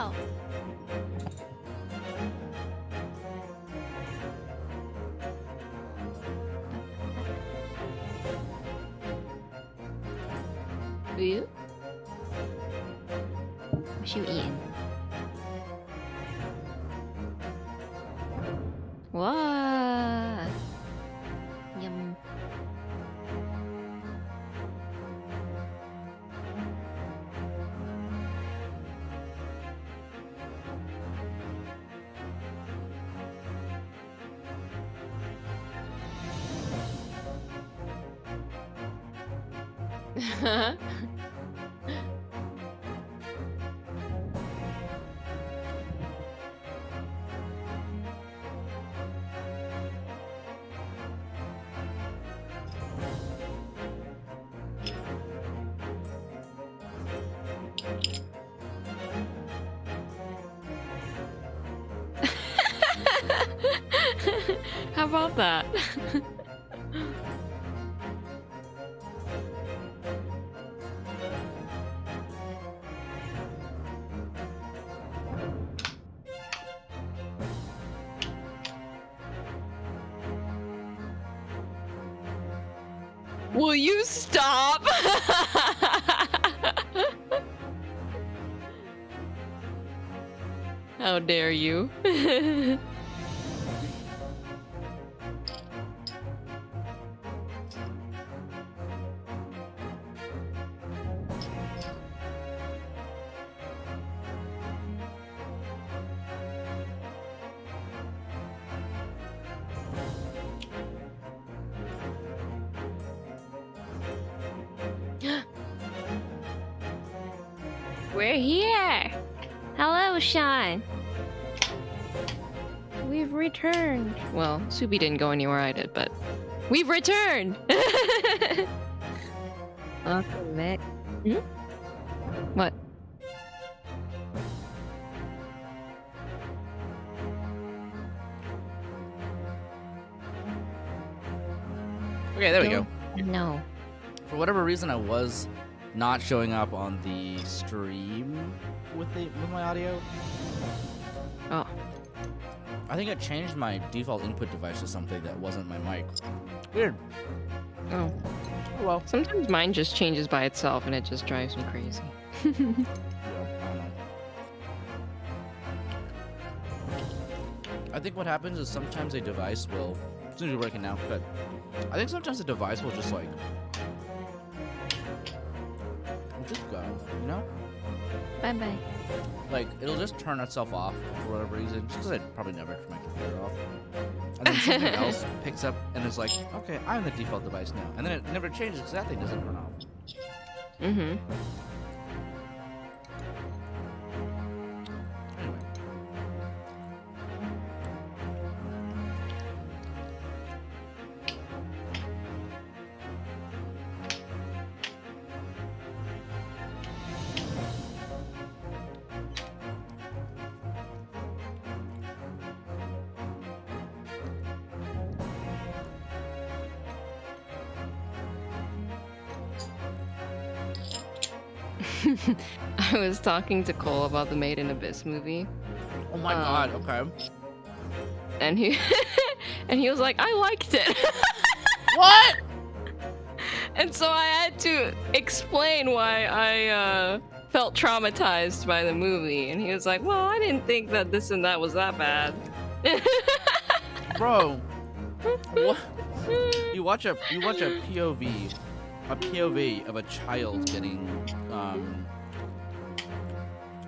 Wow. You? What you eating? What? Yum. How about that? Will you stop? How dare you? We're here! Hello, Sean! We've returned. Well, Subi didn't go anywhere I did, but we've returned! Welcome back. What? Okay, there we go. No. For whatever reason, I was not showing up on the stream with my audio. Oh. I think I changed my default input device to something that wasn't my mic. Weird. Oh. Oh well. Sometimes mine just changes by itself and it just drives me crazy. Yeah, I don't know. I think what happens is sometimes a device will. It seems to be working now, but I think sometimes a device will just like. Just go, you know? Bye bye. Like, it'll just turn itself off for whatever reason, just because I'd probably never turn my computer off. And then something else picks up and it's like, okay, I'm the default device now. And then it never changes because that thing doesn't turn off. Mm-hmm. Anyway. I was talking to Cole about the Made in Abyss movie, Oh my god, okay. and he and he was like, "I liked it," What? and so I had to explain why I felt traumatized by the movie, and he was like, "Well, I didn't think that this and that was that bad." Bro. What? You watch a POV of a child getting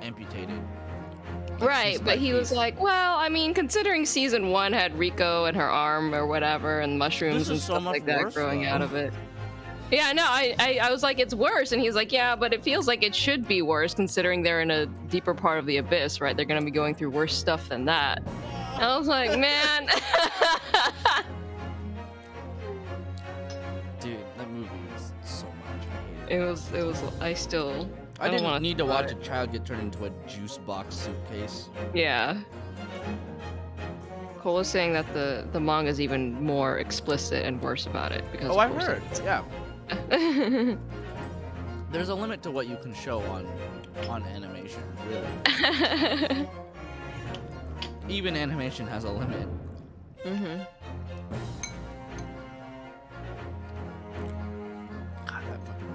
amputated. Like, Right, piece but by he was piece. like, well, I mean, considering season 1 had Rico and her arm or whatever, and mushrooms This and is so stuff much like that worse, growing though. out of it. Yeah, no, I was like, it's worse, and he's like, yeah, but it feels like it should be worse considering they're in a deeper part of the abyss, right? They're gonna be going through worse stuff than that. And I was like, man. Dude, that movie was so much. I hate it. it was, I still. I don't didn't wanna need to think about watch a it. child get turned into a juice box suitcase. Yeah. Cole was saying that the manga's even more explicit and worse about it because Oh, of I course heard. it's- Yeah. there's a limit to what you can show on animation, really. Even animation has a limit. Mhm. God, that fucking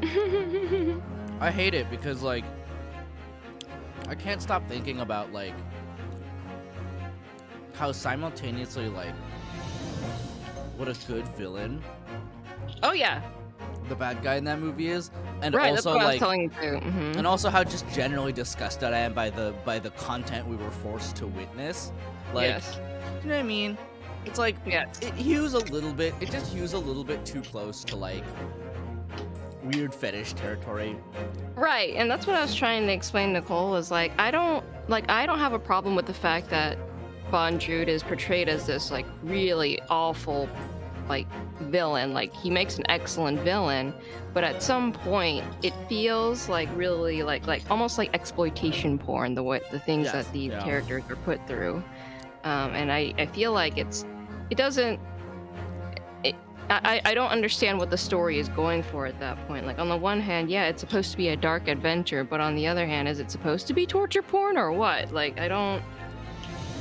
movie. I hate it because, like, I can't stop thinking about, like, how simultaneously, like, what a good villain Oh yeah. the bad guy in that movie is, and Right. That's also, what I was like, telling you too. Mhm. and also how just generally disgusted I am by the content we were forced to witness. Like, Yes. you know what I mean? It's like, Yes. it hews a little bit. It just hews a little bit too close to, like, weird fetish territory. Right, and that's what I was trying to explain to Nicole is like I don't have a problem with the fact that Bon Jude is portrayed as this like really awful like villain. Like he makes an excellent villain, but at some point it feels like really like almost like exploitation porn the things Yes, that these yeah. characters are put through. And I feel like it doesn't I don't understand what the story is going for at that point. Like, on the one hand, yeah, it's supposed to be a dark adventure, but on the other hand, is it supposed to be torture porn or what? Like, I don't.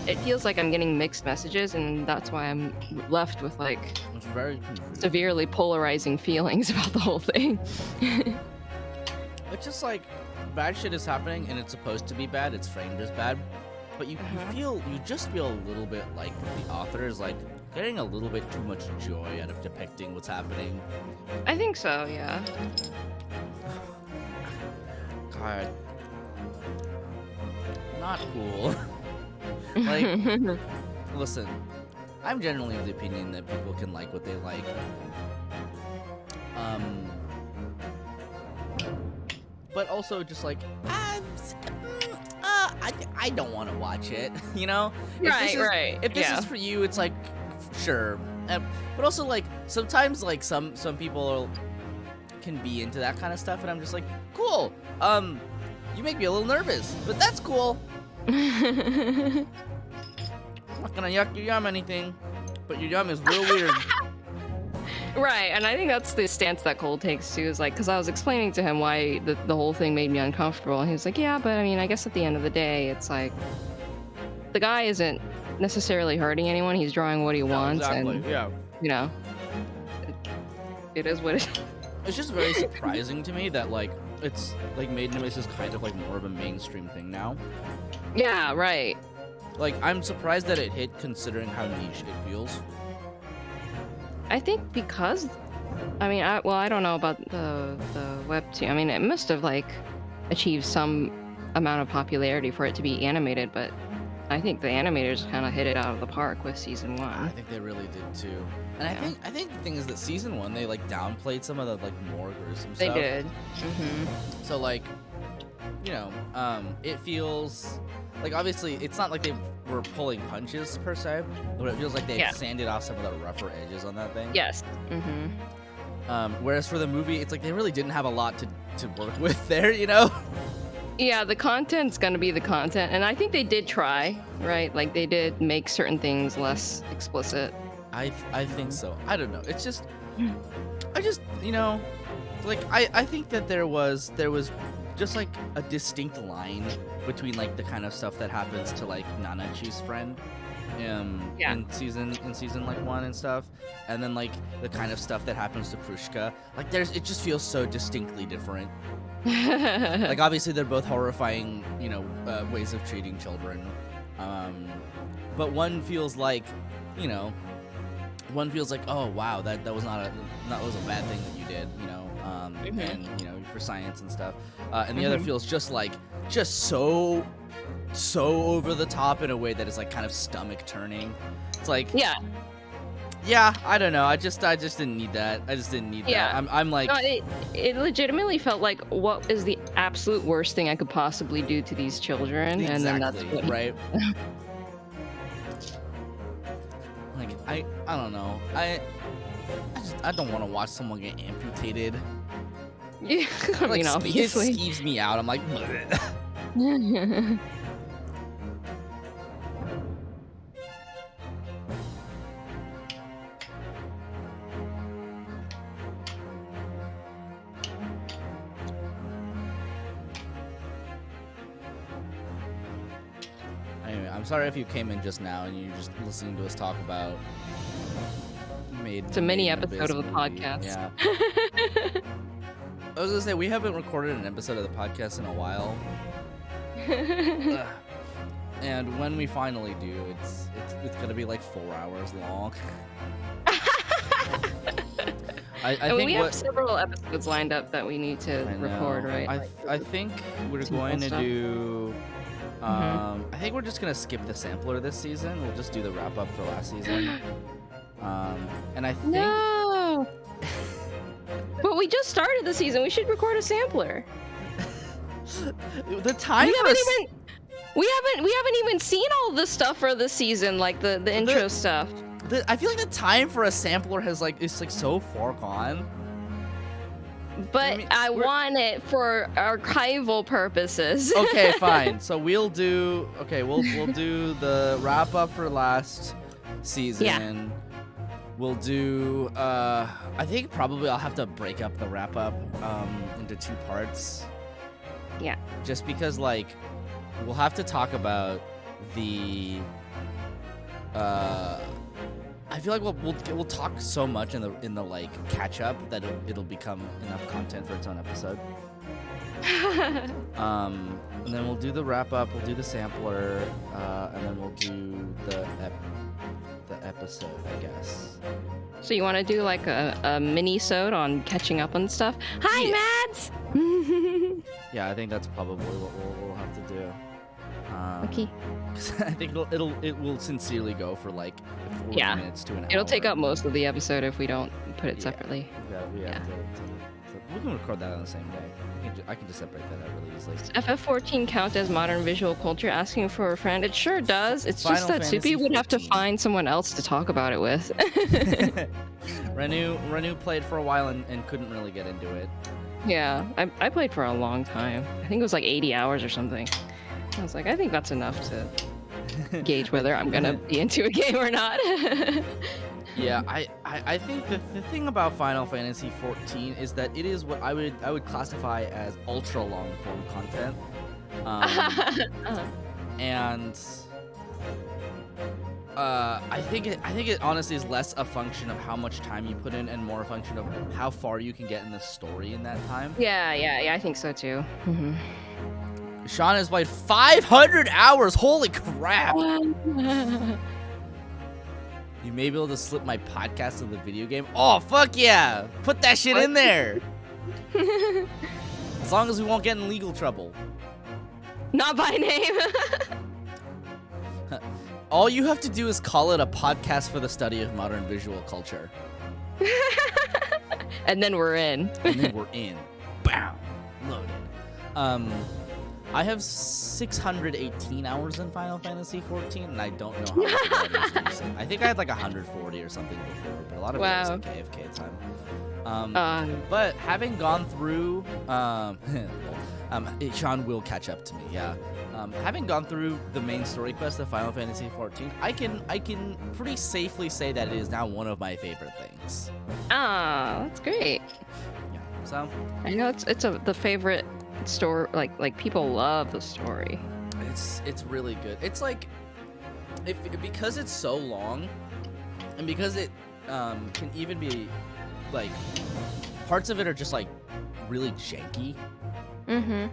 It feels like I'm getting mixed messages, and that's why I'm left with, like, It's very confusing. severely polarizing feelings about the whole thing. It's just like bad shit is happening, and it's supposed to be bad. It's framed as bad, but you just feel a little bit like the author is like getting a little bit too much joy out of depicting what's happening. I think so, yeah. God, not cool. Like, listen, I'm generally of the opinion that people can like what they like. But also just like, I don't want to watch it, you know? Right. If this Yeah. is for you, it's like, sure. But also, like, sometimes, like, some people can be into that kind of stuff, and I'm just like, cool. You make me a little nervous, but that's cool. I'm not gonna yuck your yum anything, but your yum is real weird. Right, and I think that's the stance that Cole takes too, is like, because I was explaining to him why the whole thing made me uncomfortable, and he was like, yeah, but I mean, I guess at the end of the day, it's like, the guy isn't necessarily hurting anyone, he's drawing what he wants, Exactly, and, yeah. you know, it is what it is. It's just very surprising to me that, like, it's, like, Made in Abyss is kind of, like, more of a mainstream thing now. Yeah, right. Like, I'm surprised that it hit considering how niche it feels. I think because, I mean, I don't know about the webtoon. I mean, it must have like achieved some amount of popularity for it to be animated, but I think the animators kind of hit it out of the park with season I 1. think they really did too. And Yeah. I think the thing is that season 1 they like downplayed some of the like more gruesome They stuff. did. Mm-hmm. So like, you know, it feels like obviously it's not like they were pulling punches per se, but it feels like they Yeah. sanded off some of the rougher edges on that thing. Yes. Mm-hmm. Whereas for the movie, it's like they really didn't have a lot to work with there, you know? Yeah, the content's gonna be the content, and I think they did try, right? Like they did make certain things less explicit. I think so. I don't know. It's just, I just, you know, like I think that there was just like a distinct line between like the kind of stuff that happens to like Nanachi's friend Yeah. in season like 1 and stuff, and then like the kind of stuff that happens to Krushka. Like it just feels so distinctly different. Like obviously they're both horrifying, you know, ways of treating children, but one feels like, you know, oh wow, that was that was a bad thing that you did, you know, and you know, for science and stuff, and the other feels just so over the top in a way that is like kind of stomach turning. It's like, yeah, I don't know. I just didn't need that. I just didn't need Yeah. that. I'm like, No, it legitimately felt like what is the absolute worst thing I could possibly do to these children, and then that's exactly, what right? Like I don't know. I don't want to watch someone get amputated. Yeah, I Like, mean, it obviously. skeeves me out. I'm like, I'm sorry if you came in just now and you're just listening to us talk about It's a mini episode of the podcast. Yeah. I was gonna say we haven't recorded an episode of the podcast in a while. And when we finally do, it's gonna be like 4 hours long. I think we have several episodes lined up that we need to record, right? I think we're going to do. I think we're just gonna skip the sampler this season. We'll just do the wrap up for last season. And I think. No. But we just started the season. We should record a sampler. The time we haven't even seen all the stuff for the season, like the intro stuff. I feel like the time for a sampler is like so far gone. But I want it for archival purposes. Okay, fine. So we'll do the wrap up for last season. Yeah. We'll do I think probably I'll have to break up the wrap up into 2 parts. Yeah. Just because like we'll have to talk about the I feel like we'll talk so much in the like catch up that it'll become enough content for its own episode. And then we'll do the wrap up, we'll do the sampler, and then we'll do the episode, I guess. So you want to do like a mini-sode on catching up on stuff? Hi, Mads! Yeah, I think that's probably what we'll have to do. Okay. I think it will sincerely go for like 40 minutes to an hour. It'll take up most of the episode if we don't put it separately. We have to we can record that on the same day. I can just separate that out really easily. Does FF14 count as modern visual culture? Asking for a friend. It sure does. It's just that Soupy would have to find someone else to talk about it with. Renu played for a while and couldn't really get into it. Yeah, I played for a long time. I think it was like 80 hours or something. I was like, I think that's enough to gauge whether I'm gonna be into a game or not. Yeah, I think the thing about Final Fantasy XIV is that it is what I would classify as ultra long form content, and I think it honestly is less a function of how much time you put in and more a function of how far you can get in the story in that time. Yeah, I think so too. Mm-hmm. Sean has played 500 hours. Holy crap! You may be able to slip my podcast of the video game. Oh, fuck yeah! Put that shit in there! As long as we won't get in legal trouble. Not by name. All you have to do is call it a podcast for the study of modern visual culture. And then we're in. Bam! Loaded. I have 618 hours in Final Fantasy XIV, and I don't know how much that is recent. I think I had like 140 or something before, but a lot of it was like AFK time. But having gone through, Sean will catch up to me. Yeah. Having gone through the main story quest of Final Fantasy XIV, I can pretty safely say that it is now one of my favorite things. Ah, that's great. Yeah. So I know it's the favorite story. Like people love the story. It's really good. It's like because it's so long, and because it can even be like parts of it are just like really janky. Mm-hmm.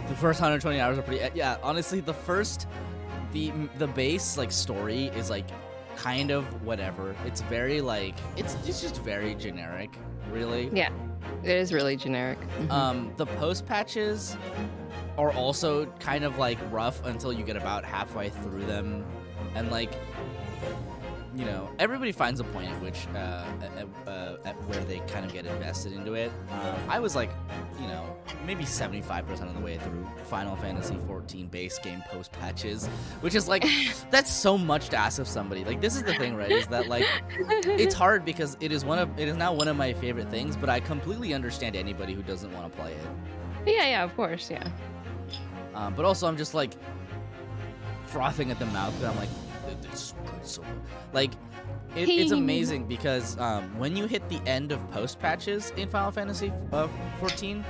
The first 120 hours are pretty. Yeah, honestly, the base like story is like kind of whatever. It's very like it's just very generic, really. Yeah, it is really generic. Mm-hmm. The post patches are also kind of like rough until you get about halfway through them, and like, you know, everybody finds a point at which at where they kind of get invested into it. I was like, you know, maybe 75% of the way through Final Fantasy XIV base game post patches, which is like, that's so much to ask of somebody. Like, this is the thing, right? Is that like, it's hard because it is now one of my favorite things, but I completely understand anybody who doesn't want to play it. Yeah, of course, yeah. But also, I'm just like frothing at the mouth, and I'm like, it's good. So, like, it's amazing because when you hit the end of post patches in Final Fantasy XIV,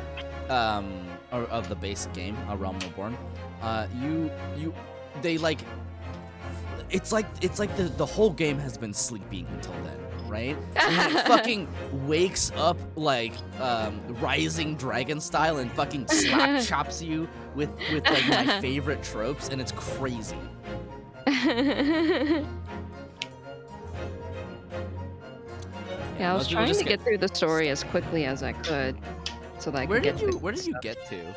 or of the base game, A Realm Reborn, they like, it's like the whole game has been sleeping until then, right? And then it fucking wakes up like Rising Dragon style and fucking slap chops you with like my favorite tropes, and it's crazy. Yeah, I was most people trying just to get through the story as quickly as I could, so that I Where could did get you Where did you get to?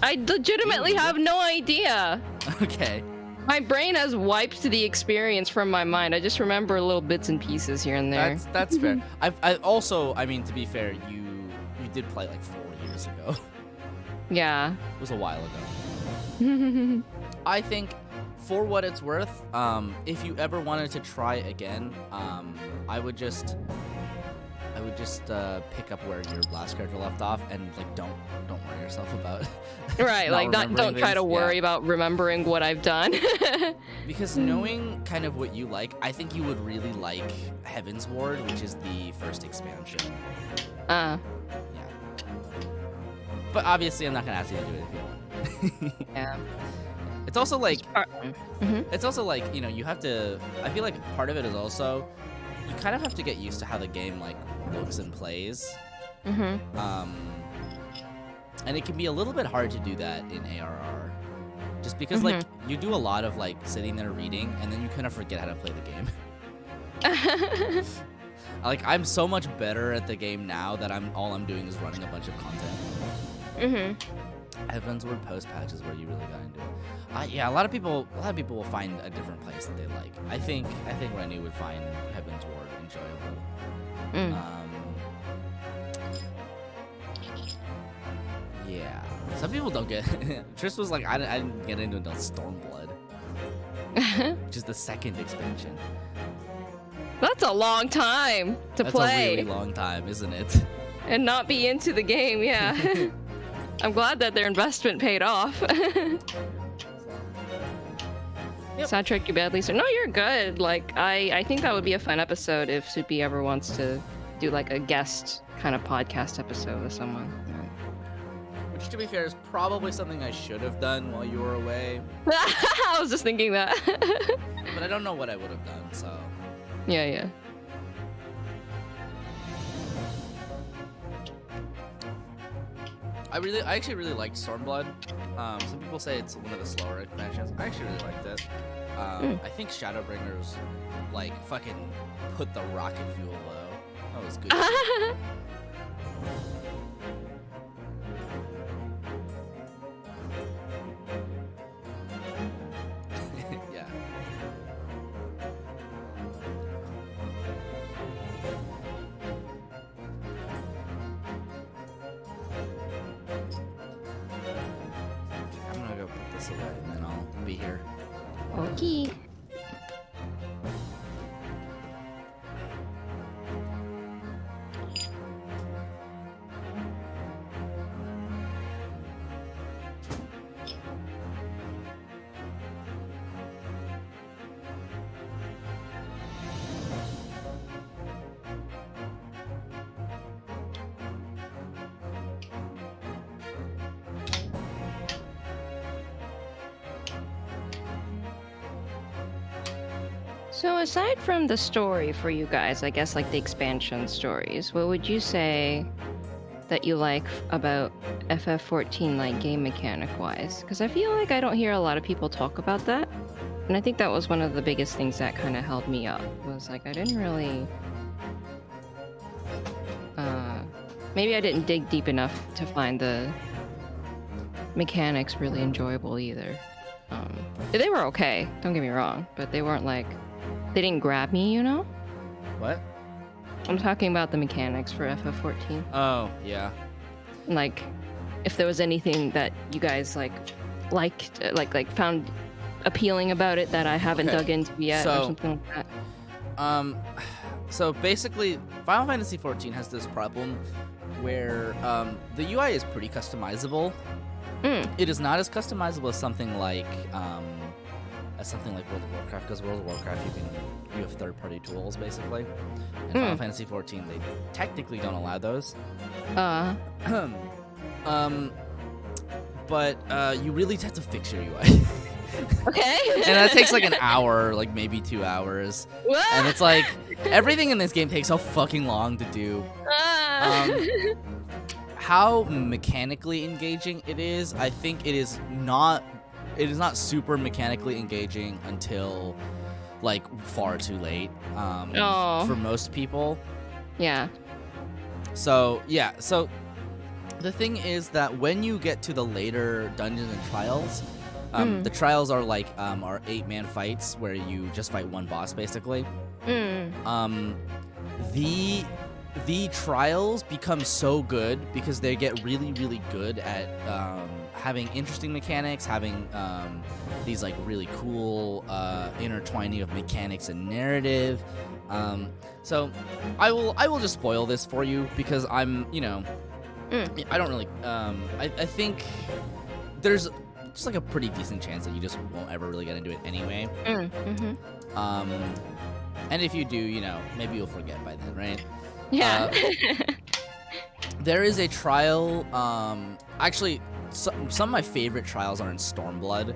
I legitimately have no idea. Okay. My brain has wiped the experience from my mind. I just remember little bits and pieces here and there. That's fair. I also, I mean, to be fair, you did play like 4 years ago. Yeah. It was a while ago. I think, for what it's worth, if you ever wanted to try again, I would just pick up where your last character left off, and like don't worry yourself about Right, like don't try to worry Yeah. about remembering what I've done. Because knowing kind of what you like, I think you would really like Heaven's Ward, which is the first expansion. Yeah. But obviously, I'm not gonna ask you to do it if you don't want. Yeah. It's also like, Mhm. it's also like, you know, you have to. I feel like part of it is also, you kind of have to get used to how the game like looks and plays. Mhm. And it can be a little bit hard to do that in ARR, just because like you do a lot of like sitting there reading, and then you kind of forget how to play the game. Like, I'm so much better at the game now that all I'm doing is running a bunch of content. Heaven's Ward post patch is where you really got into it. Yeah, a lot of people will find a different place that they like. I think Renu would find Heaven's Ward enjoyable. Yeah, some people don't get. Trish was like, I didn't get into it until Stormblood, which is the second expansion. That's a long time to That's play a really long time, isn't it? and not be into the game. Yeah. I'm glad that their investment paid off. Soundtrack you badly, so no, you're good. Like, I think that would be a fun episode if Soupy ever wants to do like a guest kind of podcast episode with someone. Which, to be fair, is probably something I should have done while you were away. I was just thinking that. But I don't know what I would have done, so. Yeah. I actually really liked Stormblood. Some people say it's one of the slower expansions. I actually really liked it. I think Shadowbringers, like, fucking put the rocket fuel low. That was good. Yeah. I'm gonna go put this away and then I'll be here. Okay. So aside from the story for you guys, I guess like the expansion stories, what would you say that you like about FF14, like game mechanic wise? Because I feel like I don't hear a lot of people talk about that. And I think that was one of the biggest things that kind of held me up, was like I didn't really... maybe I didn't dig deep enough to find the mechanics really enjoyable either. They were okay, don't get me wrong, but they weren't like... They didn't grab me, you know? What? I'm talking about the mechanics for FF14. Oh, yeah. Like, if there was anything that you guys liked, found appealing about it that I haven't dug into yet, or something like that. So basically, Final Fantasy XIV has this problem where the UI is pretty customizable. It is not as customizable as something like World of Warcraft, because World of Warcraft you have third-party tools basically. In Final Fantasy XIV, they technically don't allow those. but you really have to fix your UI. Okay. And that takes like an hour, like maybe 2 hours. And it's like everything in this game takes so fucking long to do. How mechanically engaging it is, I think it is not super mechanically engaging until like far too late for most people. Yeah. So the thing is that when you get to the later dungeons and trials, the trials are like are 8-man fights where you just fight one boss basically. The trials become so good because they get really, really good at having interesting mechanics, having these like really cool intertwining of mechanics and narrative. So I will just spoil this for you because I'm, I don't really I think there's just like a pretty decent chance that you just won't ever really get into it anyway. And if you do, maybe you'll forget by then, right? Yeah. There is a trial. Actually, some of my favorite trials are in Stormblood,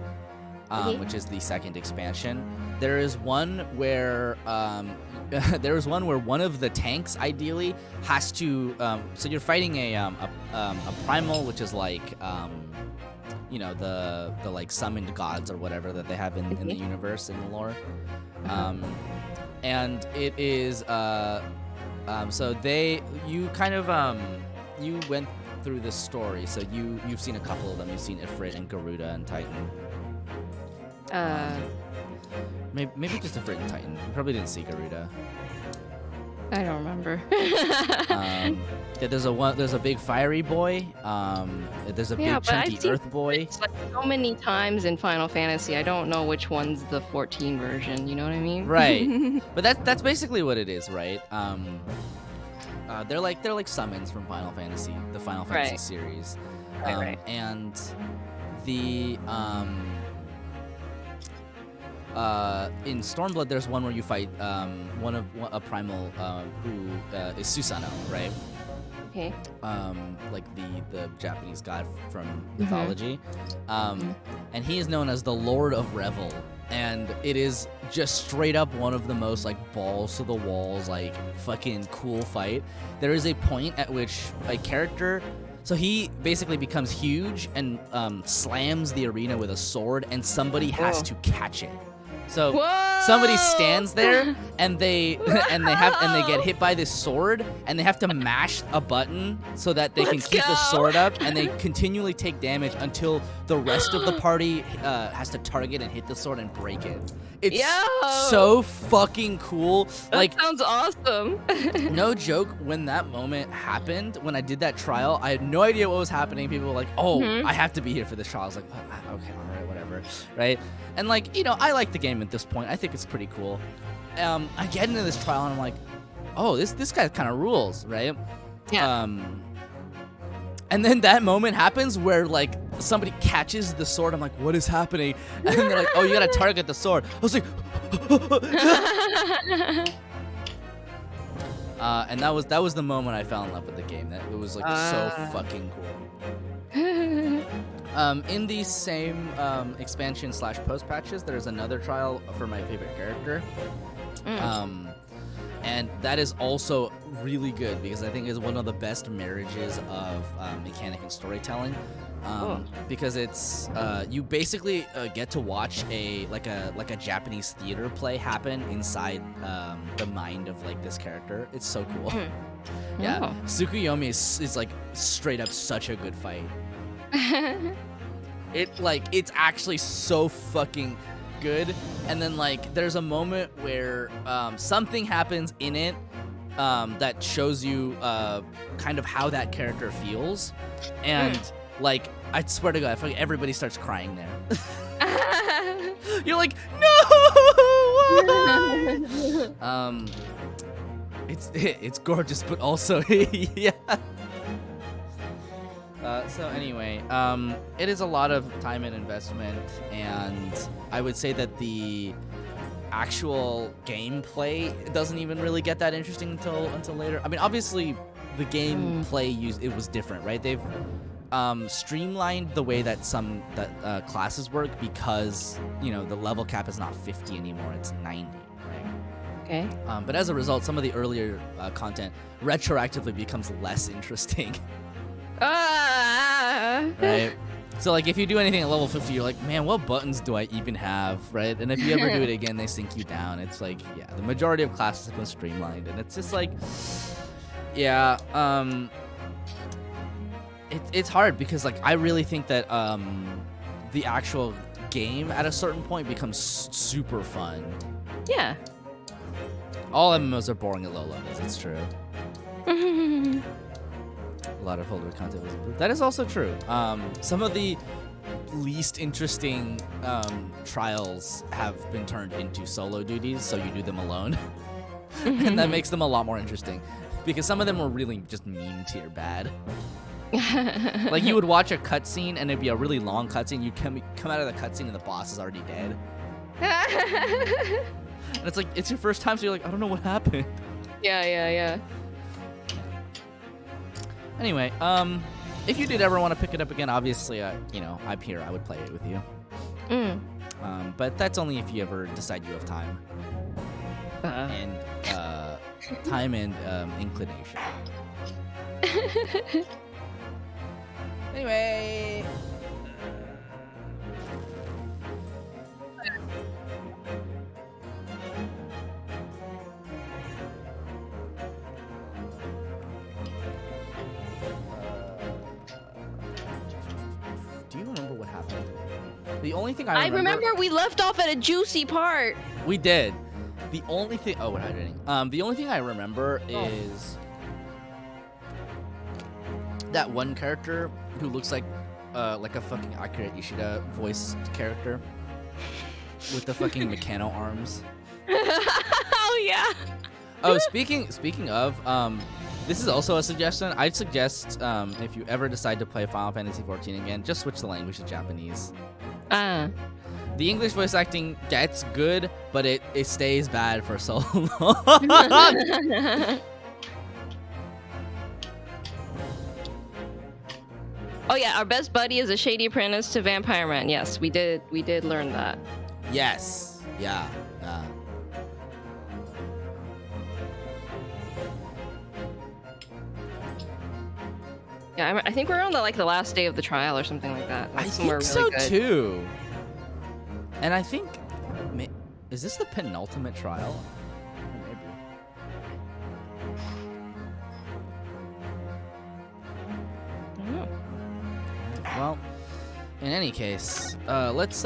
which is the second expansion. There is one where one of the tanks ideally has to. So you're fighting a primal, which is like the like summoned gods or whatever that they have in the universe, in the lore. And it is so you kind of you went through this story, so you've seen a couple of them. You've seen Ifrit and Garuda and Titan. Maybe just Ifrit and Titan. You probably didn't see Garuda. I don't remember. Yeah, there's a big fiery boy. There's a big chunky earth boy. It's like so many times in Final Fantasy, I don't know which one's the 14 version. You know what I mean? Right. But that's basically what it is, right? They're like summons from Final Fantasy, the Final Fantasy series. Right. And the in Stormblood, there's one where you fight a primal who is Susanoo, right? Okay. Like the Japanese god from mythology, and he is known as the Lord of Revel, and it is just straight up one of the most like balls to the walls, like fucking cool fight. There is a point at which a character, so he basically becomes huge and slams the arena with a sword, and somebody has to catch it. So somebody stands there and they get hit by this sword, and they have to mash a button so that they can keep the sword up, and they continually take damage until the rest of the party has to target and hit the sword and break it. It's so fucking cool. That sounds awesome. No joke, when that moment happened, when I did that trial, I had no idea what was happening. People were like, I have to be here for this trial. I was like, okay, all right, whatever, right? And like, I like the game at this point. I think it's pretty cool. I get into this trial and I'm like, oh, this guy kind of rules, right? Yeah. And then that moment happens where like somebody catches the sword. I'm like, what is happening? And they're like, oh, you gotta target the sword. I was like, and that was the moment I fell in love with the game. That it was like so fucking cool. In these same expansion / post patches, there's another trial for my favorite character. And that is also really good because I think it's one of the best marriages of mechanic and storytelling. Because it's you basically get to watch a Japanese theater play happen inside the mind of like this character. It's so cool. Yeah, Tsukuyomi is like straight up such a good fight. It's actually so fucking good. And then like there's a moment where something happens in it that shows you kind of how that character feels, and like I swear to God, I feel like everybody starts crying there. You're like, no. It's gorgeous, but also yeah. So anyway, it is a lot of time and investment, and I would say that the actual gameplay doesn't even really get that interesting until later. I mean, obviously, the gameplay it was different, right? streamlined the way that some classes work because, you know, the level cap is not 50 anymore, it's 90, right? Okay. But as a result, some of the earlier content retroactively becomes less interesting. Right? So, like, if you do anything at level 50, you're like, man, what buttons do I even have, right? And if you ever do it again, they sink you down. It's like, yeah, the majority of classes have been streamlined, and it's just like, yeah, it's hard because, like, I really think that the actual game at a certain point becomes super fun. Yeah. All MMOs are boring at low levels, it's true. A lot of older content was improved. That is also true. Some of the least interesting trials have been turned into solo duties, so you do them alone. And that makes them a lot more interesting. Because some of them were really just meme tier bad. Like, you would watch a cutscene and it'd be a really long cutscene. You come out of the cutscene and the boss is already dead. And it's like, it's your first time, so you're like, I don't know what happened. Yeah. Anyway, if you did ever want to pick it up again, obviously, you know, I'm here. I would play it with you. But that's only if you ever decide you have time. And time and inclination. Anyway. Do you remember what happened? The only thing I remember we left off at a juicy part. We did. The only thing. Oh, we're hydrating. The only thing I remember is that one character who looks like a fucking Akira Ishida voiced character with the fucking Mechano arms. Oh yeah. Oh, speaking of, this is also a suggestion. I'd suggest if you ever decide to play Final Fantasy XIV again, just switch the language to Japanese. The English voice acting gets good, but it stays bad for so long. Oh yeah, our best buddy is a shady apprentice to Vampire Man. Yes, we did learn that. Yes. Yeah. Yeah, I think we're on the last day of the trial or something like that. I think so too. And I think, is this the penultimate trial? Maybe. I don't know. Well, in any case, let's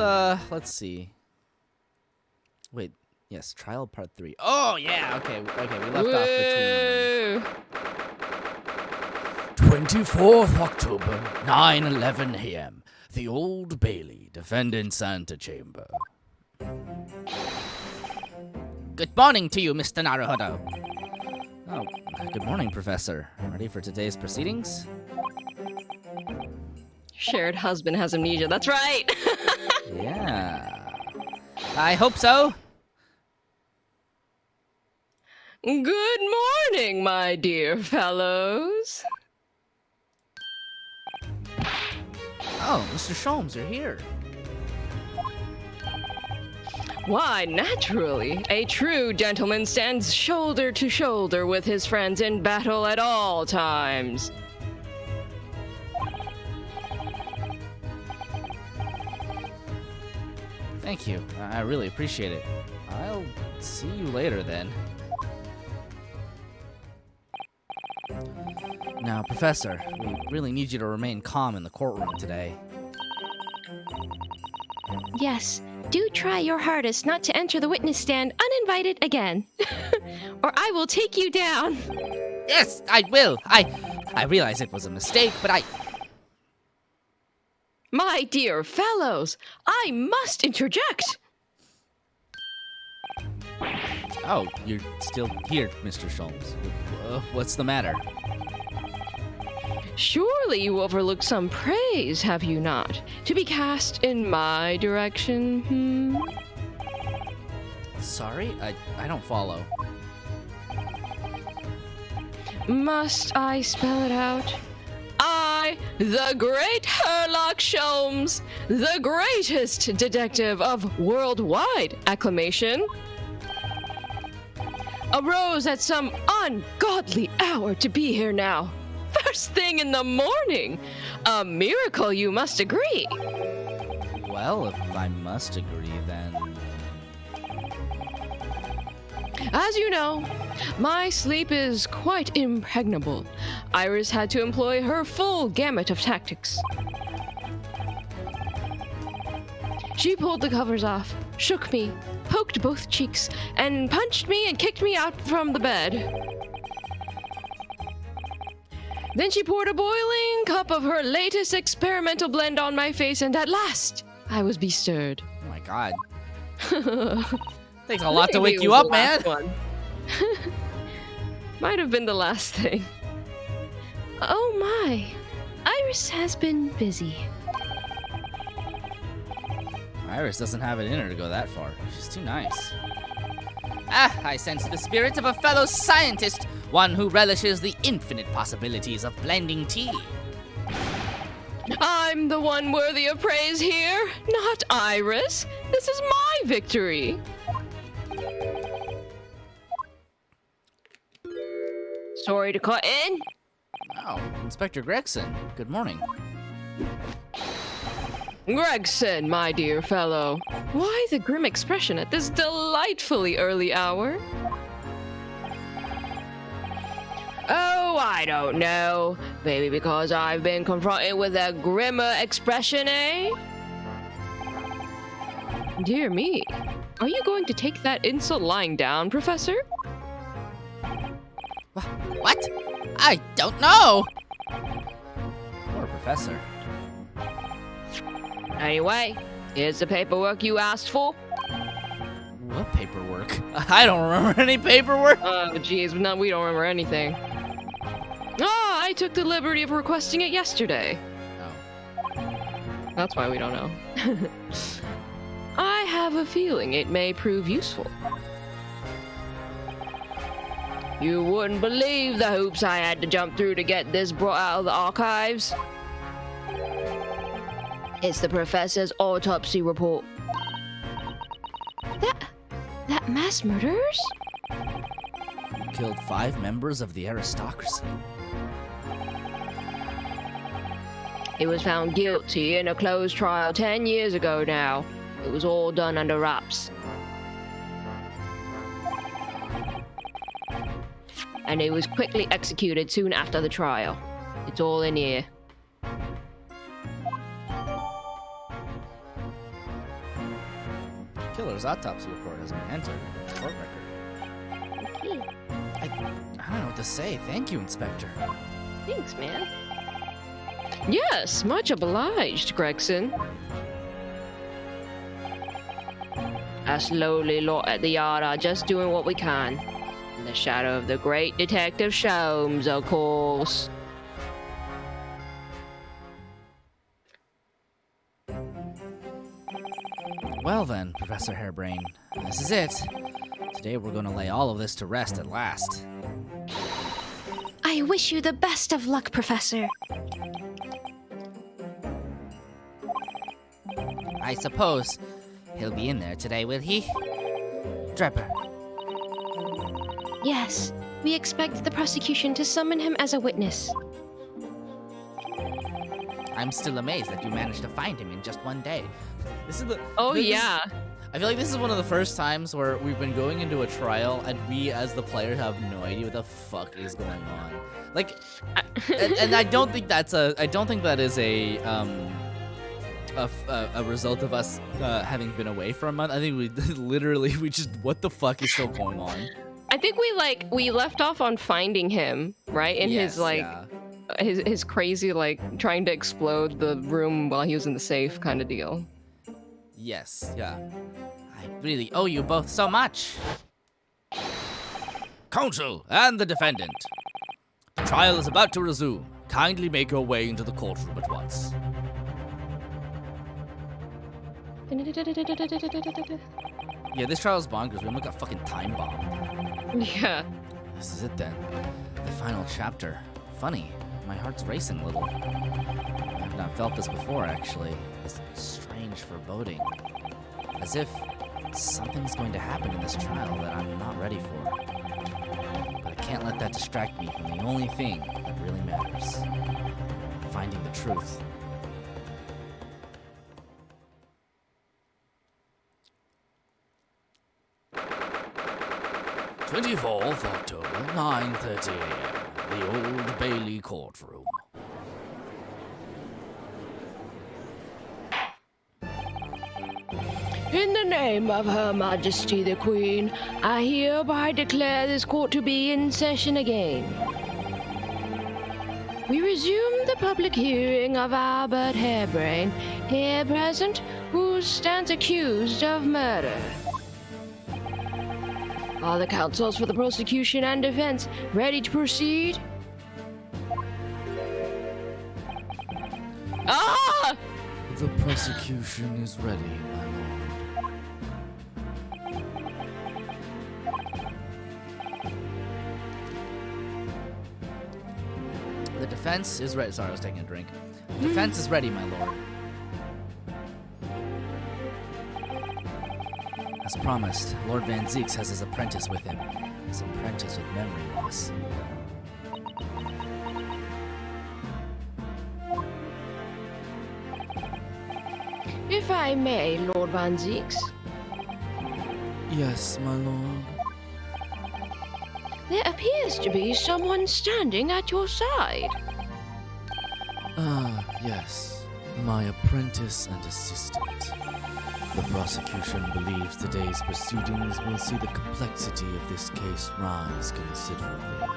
see. Wait, yes, trial part 3. Oh yeah, okay, we left off between 24th October, 9:11 a.m. The Old Bailey, Defendant's Antechamber. Good morning to you, Mr. Naruhodo. Oh, good morning, Professor. Ready for today's proceedings? Shared husband has amnesia. That's right. Yeah. I hope so. Good morning, my dear fellows. Oh, Mr. Sholmes, you're here. Why, naturally. A true gentleman stands shoulder to shoulder with his friends in battle at all times. Thank you. I really appreciate it. I'll see you later then. Now, Professor, we really need you to remain calm in the courtroom today. Yes, do try your hardest not to enter the witness stand uninvited again. Or I will take you down. Yes, I will. I realize it was a mistake, but My dear fellows, I must interject. Oh, you're still here, Mr. Sholmes. What's the matter? Surely you overlooked some praise, have you not? To be cast in my direction, Sorry? I don't follow. Must I spell it out? I I, the great Herlock Sholmes, the greatest detective of worldwide acclamation, arose at some ungodly hour to be here now. First thing in the morning. A miracle, you must agree. Well, if I must agree, then... As you know, my sleep is quite impregnable. Iris had to employ her full gamut of tactics. She pulled the covers off, shook me, poked both cheeks, and punched me and kicked me out from the bed. Then she poured a boiling cup of her latest experimental blend on my face, and at last, I was bestirred. Oh my god. Takes a lot to wake you up, man. Might have been the last thing. Oh my. Iris has been busy. Iris doesn't have it in her to go that far. She's too nice. Ah, I sense the spirit of a fellow scientist, one who relishes the infinite possibilities of blending tea. I'm the one worthy of praise here, not Iris. This is my victory. Sorry to cut in. Oh, Inspector Gregson. Good morning. Gregson, my dear fellow. Why the grim expression at this delightfully early hour? Oh, I don't know. Maybe because I've been confronted with a grimmer expression, eh? Dear me. Are you going to take that insult lying down, Professor? What? I don't know! Poor Professor. Anyway, here's the paperwork you asked for. What paperwork? I don't remember any paperwork. Oh, jeez, no, we don't remember anything. Ah, I took the liberty of requesting it yesterday. Oh. That's why we don't know. I have a feeling it may prove useful. You wouldn't believe the hoops I had to jump through to get this brought out of the archives. It's the professor's autopsy report. That mass murderers? You killed 5 members of the aristocracy. He was found guilty in a closed trial 10 years ago now. It was all done under wraps. And he was quickly executed soon after the trial. It's all in here. Killer's autopsy report has been entered in the court record. I don't know what to say. Thank you, Inspector. Thanks, man. Yes, much obliged, Gregson. Us lowly lot at the yard are just doing what we can. In the shadow of the great Detective Sholmes, of course. Well then, Professor Hairbrain, this is it. Today we're going to lay all of this to rest at last. I wish you the best of luck, Professor. I suppose he'll be in there today, will he? Draper. Yes, we expect the prosecution to summon him as a witness. I'm still amazed that you managed to find him in just one day. This is the. Oh, this- yeah. I feel like this is one of the first times where we've been going into a trial and we, as the player, have no idea what the fuck is going on. Like, and I don't think that's I don't think that is a result of us having been away for a month. I think we literally just what the fuck is still going on? I think we left off on finding him, right? In his his crazy trying to explode the room while he was in the safe kind of deal. Yes, yeah. I really owe you both so much. Counsel and the defendant. The trial is about to resume. Kindly make your way into the courtroom at once. Yeah, this trial is bonkers. We almost got fucking time bombed. Yeah. This is it then. The final chapter. Funny. my heart's racing a little. I've not felt this before, actually. This strange foreboding. As if something's going to happen in this trial that I'm not ready for. But I can't let that distract me from the only thing that really matters. Finding the truth. "24th October, 9:30 a.m. The Old Bailey courtroom. In the name of Her Majesty the Queen, I hereby declare this court to be in session again. We resume the public hearing of Albert Harebrain, here present, who stands accused of murder. Are the counsels for the prosecution and defense ready to proceed?" Ah! The prosecution is ready, my lord. The defense is ready. Sorry, I was taking a drink. The defense is ready, my lord. As promised, Lord Van Zieks has his apprentice with him. His apprentice with memory loss. If I may, Lord Van Zieks, Yes, my lord. there appears to be someone standing at your side. Ah, yes. My apprentice and assistant. The prosecution believes today's proceedings will see the complexity of this case rise considerably.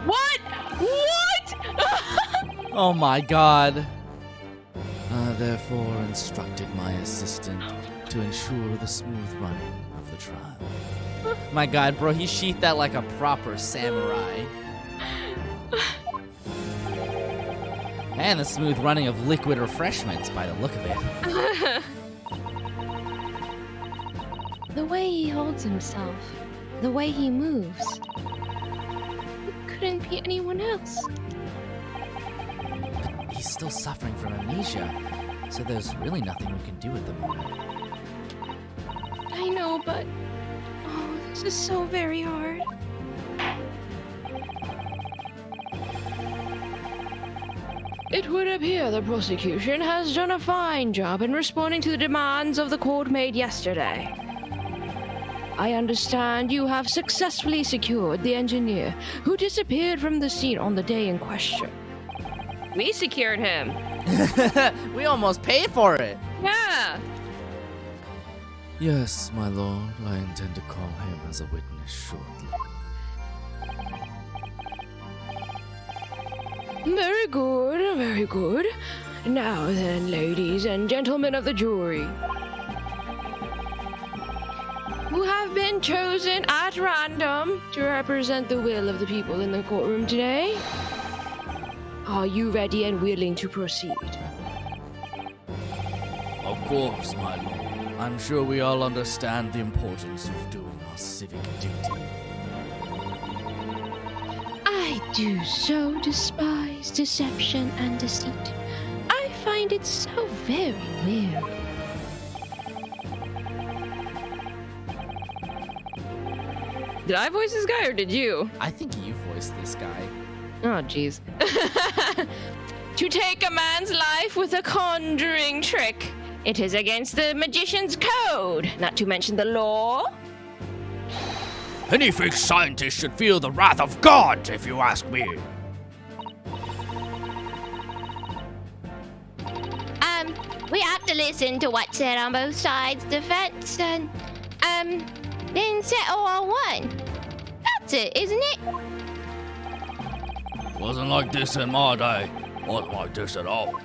What? What? Oh my god. Therefore instructed my assistant to ensure the smooth running of the trial. My god, bro, he sheathed that like a proper samurai. And the smooth running of liquid refreshments by the look of it. The way he holds himself, the way he moves. It couldn't be anyone else. But he's still suffering from amnesia, so there's really nothing we can do at the moment. I know, but... Oh, this is so very hard. It would appear the prosecution has done a fine job in responding to the demands of the court made yesterday. I understand you have successfully secured the engineer who disappeared from the scene on the day in question. We secured him. We almost paid for it. Yeah. Yes, my lord. I intend to call him as a witness shortly. Very good, very good. Now then, ladies and gentlemen of the jury, who have been chosen at random to represent the will of the people in the courtroom today, are you ready and willing to proceed? Of course, my lord. I'm sure we all understand the importance of doing our civic duty. I do so despise deception and deceit. I find it so very weird. Did I voice this guy or did you? I think you voiced this guy. Oh, jeez. To take a man's life with a conjuring trick. It is against the magician's code, not to mention the law. Any fake scientist should feel the wrath of God, if you ask me. We have to listen to what's said on both sides, defense, and, then settle on one. That's it, isn't it? Wasn't like this in my day. Wasn't like this at all.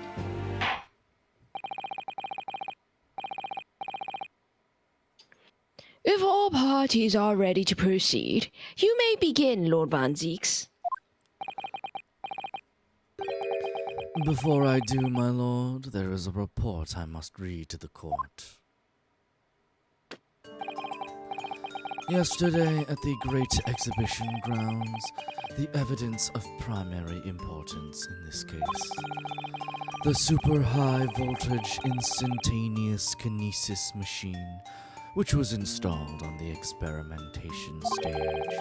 If all parties are ready to proceed, you may begin, Lord Van Zieks. Before I do, my lord, there is a report I must read to the court. Yesterday at the Great Exhibition Grounds, the evidence of primary importance in this case. The super high voltage instantaneous kinesis machine, which was installed on the experimentation stage,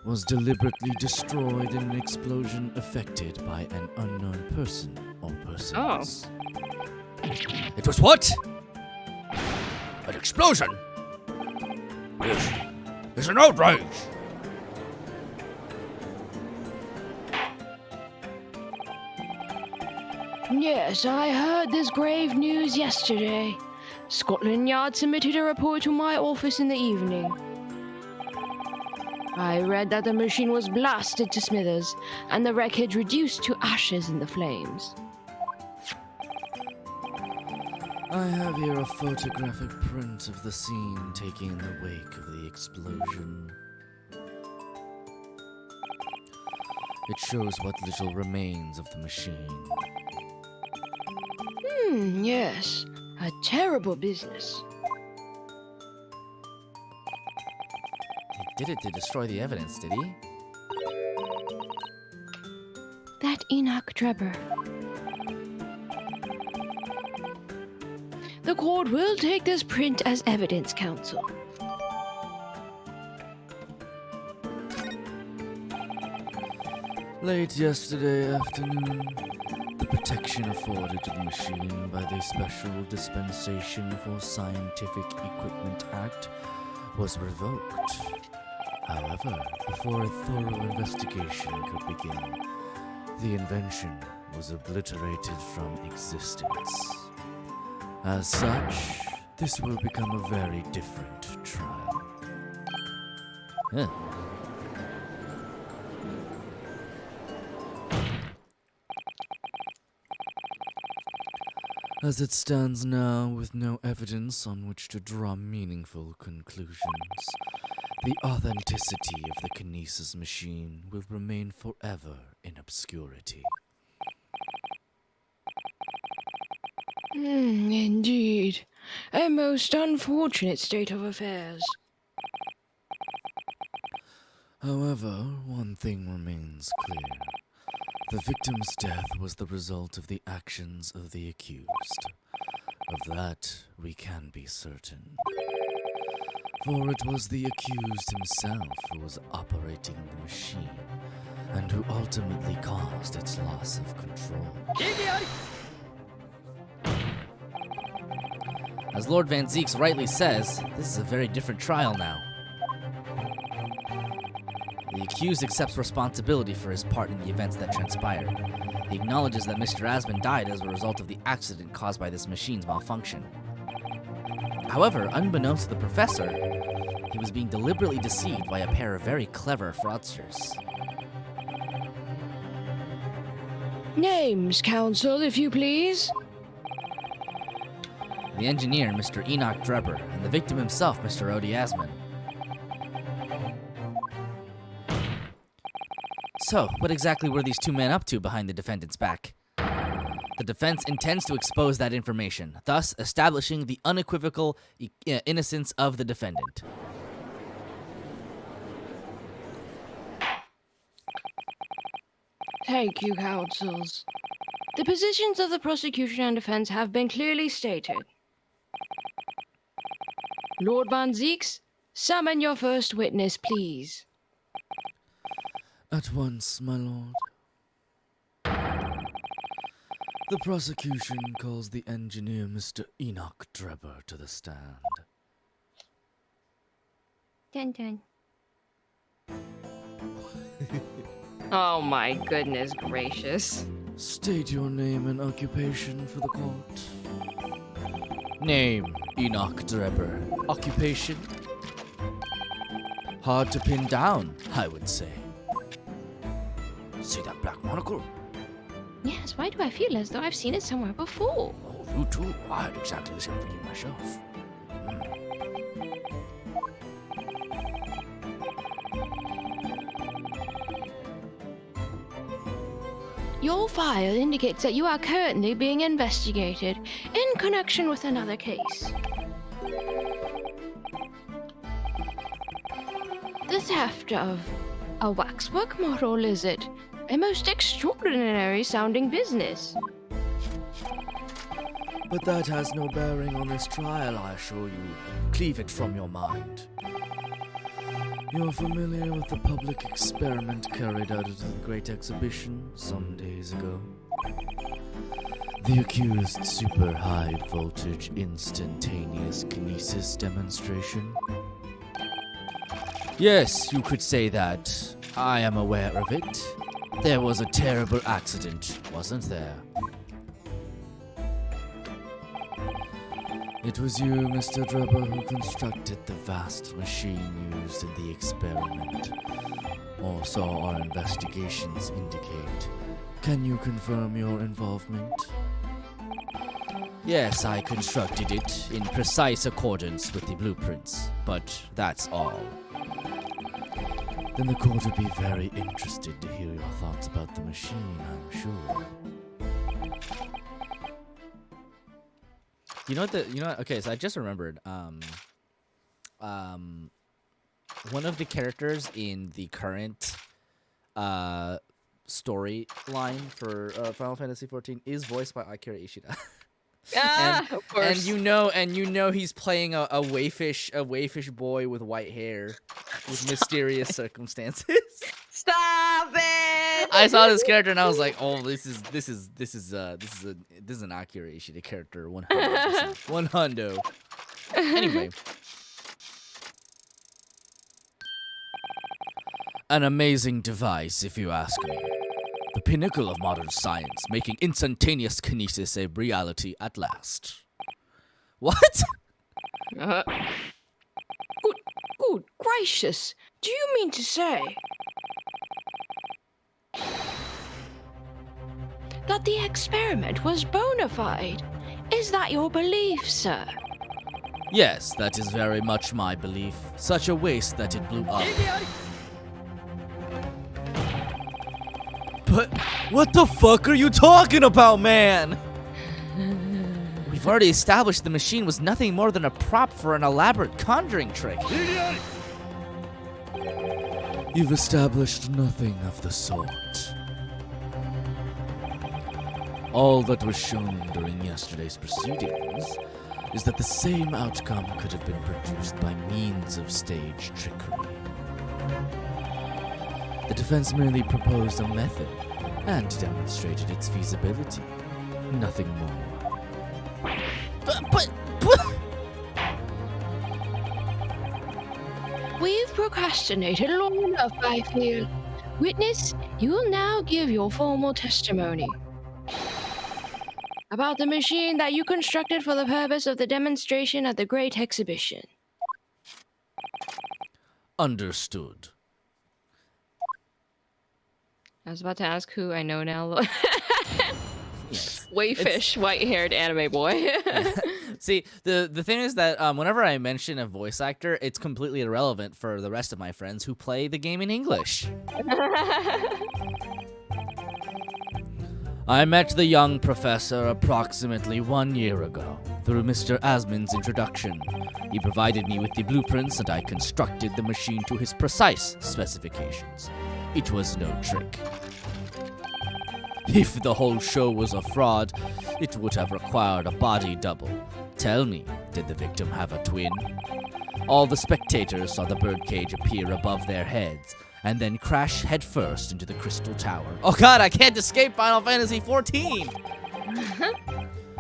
was deliberately destroyed in an explosion effected by an unknown person or persons. It was what? An explosion? This is an outrage! Yes, I heard this grave news yesterday. Scotland Yard submitted a report to my office in the evening. I read that the machine was blasted to smithers and the wreckage reduced to ashes in the flames. I have here a photographic print of the scene taken in the wake of the explosion. It shows what little remains of the machine. Yes. A terrible business. He did it to destroy the evidence, did he? That Enoch Drebber. The court will take this print as evidence, counsel. Late yesterday afternoon, the protection afforded to the machine by the Special Dispensation for Scientific Equipment Act was revoked. However, before a thorough investigation could begin, the invention was obliterated from existence. As such, this will become a very different trial. Huh. As it stands now, with no evidence on which to draw meaningful conclusions, the authenticity of the kinesis machine will remain forever in obscurity. Indeed. A most unfortunate state of affairs. However, one thing remains clear. The victim's death was the result of the actions of the accused. Of that, we can be certain. For it was the accused himself who was operating the machine, and who ultimately caused its loss of control. As Lord Van Zeeks rightly says, this is a very different trial now. The accused accepts responsibility for his part in the events that transpired. He acknowledges that Mr. Asman died as a result of the accident caused by this machine's malfunction. However, unbeknownst to the professor, he was being deliberately deceived by a pair of very clever fraudsters. Names, counsel, if you please. The engineer, Mr. Enoch Drebber, and the victim himself, Mr. Odie Asman. So, what exactly were these two men up to behind the defendant's back? The defense intends to expose that information, thus establishing the unequivocal innocence of the defendant. Thank you, counsels. The positions of the prosecution and defense have been clearly stated. Lord Van Zeeks, summon your first witness, please. At once, my lord. The prosecution calls the engineer Mr. Enoch Drebber to the stand. Dun dun. Oh my goodness gracious. State your name and occupation for the court. Name, Enoch Drebber. Occupation? Hard to pin down, I would say. See that black monocle? Yes, why do I feel as though I've seen it somewhere before? Oh, you too. I had exactly the same feeling myself. Your file indicates that you are currently being investigated in connection with another case. theft of a waxwork model, is it? A most extraordinary sounding business. But that has no bearing on this trial, I assure you. Cleave it from your mind. You're familiar with the public experiment carried out at the Great Exhibition some days ago? The accused super high voltage instantaneous kinesis demonstration? Yes, you could say that. I am aware of it. There was a terrible accident, wasn't there? It was you, Mr. Drebber, who constructed the vast machine used in the experiment, or so our investigations indicate. Can you confirm your involvement? Yes, I constructed it in precise accordance with the blueprints, but that's all. Then the court would be very interested to hear your thoughts about the machine, I'm sure. Okay, so I just remembered, one of the characters in the current, storyline for, Final Fantasy XIV is voiced by Akira Ishida. Of course. And you know he's playing a wayfish boy with white hair with mysterious circumstances. Stop it! I saw this character and I was like, oh, this is an Akira Ishida character, 100%. 100. Anyway, An amazing device, if you ask me. The pinnacle of modern science, making instantaneous kinesis a reality at last. what? Good gracious. Do you mean to say that the experiment was bona fide? Is that your belief, sir? Yes, that is very much my belief. Such a waste that it blew up. But what the fuck are you talking about, man? We've already established the machine was nothing more than a prop for an elaborate conjuring trick. You've established nothing of the sort. All that was shown during yesterday's proceedings is that the same outcome could have been produced by means of stage trickery. The defense merely proposed a method and demonstrated its feasibility. Nothing more. But We've procrastinated long enough, I feel. Witness, you will now give your formal testimony about the machine that you constructed for the purpose of the demonstration at the Great Exhibition. Understood. I was about to ask who I know now. yes. Wayfish, white-haired anime boy. See, the thing is that whenever I mention a voice actor, it's completely irrelevant for the rest of my friends who play the game in English. I met the young professor approximately 1 year ago through Mr. Asmon's introduction. He provided me with the blueprints and I constructed the machine to his precise specifications. It was no trick. If the whole show was a fraud, it would have required a body double. Tell me, did the victim have a twin? All the spectators saw the birdcage appear above their heads and then crash headfirst into the crystal tower. Oh god, I can't escape Final Fantasy XIV!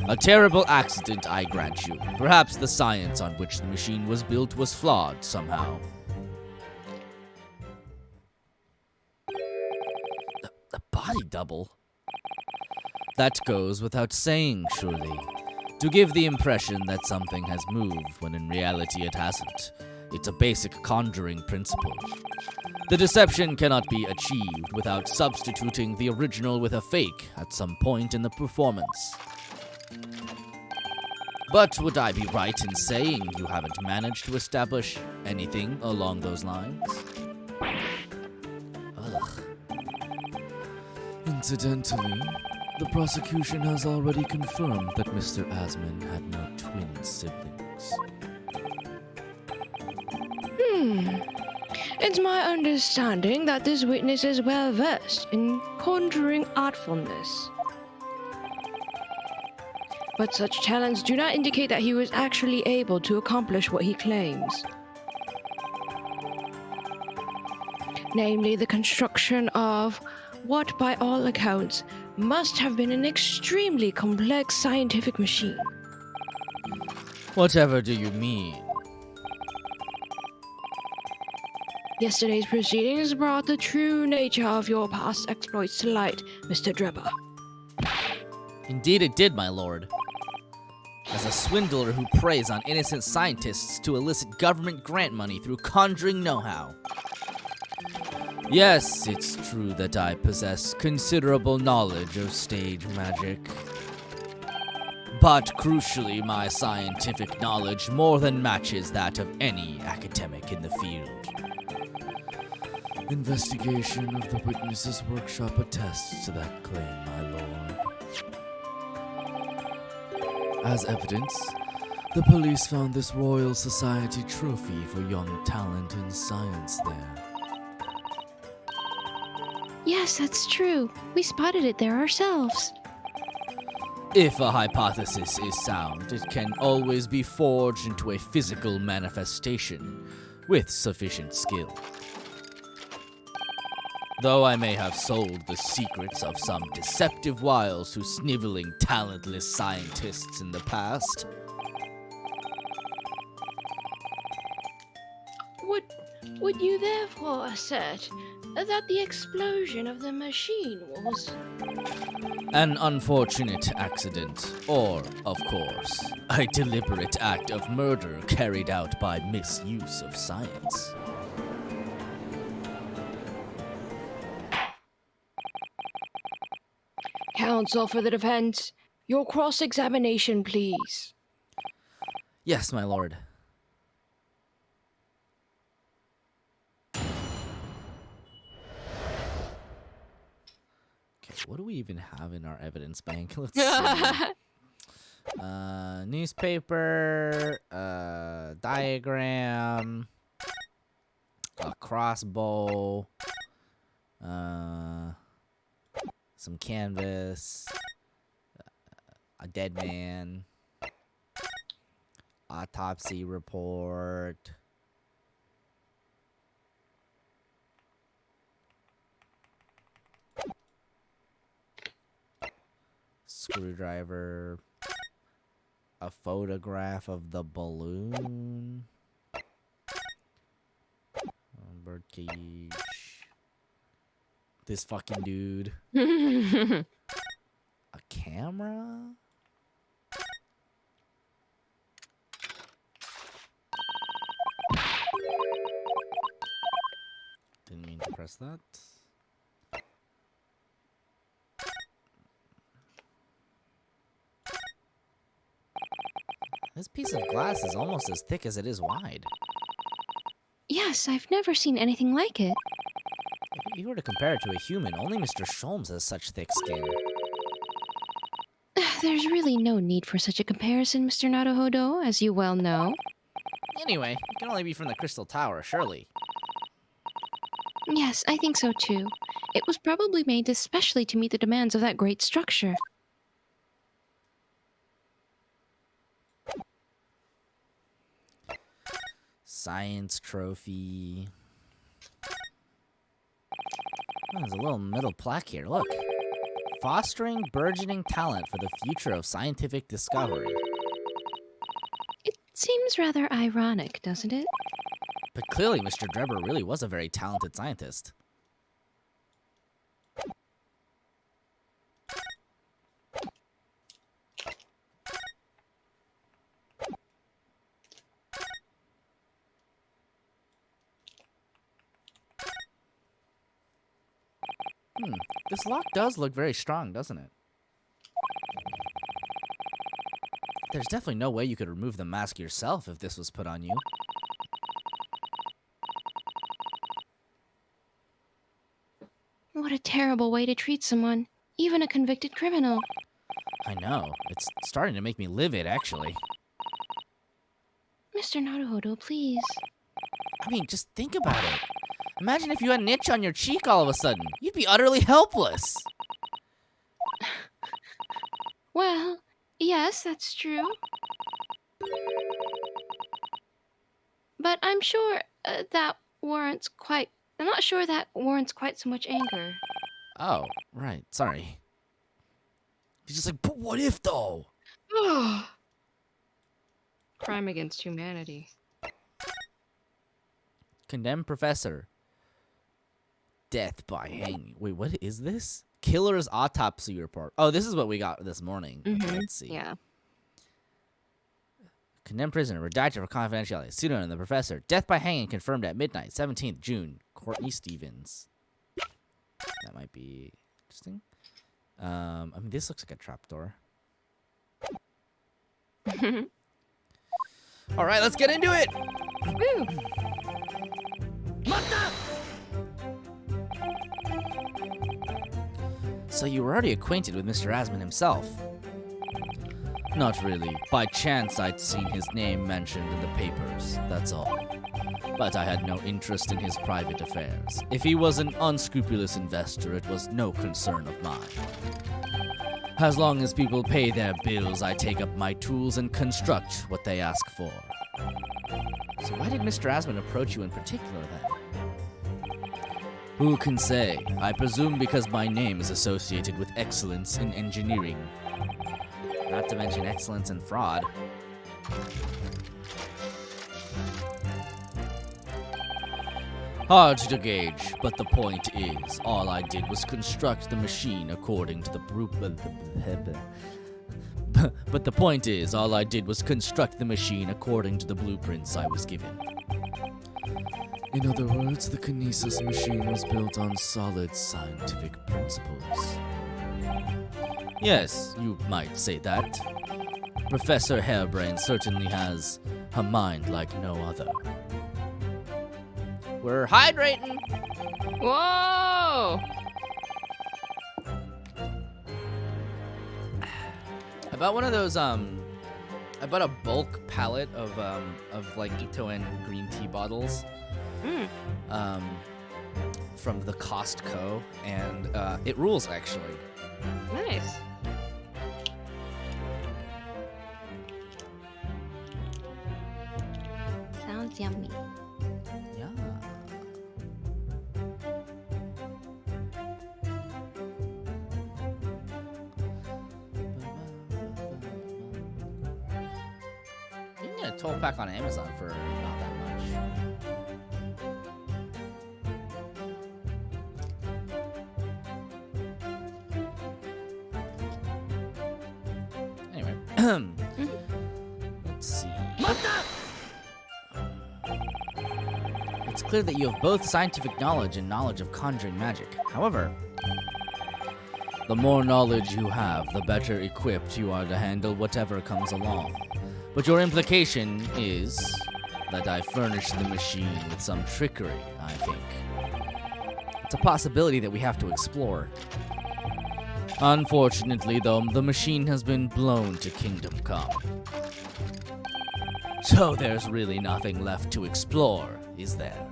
A terrible accident, I grant you. Perhaps the science on which the machine was built was flawed somehow. The body double? That goes without saying, surely. To give the impression that something has moved when in reality it hasn't. It's a basic conjuring principle. The deception cannot be achieved without substituting the original with a fake at some point in the performance. But would I be right in saying you haven't managed to establish anything along those lines? Ugh. Incidentally, the prosecution has already confirmed that Mr. Asmon had no twin siblings. In It's my understanding that this witness is well versed in conjuring artfulness. But such talents do not indicate that he was actually able to accomplish what he claims. Namely, the construction of what, by all accounts, must have been an extremely complex scientific machine. Whatever do you mean? Yesterday's proceedings brought the true nature of your past exploits to light, Mr. Drebber. Indeed it did, my lord. As a swindler who preys on innocent scientists to elicit government grant money through conjuring know-how. Yes, it's true that I possess considerable knowledge of stage magic. But crucially, my scientific knowledge more than matches that of any academic in the field. Investigation of the witness's workshop attests to that claim, my lord. As evidence, the police found this Royal Society trophy for young talent in science there. Yes, that's true. We spotted it there ourselves. If a hypothesis is sound, it can always be forged into a physical manifestation with sufficient skill. Though I may have sold the secrets of some deceptive wiles to sniveling, talentless scientists in the past. Would you therefore assert that the explosion of the machine was... An unfortunate accident, or, of course, a deliberate act of murder carried out by misuse of science. Counsel for the defense, your cross-examination, please. Yes, my lord. Okay, what do we even have in our evidence bank? Let's see. Newspaper, diagram, a crossbow, some canvas, a dead man, autopsy report. Screwdriver, a photograph of the balloon, birdcage, this fucking dude, a camera. Didn't mean to press that. This piece of glass is almost as thick as it is wide. Yes, I've never seen anything like it. If you were to compare it to a human, only Mr. Sholmes has such thick skin. There's really no need for such a comparison, Mr. Naruhodo, as you well know. Anyway, it can only be from the Crystal Tower, surely. Yes, I think so too. It was probably made especially to meet the demands of that great structure. Science trophy. Oh, there's a little metal plaque here, look. Fostering burgeoning talent for the future of scientific discovery. It seems rather ironic, doesn't it? But clearly Mr. Drebber really was a very talented scientist. This lock does look very strong, doesn't it? There's definitely no way you could remove the mask yourself if this was put on you. What a terrible way to treat someone, even a convicted criminal. I know. It's starting to make me livid, actually. Mr. Naruhodo, please. I mean, just think about it. Imagine if you had an itch on your cheek all of a sudden. You'd be utterly helpless. Well, yes, that's true. But I'm sure that warrants quite. I'm not sure that warrants quite so much anger. Oh, right. Sorry. He's just like, but what if though? Crime against humanity. Condemned professor. Death by hanging. Wait, what is this? Killer's autopsy report. Oh, this is what we got this morning. Mhm. Let's see. Yeah. Condemned prisoner, redacted for confidentiality. Pseudonym, the professor. Death by hanging confirmed at midnight, 17th June. Courtney Stevens. That might be interesting. I mean, this looks like a trapdoor. All right, let's get into it. Woo! So you were already acquainted with Mr. Asman himself? Not really. By chance, I'd seen his name mentioned in the papers, that's all. But I had no interest in his private affairs. If he was an unscrupulous investor, it was no concern of mine. As long as people pay their bills, I take up my tools and construct what they ask for. So why did Mr. Asman approach you in particular, then? Who can say? I presume because my name is associated with excellence in engineering. Not to mention excellence in fraud. Hard to gauge, but the point is, all I did was construct the machine according to the But the point is, all I did was construct the machine according to the blueprints I was given. In other words, the kinesis machine was built on solid scientific principles. Yes, you might say that. Professor Hairbrain certainly has a mind like no other. We're hydrating! Whoa! I bought one of those, I bought a bulk pallet of like Itoen green tea bottles. From the Costco, and it rules, actually. Nice. Sounds yummy. Yeah. You can get a 12-pack on Amazon for not that much. Anyway, let's see. It's clear that you have both scientific knowledge and knowledge of conjuring magic. However, the more knowledge you have, the better equipped you are to handle whatever comes along. But your implication is that I furnished the machine with some trickery, I think. It's a possibility that we have to explore. Unfortunately, though, the machine has been blown to Kingdom Come. So there's really nothing left to explore, is there?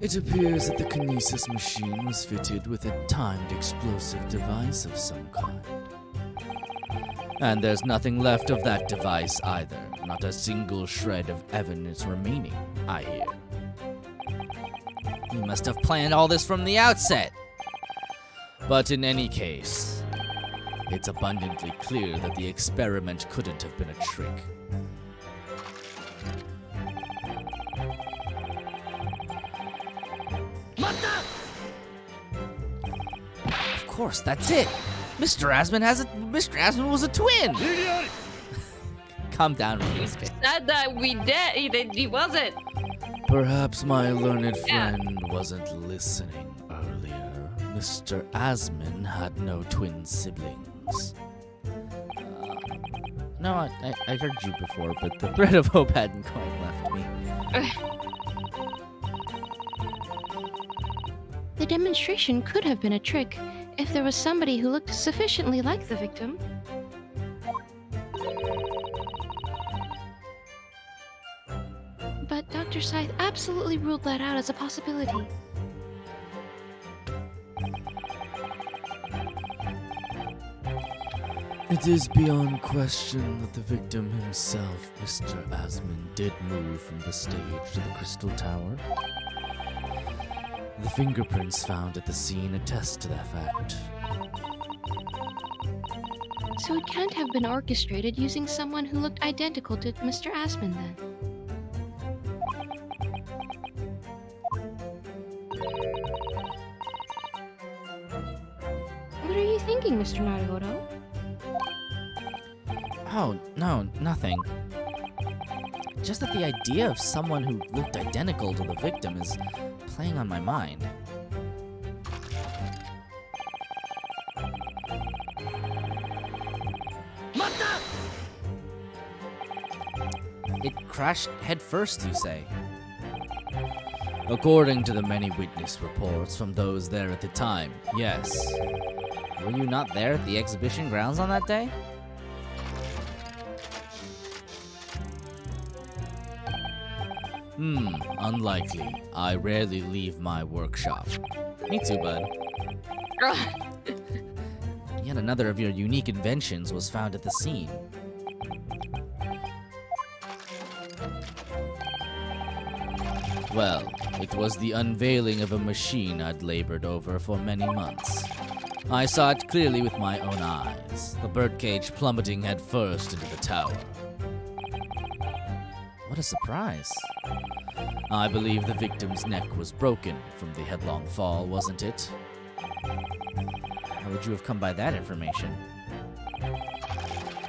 It appears that the kinesis machine was fitted with a timed explosive device of some kind. And there's nothing left of that device either. Not a single shred of evidence remaining, I hear. You must have planned all this from the outset. But in any case, it's abundantly clear that the experiment couldn't have been a trick. Of course, that's it. Mr. Asman was a twin. Calm down, Renu. Said that we did. He wasn't. Perhaps my learned Yeah. friend wasn't listening earlier. Mr. Asman had no twin siblings. No, I heard you before, but the thread of hope hadn't quite left me. The demonstration could have been a trick if there was somebody who looked sufficiently like the victim. But Dr. Dr. Scythe absolutely ruled that out as a possibility. It is beyond question that the victim himself, Mr. Asmund, did move from the stage to the Crystal Tower. The fingerprints found at the scene attest to that fact. So it can't have been orchestrated using someone who looked identical to Mr. Asmund then. What are you thinking, Mr. Naruhodo? Oh, no, nothing. Just that the idea of someone who looked identical to the victim is playing on my mind. It crashed headfirst, you say? According to the many witness reports from those there at the time, yes. Were you not there at the exhibition grounds on that day? Unlikely. I rarely leave my workshop. Me too, bud. Yet another of your unique inventions was found at the scene. Well, it was the unveiling of a machine I'd labored over for many months. I saw it clearly with my own eyes, the birdcage plummeting headfirst into the tower. What a surprise. I believe the victim's neck was broken from the headlong fall, wasn't it? How would you have come by that information?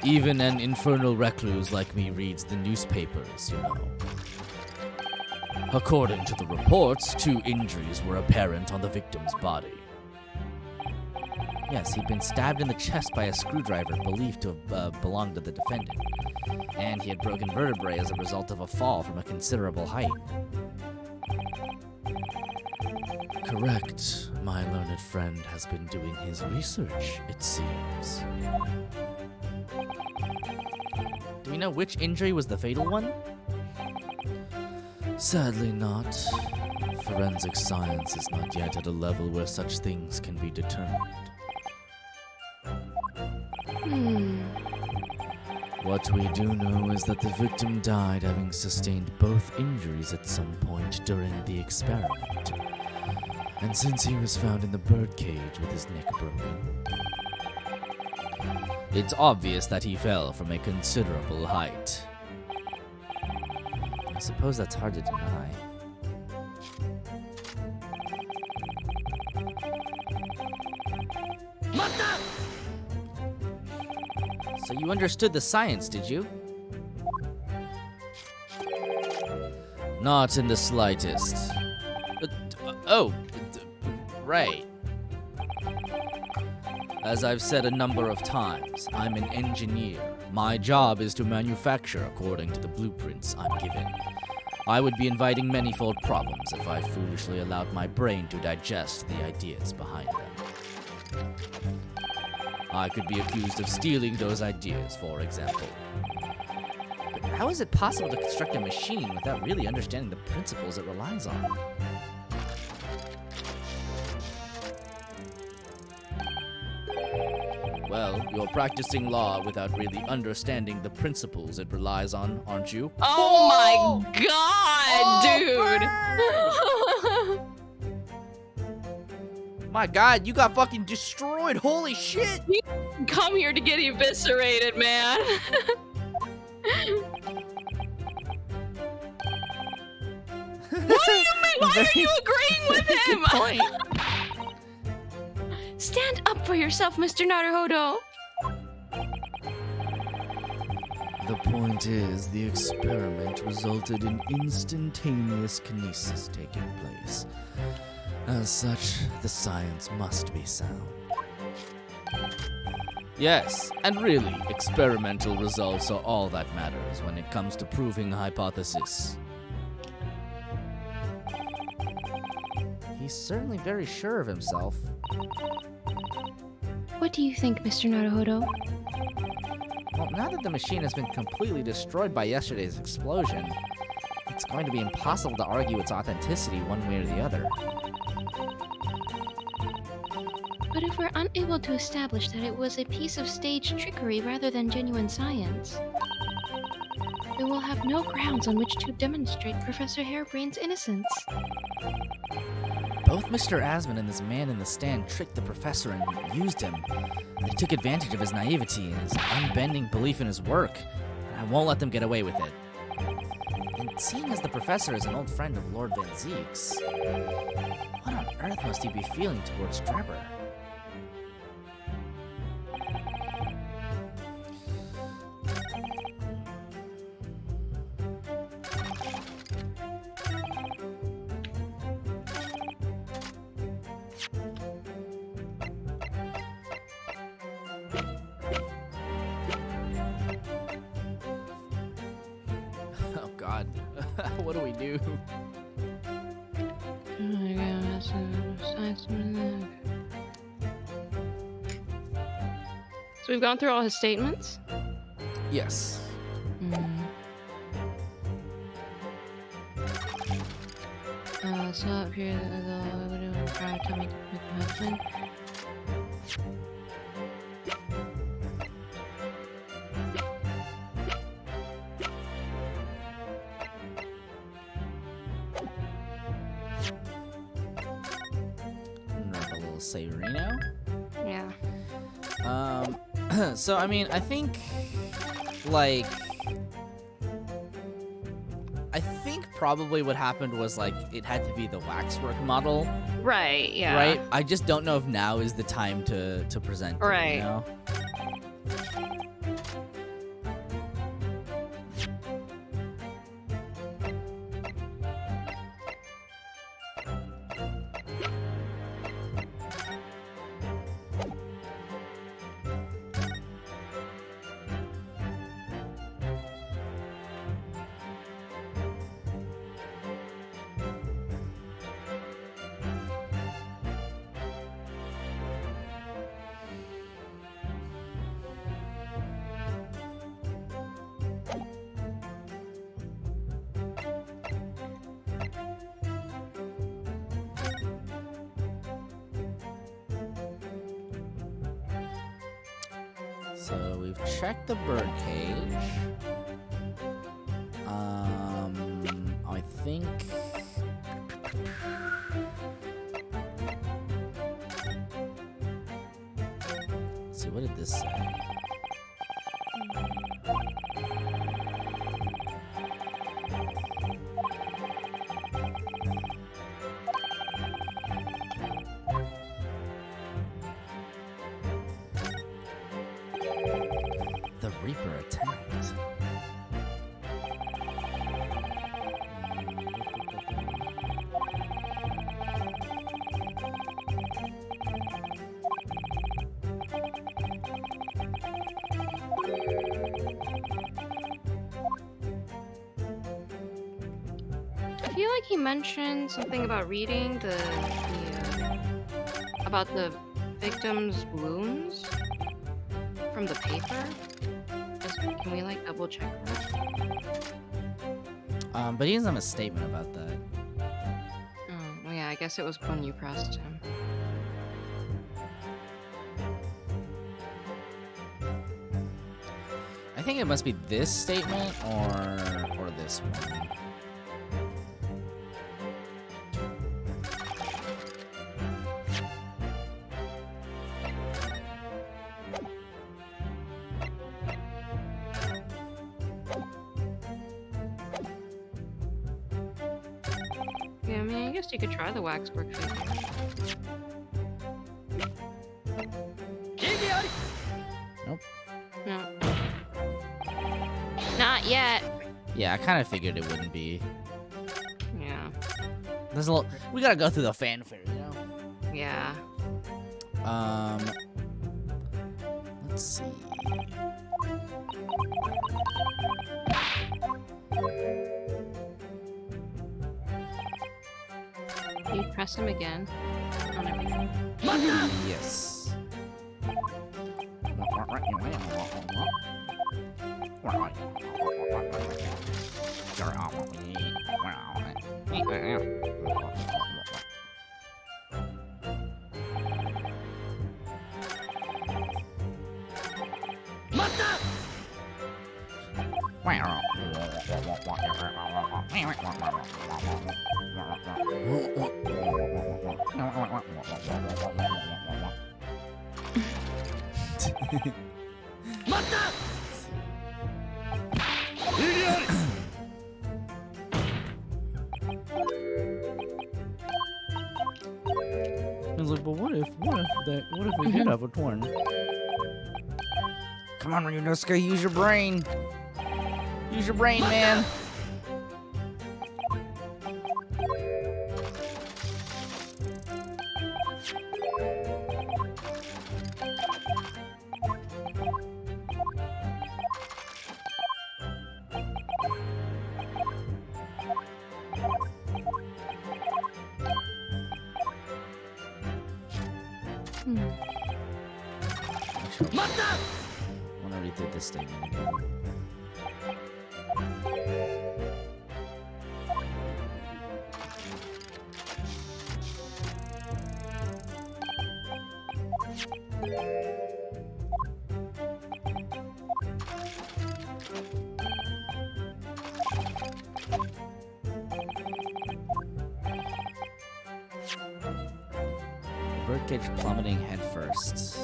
Even an infernal recluse like me reads the newspapers, you know. According to the reports, 2 injuries were apparent on the victim's body. Yes, he'd been stabbed in the chest by a screwdriver believed to have belonged to the defendant. And he had broken vertebrae as a result of a fall from a considerable height. Correct. My learned friend has been doing his research, it seems. Do we know which injury was the fatal one? Sadly not. Forensic science is not yet at a level where such things can be determined. What we do know is that the victim died having sustained both injuries at some point during the experiment. And since he was found in the birdcage with his neck broken, it's obvious that he fell from a considerable height. I suppose that's hard to deny. So you understood the science, did you? Not in the slightest. Right. As I've said a number of times, I'm an engineer. My job is to manufacture according to the blueprints I'm given. I would be inviting manifold problems if I foolishly allowed my brain to digest the ideas behind them. I could be accused of stealing those ideas, for example. But how is it possible to construct a machine without really understanding the principles it relies on? Well, you're practicing law without really understanding the principles it relies on, aren't you? Oh my god, dude! My god, you got fucking destroyed. Holy shit! You come here to get eviscerated, man. What do you mean? Why are you agreeing with him? Point. Stand up for yourself, Mr. Naruhodo! The point is, the experiment resulted in instantaneous kinesis taking place. As such, the science must be sound. Yes, and really, experimental results are all that matters when it comes to proving a hypothesis. He's certainly very sure of himself. What do you think, Mr. Naruhodo? Well, now that the machine has been completely destroyed by yesterday's explosion, it it's going to be impossible to argue its authenticity one way or the other. But if we're unable to establish that it was a piece of staged trickery rather than genuine science, we will have no grounds on which to demonstrate Professor Harebrain's innocence. Both Mr. Asman and this man in the stand tricked the professor and used him. They took advantage of his naivety and his unbending belief in his work, and I won't let them get away with it. And seeing as the professor is an old friend of Lord Van Zeek's, what on earth must he be feeling towards Drebber? Oh God, what do we do? Oh my god, that's a science. So we've gone through all his statements. Yes. So up here, the try to make it happen. Rub a little say Reno. Yeah. So I mean, I think, like, probably what happened was, like, it had to be the waxwork model, Right, yeah. right? I just don't know if now is the time to present it, Right. you know? So we've checked the birdcage. I think. Let's see, what did this say? The Reaper attacked. I feel like he mentioned something about reading about the victim's wounds from the paper. Can we like double check that? But he doesn't have a statement about that. Oh, well, yeah, I guess it was when you pressed him. I think it must be this statement or this one. Yeah, I mean, I guess you could try the waxwork figure. Nope. No. Not yet. Yeah, I kind of figured it wouldn't be. Yeah. There's a little. We gotta go through the fanfare, you know. Yeah. Let's see. You press him again on everything. Yes. I was like, but what if we did have a twin? Come on, Ryunosuke, use your brain. Use your brain, man. I want to read this statement again. Birdcage plummeting headfirst.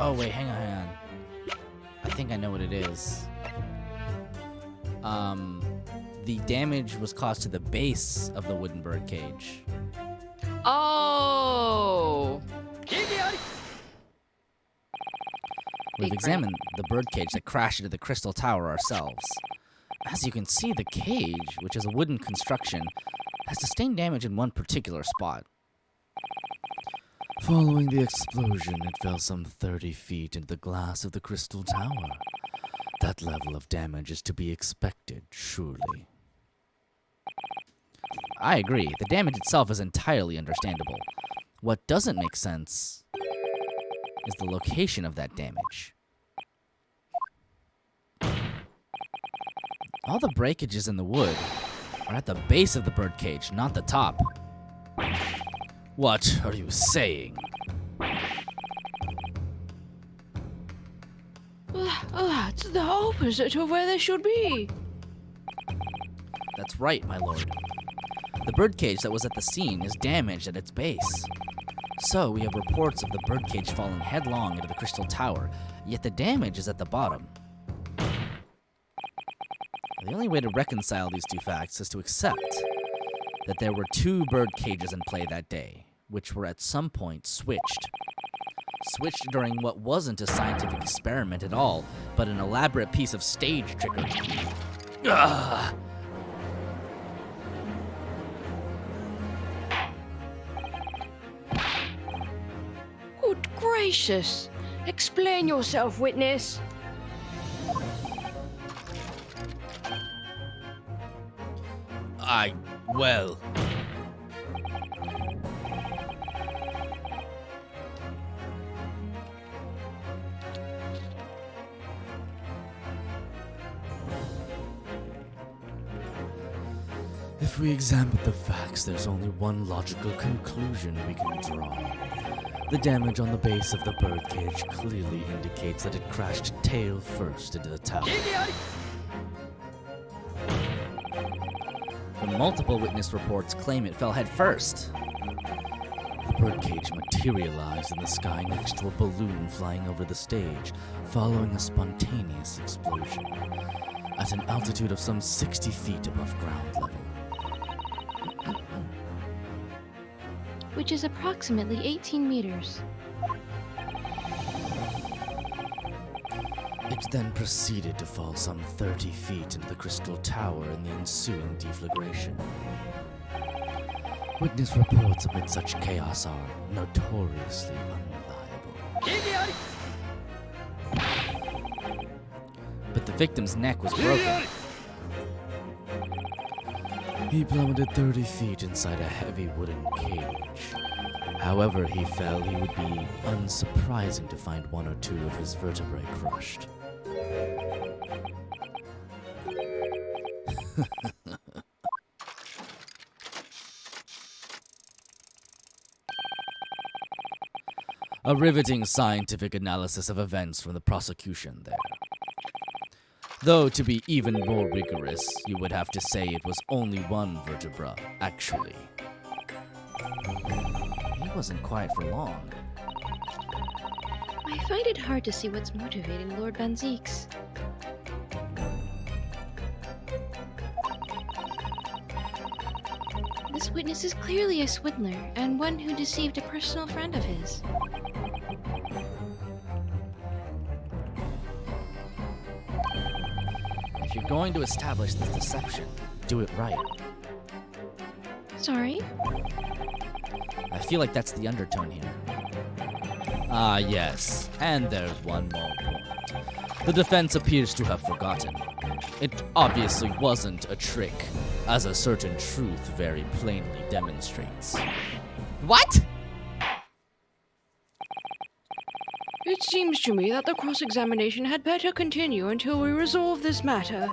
Oh wait, hang on. I think I know what it is. The damage was caused to the base of the wooden birdcage. Oh. We've examined the birdcage that crashed into the crystal tower ourselves. As you can see, the cage, which is a wooden construction, has sustained damage in one particular spot. Following the explosion, it fell some 30 feet into the glass of the crystal tower. That level of damage is to be expected, surely. I agree. The damage itself is entirely understandable. What doesn't make sense is the location of that damage. All the breakages in the wood are at the base of the birdcage, not the top. What are you saying? It's the opposite of where they should be. That's right, my lord. The birdcage that was at the scene is damaged at its base. So, we have reports of the birdcage falling headlong into the crystal tower, yet the damage is at the bottom. The only way to reconcile these two facts is to accept that there were two bird cages in play that day, which were at some point switched. Switched during what wasn't a scientific experiment at all, but an elaborate piece of stage trickery. Ugh. Good gracious. Explain yourself, witness. Well... If we examine the facts, there's only one logical conclusion we can draw. The damage on the base of the birdcage clearly indicates that it crashed tail first into the tower. The multiple witness reports claim it fell head first. The birdcage materialized in the sky next to a balloon flying over the stage, following a spontaneous explosion, at an altitude of some 60 feet above ground level. Which is approximately 18 meters. It It then proceeded to fall some 30 feet into the crystal tower in the ensuing deflagration. Witness reports amid such chaos are notoriously unreliable. But the victim's neck was broken. He plummeted 30 feet inside a heavy wooden cage. However he fell, he would be unsurprising to find one or two of his vertebrae crushed. A riveting scientific analysis of events from the prosecution there. Though, to be even more rigorous, you would have to say it was only one vertebra, actually. He wasn't quiet for long. I find it hard to see what's motivating Lord Van Zeeks. This witness is clearly a swindler, and one who deceived a personal friend of his. If you're going to establish this deception, do it right. Sorry? I feel like that's the undertone here. Ah, yes. And there's one more point. The defense appears to have forgotten. It obviously wasn't a trick, as a certain truth very plainly demonstrates. What? It seems to me that the cross-examination had better continue until we resolve this matter.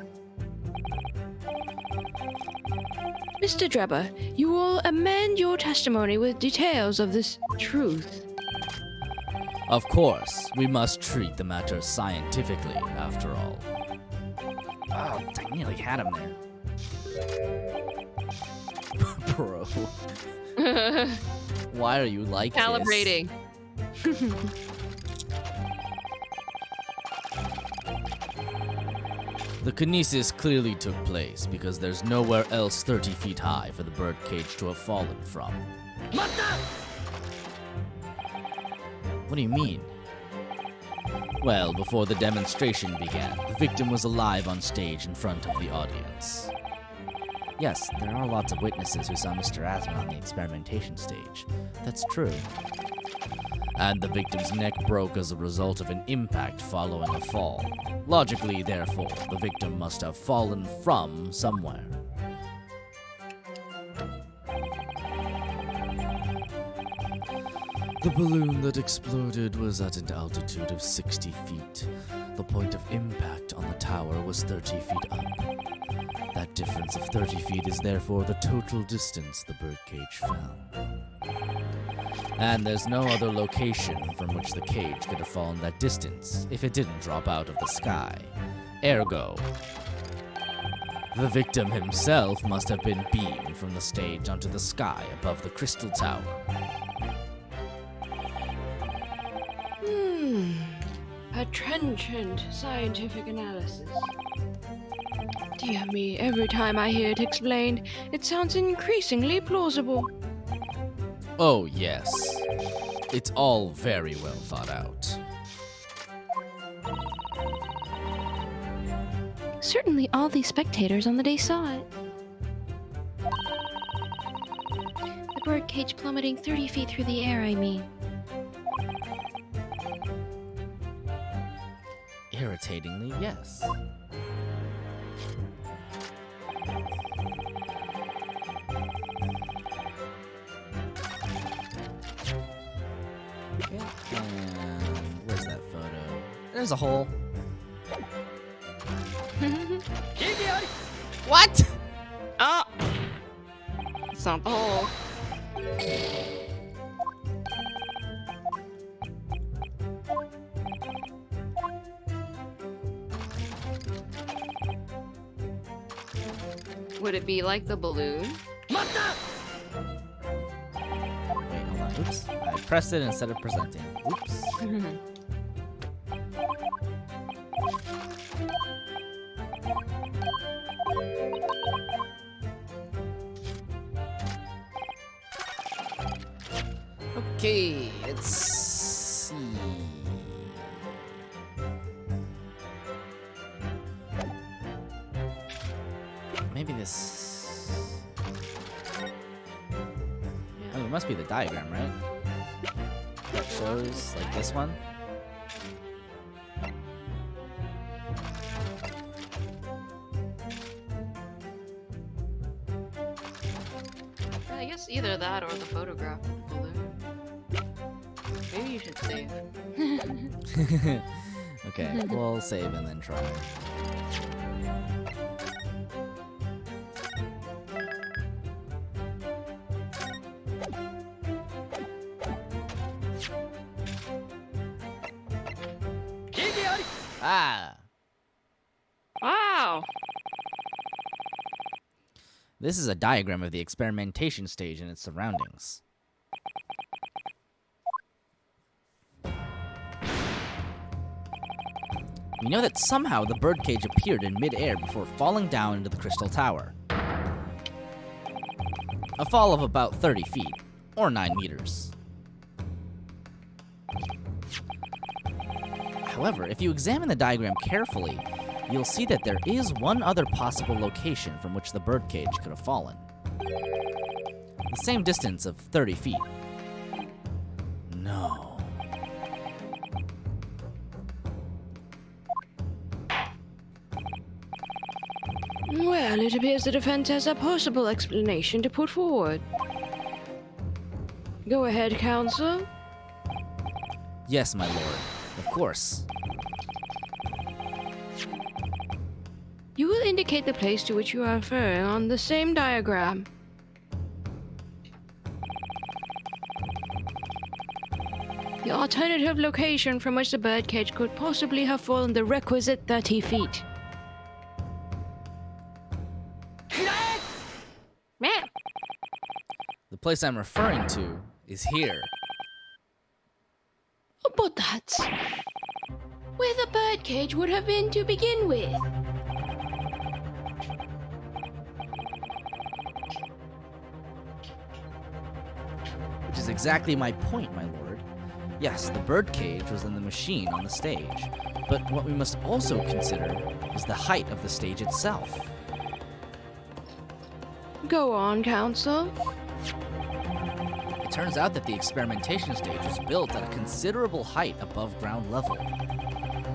Mr. Drebber, you will amend your testimony with details of this truth. Of course, we must treat the matter scientifically, after all. Oh, I nearly had him there. Bro. Why are you like Calibrating. this? The kinesis clearly took place because there's nowhere else 30 feet high for the birdcage to have fallen from. What do you mean? Well, before the demonstration began, the victim was alive on stage in front of the audience. Yes, there are lots of witnesses who saw Mr. Asma on the experimentation stage. That's true. And the victim's neck broke as a result of an impact following a fall. Logically, therefore, the victim must have fallen from somewhere. The balloon that exploded was at an altitude of 60 feet. The point of impact on the tower was 30 feet up. That difference of 30 feet is therefore the total distance the birdcage fell. And there's no other location from which the cage could have fallen that distance if it didn't drop out of the sky. Ergo, the victim himself must have been beamed from the stage onto the sky above the crystal tower. A trenchant scientific analysis. Dear me, every time I hear it explained, it sounds increasingly plausible. Oh, yes. It's all very well thought out. Certainly all the spectators on the day saw it. The birdcage plummeting 30 feet through the air, I mean. Irritatingly, yes. Okay, and where's that photo? There's a hole. What? Oh! It's not the hole. Would it be like the balloon? Wait, hold on. Oops. I pressed it instead of presenting. Oops. Okay, let's see. it must be the diagram, right? That shows, like, this one. I guess either that or the photograph of the balloon. Maybe you should save. Okay, we'll save and then try. Ah! Wow! This is a diagram of the experimentation stage and its surroundings. We know that somehow the birdcage appeared in mid-air before falling down into the crystal tower. A fall of about 30 feet, or 9 meters. However, if you examine the diagram carefully, you'll see that there is one other possible location from which the birdcage could have fallen. The same distance of 30 feet. No. Well, it appears the defense has a possible explanation to put forward. Go ahead, counsel. Yes, my lord. Of course. You will indicate the place to which you are referring on the same diagram. The alternative location from which the birdcage could possibly have fallen the requisite 30 feet. The place I'm referring to is here. But that's where the birdcage would have been to begin with. Which is exactly my point, my lord. Yes, the birdcage was in the machine on the stage, but what we must also consider is the height of the stage itself. Go on, counsel. It turns out that the experimentation stage was built at a considerable height above ground level.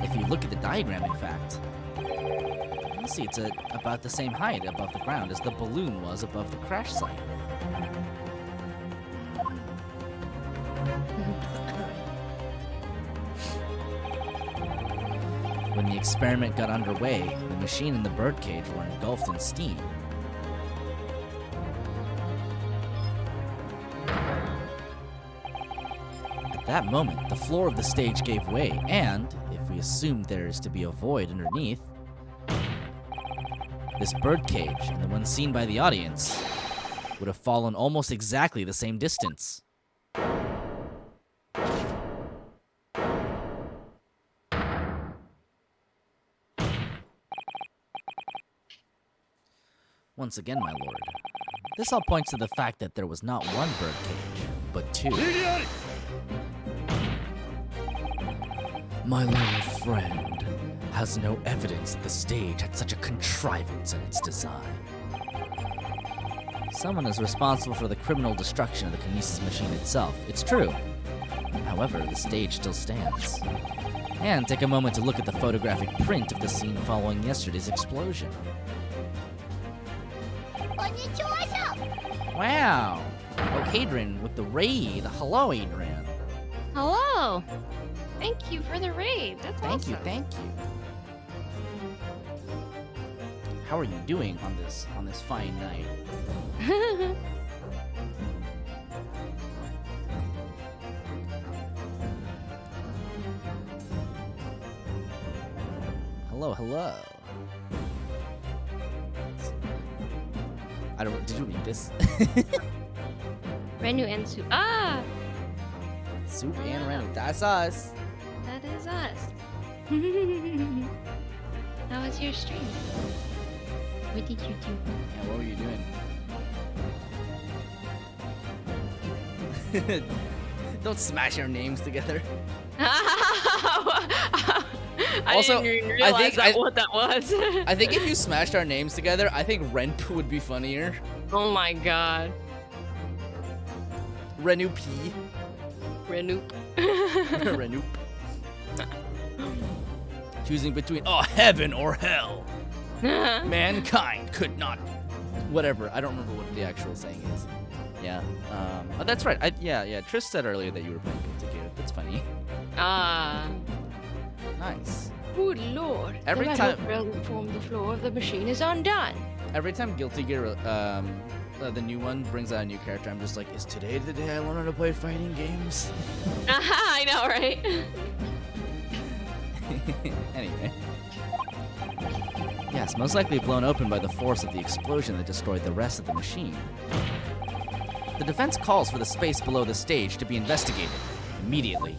If you look at the diagram, in fact, you'll see it's at about the same height above the ground as the balloon was above the crash site. When the experiment got underway, the machine and the birdcage were engulfed in steam. At that moment, the floor of the stage gave way, and, if we assume there is to be a void underneath, this birdcage and the one seen by the audience would have fallen almost exactly the same distance. Once again, my lord, this all points to the fact that there was not one birdcage, but two. My learned friend has no evidence that the stage had such a contrivance in its design. Someone is responsible for the criminal destruction of the kinesis machine itself, it's true. However, the stage still stands. And take a moment to look at the photographic print of the scene following yesterday's explosion. Wow! Oh, Adrian with the raid. Hello, Adrian. Hello! Thank you for the raid. That's awesome. Thank you. How are you doing on this fine night? Hello. Did you read this? Renu and Soup. Ah! Soup and Renu. That's us. That is us. How was your stream? What did you do? Yeah, what were you doing? Don't smash our names together. I Also, didn't even realize what that was. I think if you smashed our names together, I think Rent would be funnier. Oh my god. Renu P. Renu. Renu. Choosing between heaven or hell. Mankind could not. Whatever. I don't remember what the actual saying is. Yeah. Oh, that's right. Yeah. Trish said earlier that you were playing Guilty Gear. That's funny. Ah. Nice. Good lord. Every the time- metal rail from the floor of the machine is undone. Every time Guilty Gear, the new one brings out a new character, I'm just like, is today the day I learn how to play fighting games? I know, right? Anyway. Yes, most likely blown open by the force of the explosion that destroyed the rest of the machine. The defense calls for the space below the stage to be investigated immediately.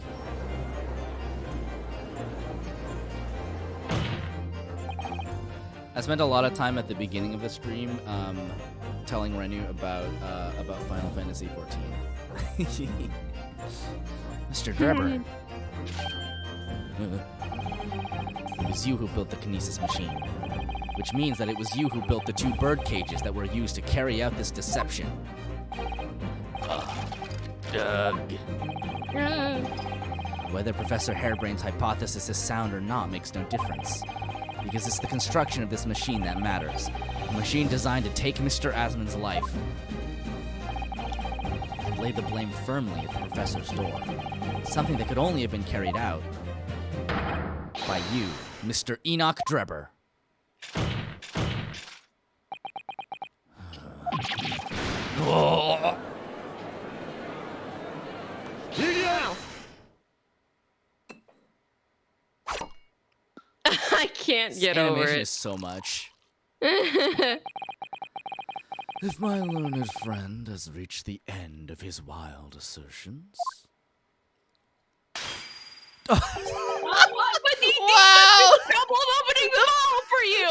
I spent a lot of time at the beginning of the stream telling Renu about Final Fantasy XIV. Mr. Drebber. It was you who built the kinesis machine, which means that it was you who built the 2 bird cages that were used to carry out this deception. Doug. Whether Professor Hairbrain's hypothesis is sound or not makes no difference, because it's the construction of this machine that matters. A machine designed to take Mr. Asmon's life and lay the blame firmly at the professor's door. Something that could only have been carried out by you, Mr. Enoch Drebber. Oh. I can't get over Animation it. is so much. If my learned friend has reached the end of his wild assertions, What? But he Wow! trouble opening the bottle for you.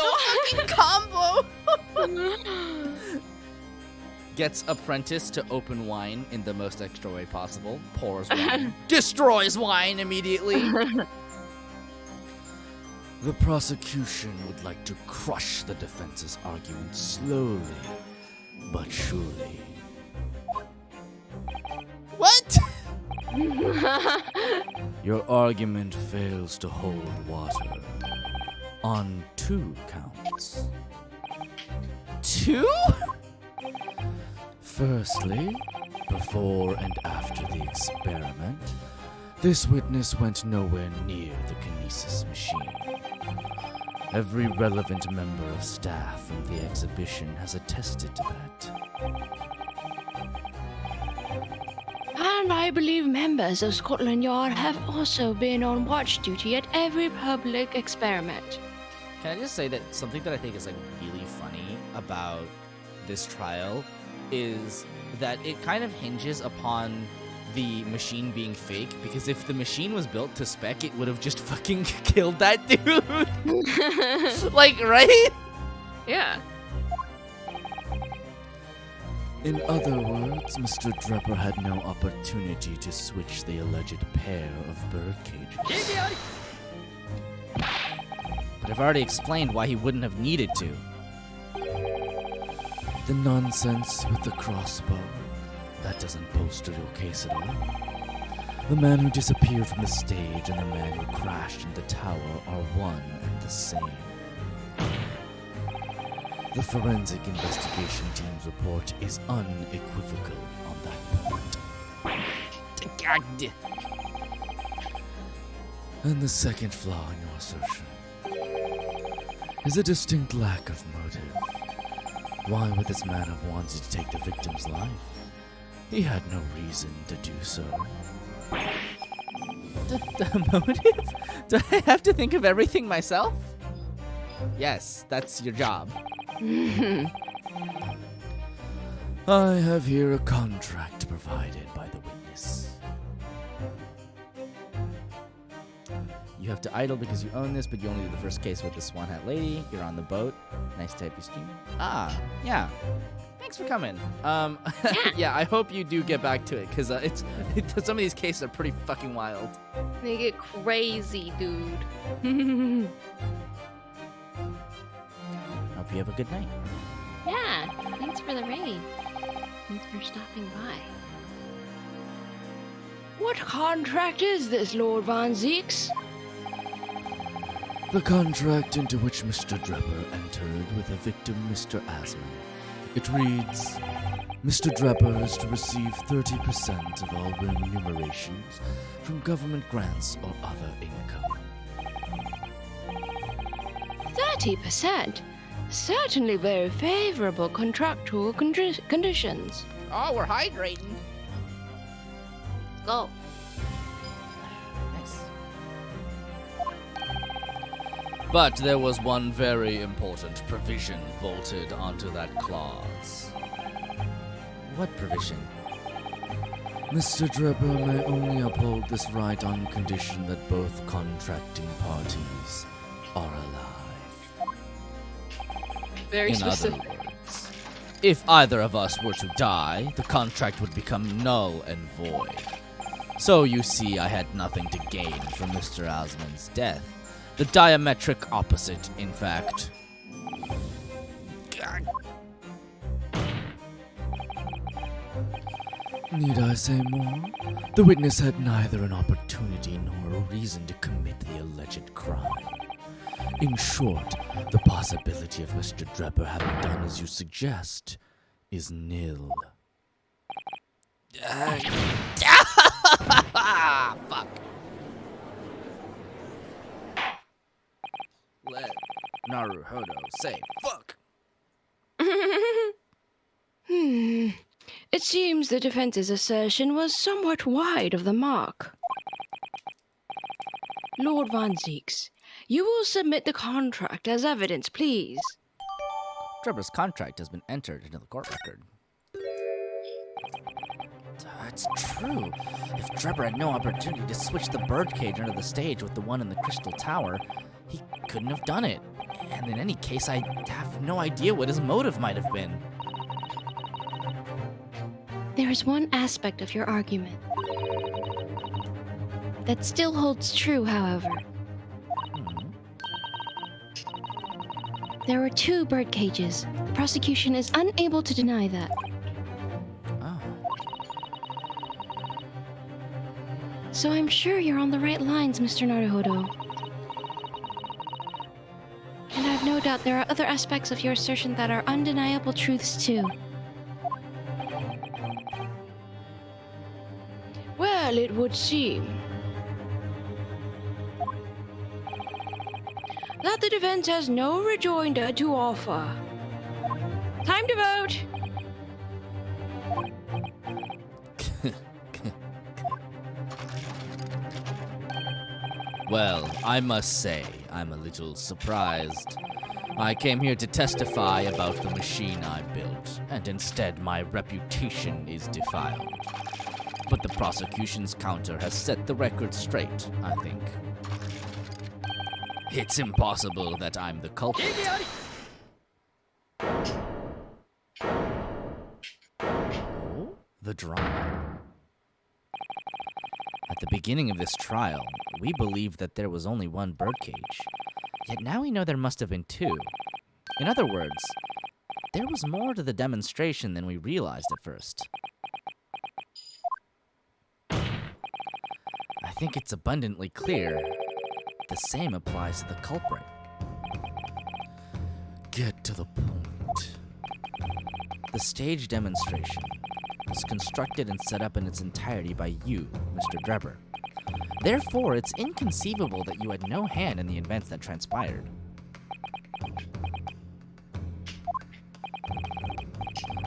Combo! Gets apprentice to open wine in the most extra way possible. Pours wine. Destroys wine immediately. the prosecution would like to crush the defense's argument slowly, but surely. What? Your argument fails to hold water on 2 counts. 2? Firstly, before and after the experiment, this witness went nowhere near the kinesis machine. Every relevant member of staff from the exhibition has attested to that. And I believe members of Scotland Yard have also been on watch duty at every public experiment. Can I just say that something that I think is like really funny about this trial is that it kind of hinges upon the machine being fake, because if the machine was built to spec, it would have just fucking killed that dude. Like, right? Yeah. In other words, Mr. Drebber had no opportunity to switch the alleged pair of bird cages. But I've already explained why he wouldn't have needed to. The nonsense with the crossbow, that doesn't bolster your case at all. The man who disappeared from the stage and the man who crashed in the tower are one and the same. The forensic investigation team's report is unequivocal on that point. God. And the second flaw in your assertion is a distinct lack of motive. Why would this man have wanted to take the victim's life? He had no reason to do so. The motive? Do I have to think of everything myself? Yes, that's your job. I have here a contract provided by the witness. You have to idle because you own this, but you only do the first case with the Swan Hat Lady. You're on the boat. Nice type of stream. Ah, yeah. Thanks for coming. Yeah, I hope you do get back to it, because some of these cases are pretty fucking wild. They get crazy, dude. Hope you have a good night. Yeah, thanks for the raid. Thanks for stopping by. What contract is this, Lord Von Zeeks? The contract into which Mr. Drebber entered with the victim, Mr. Asman. It reads, Mr. Drebber is to receive 30% of all remunerations from government grants or other income. 30%? Certainly very favorable contractual conditions. Oh, we're hydrating. Go. Nice. But there was one very important provision bolted onto that clause. What provision? Mr. Drebber may only uphold this right on condition that both contracting parties are alive. Very In other specific. words, if either of us were to die, the contract would become null and void. So you see, I had nothing to gain from Mr. Asman's death. The diametric opposite, in fact. Need I say more? The witness had neither an opportunity nor a reason to commit the alleged crime. In short, the possibility of Mr. Drebber having done as you suggest is nil. Fuck. Let Naruhodo say fuck. It seems the defense's assertion was somewhat wide of the mark. Lord Von Zeeks, you will submit the contract as evidence, please. Drebber's contract has been entered into the court record. It's true. If Drebber had no opportunity to switch the birdcage under the stage with the one in the Crystal Tower, he couldn't have done it. And in any case, I have no idea what his motive might have been. There is one aspect of your argument that still holds true, however. There were 2 bird cages. The prosecution is unable to deny that. Oh. So I'm sure you're on the right lines, Mr. Naruhodo. And I've no doubt there are other aspects of your assertion that are undeniable truths too. Well, it would seem that the defense has no rejoinder to offer. Time to vote! Well, I must say, I'm a little surprised. I came here to testify about the machine I built, and instead my reputation is defiled. But the prosecution's counter has set the record straight, I think. It's impossible that I'm the culprit. Oh, the drama. At the beginning of this trial, we believed that there was only one birdcage. Yet now we know there must have been 2. In other words, there was more to the demonstration than we realized at first. I think it's abundantly clear the same applies to the culprit. Get to the point. The stage demonstration was constructed and set up in its entirety by you, Mr. Drebber. Therefore, it's inconceivable that you had no hand in the events that transpired.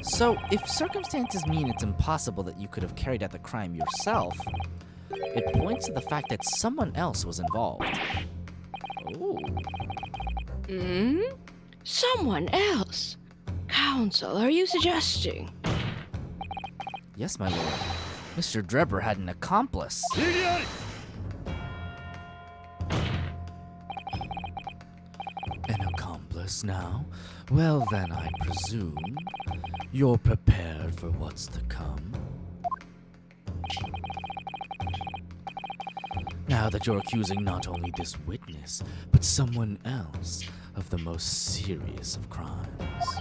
So, if circumstances mean it's impossible that you could have carried out the crime yourself, it points to the fact that someone else was involved. Oh. Someone else? Counsel, are you suggesting? Yes, my lord. Mr. Drebber had an accomplice. An accomplice now? Well then, I presume you're prepared for what's to come. Now that you're accusing not only this witness, but someone else of the most serious of crimes.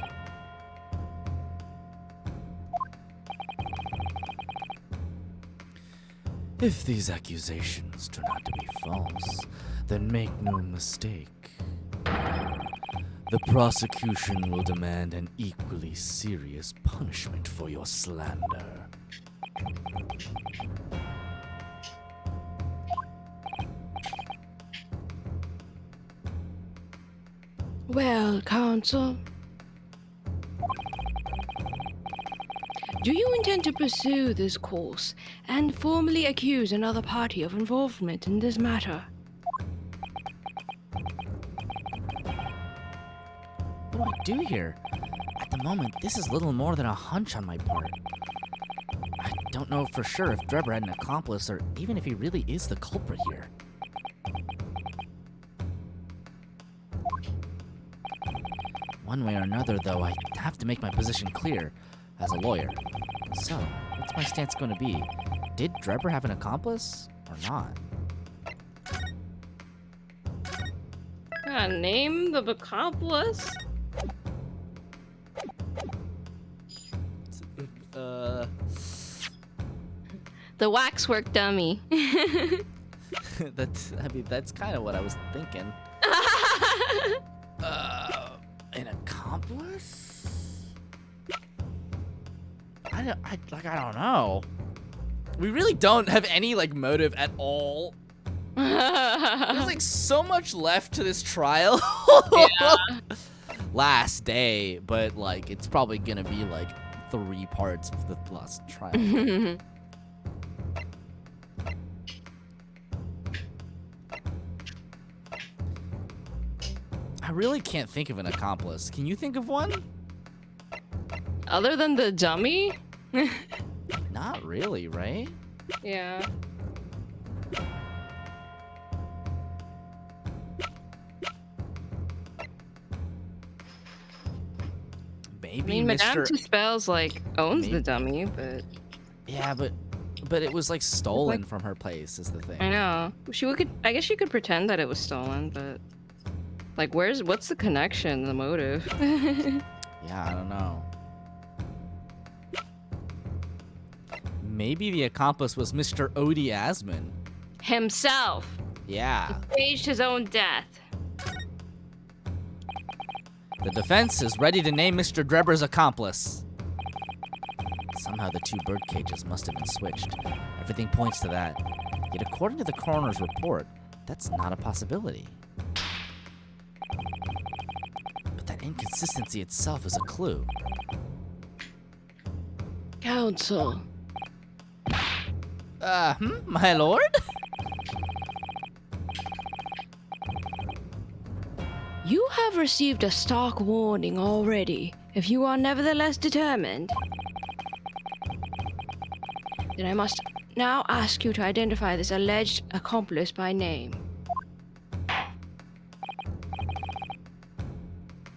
If these accusations turn out to be false, then make no mistake. The prosecution will demand an equally serious punishment for your slander. Well, counsel, do you intend to pursue this course and formally accuse another party of involvement in this matter? What do I do here? At the moment, this is little more than a hunch on my part. I don't know for sure if Drebber had an accomplice or even if he really is the culprit here. One way or another, though, I have to make my position clear as a lawyer. So, what's my stance going to be? Did Drebber have an accomplice or not? Name the accomplice? The waxwork dummy. That's kind of what I was thinking. An accomplice? I don't know. We really don't have any, like, motive at all. There's, like, so much left to this trial. Yeah. Last day, but, like, it's probably gonna be, like, 3 parts of the last trial. I really can't think of an accomplice. Can you think of one? Other than the dummy? Not really, right? Yeah. Maybe I mean, Madame Mr. Two Spells, like, owns Maybe. the dummy, but... Yeah, but it was like stolen from her place is the thing. I know. I guess she could pretend that it was stolen, but... Like, what's the connection, the motive? Yeah, I don't know. Maybe the accomplice was Mr. Odie Asman. Himself! Yeah. Staged his own death. The defense is ready to name Mr. Drebber's accomplice. Somehow the 2 bird cages must have been switched. Everything points to that. Yet according to the coroner's report, that's not a possibility. But that inconsistency itself is a clue. Counsel, My lord? you have received a stark warning already. If you are nevertheless determined, then I must now ask you to identify this alleged accomplice by name.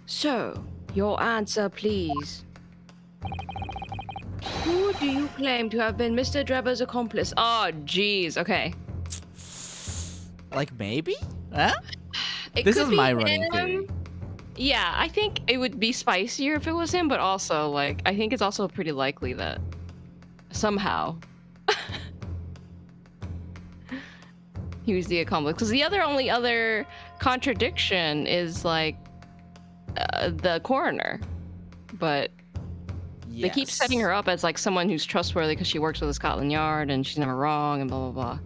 So, your answer, please. Who do you claim to have been Mr. Drebber's accomplice? Oh, jeez. Okay. Like maybe? Huh? It This could is be my running him. theory. Yeah, I think it would be spicier if it was him, but also, like, I think it's also pretty likely that somehow he was the accomplice. Because the only other contradiction is, like, the coroner. But they keep setting her up as, like, someone who's trustworthy because she works with the Scotland Yard and she's never wrong and blah, blah,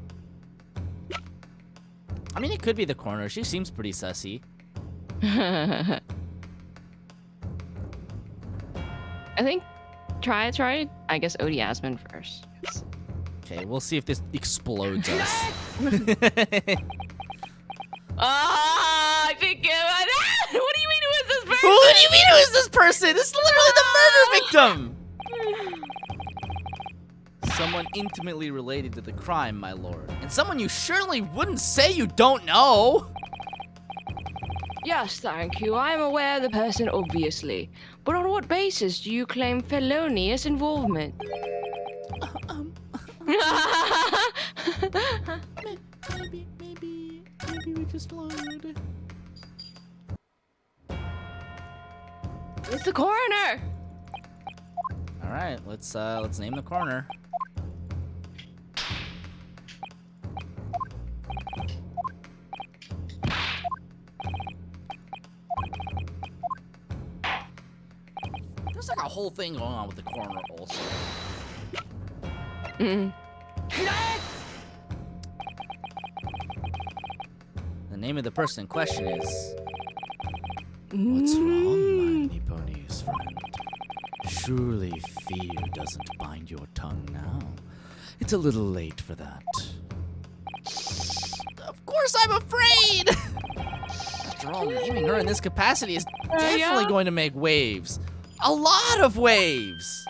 I mean, it could be the coroner. She seems pretty sussy. blah. I think try, I guess, Odie Asman first. Okay, we'll see if this explodes us. I think what do you mean who is this person? What do you mean who is this person? It's literally the murder victim! Someone intimately related to the crime, my lord. And someone you surely wouldn't say you don't know! Yes, thank you. I am aware of the person, obviously. But on what basis do you claim felonious involvement? Maybe we just lied. It's the coroner. All right, let's name the coroner. like a whole thing going on with the coroner also. Mm. The name of the person in question is... What's wrong, my Nipponese friend? Surely fear doesn't bind your tongue now. It's a little late for that. Of course I'm afraid! After all, naming her in this capacity is definitely going to make waves. A lot of waves!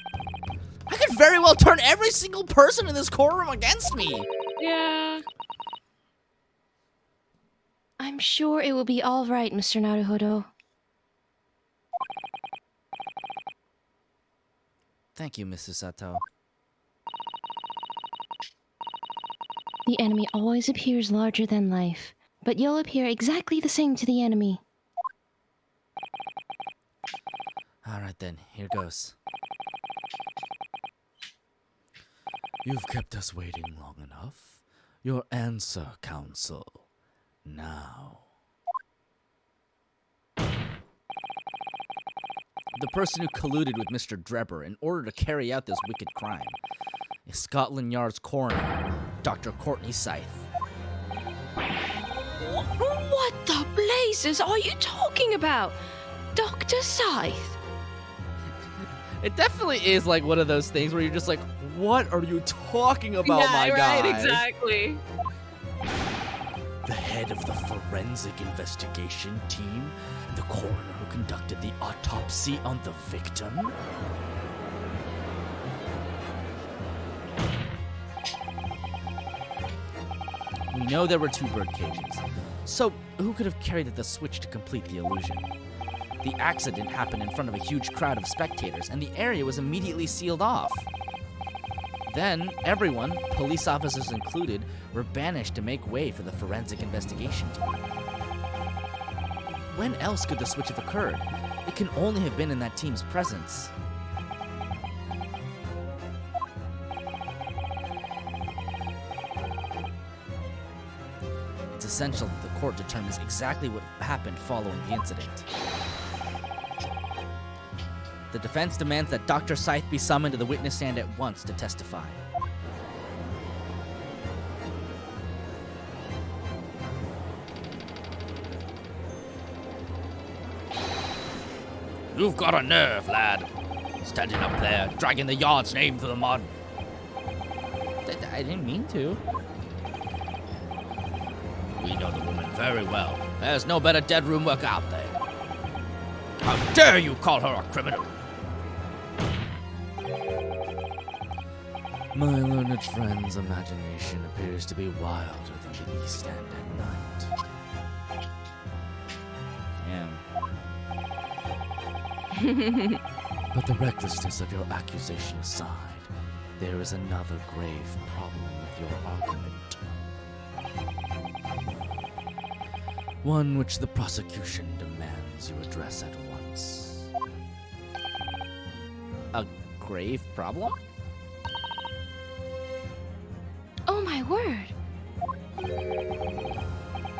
I could very well turn every single person in this courtroom against me! Yeah. I'm sure it will be all right, Mr. Naruhodo. Thank you, Mrs. Sato. The enemy always appears larger than life, but you'll appear exactly the same to the enemy. Alright then, here goes. You've kept us waiting long enough. Your answer, Counsel. Now. The person who colluded with Mr. Drebber in order to carry out this wicked crime is Scotland Yard's coroner, Dr. Courtney Scythe. What the blazes are you talking about? Dr. Scythe? It definitely is like one of those things where you're just like, what are you talking about, yeah, my right, guy? exactly. The head of the forensic investigation team and the coroner who conducted the autopsy on the victim? We know there were 2 bird cages. So, who could have carried the switch to complete the illusion? The accident happened in front of a huge crowd of spectators, and the area was immediately sealed off. Then, everyone, police officers included, were banished to make way for the forensic investigation team. When else could the switch have occurred? It can only have been in that team's presence. It's essential that the court determines exactly what happened following the incident. The defense demands that Dr. Scythe be summoned to the witness stand at once to testify. You've got a nerve, lad. Standing up there, dragging the yard's name through the mud. I didn't mean to. We know the woman very well. There's no better dead room work out there. How dare you call her a criminal? My learned friend's imagination appears to be wilder than the East End at night. Yeah. But the recklessness of your accusation aside, there is another grave problem with your argument. One which the prosecution demands you address at once. A grave problem? Oh my word!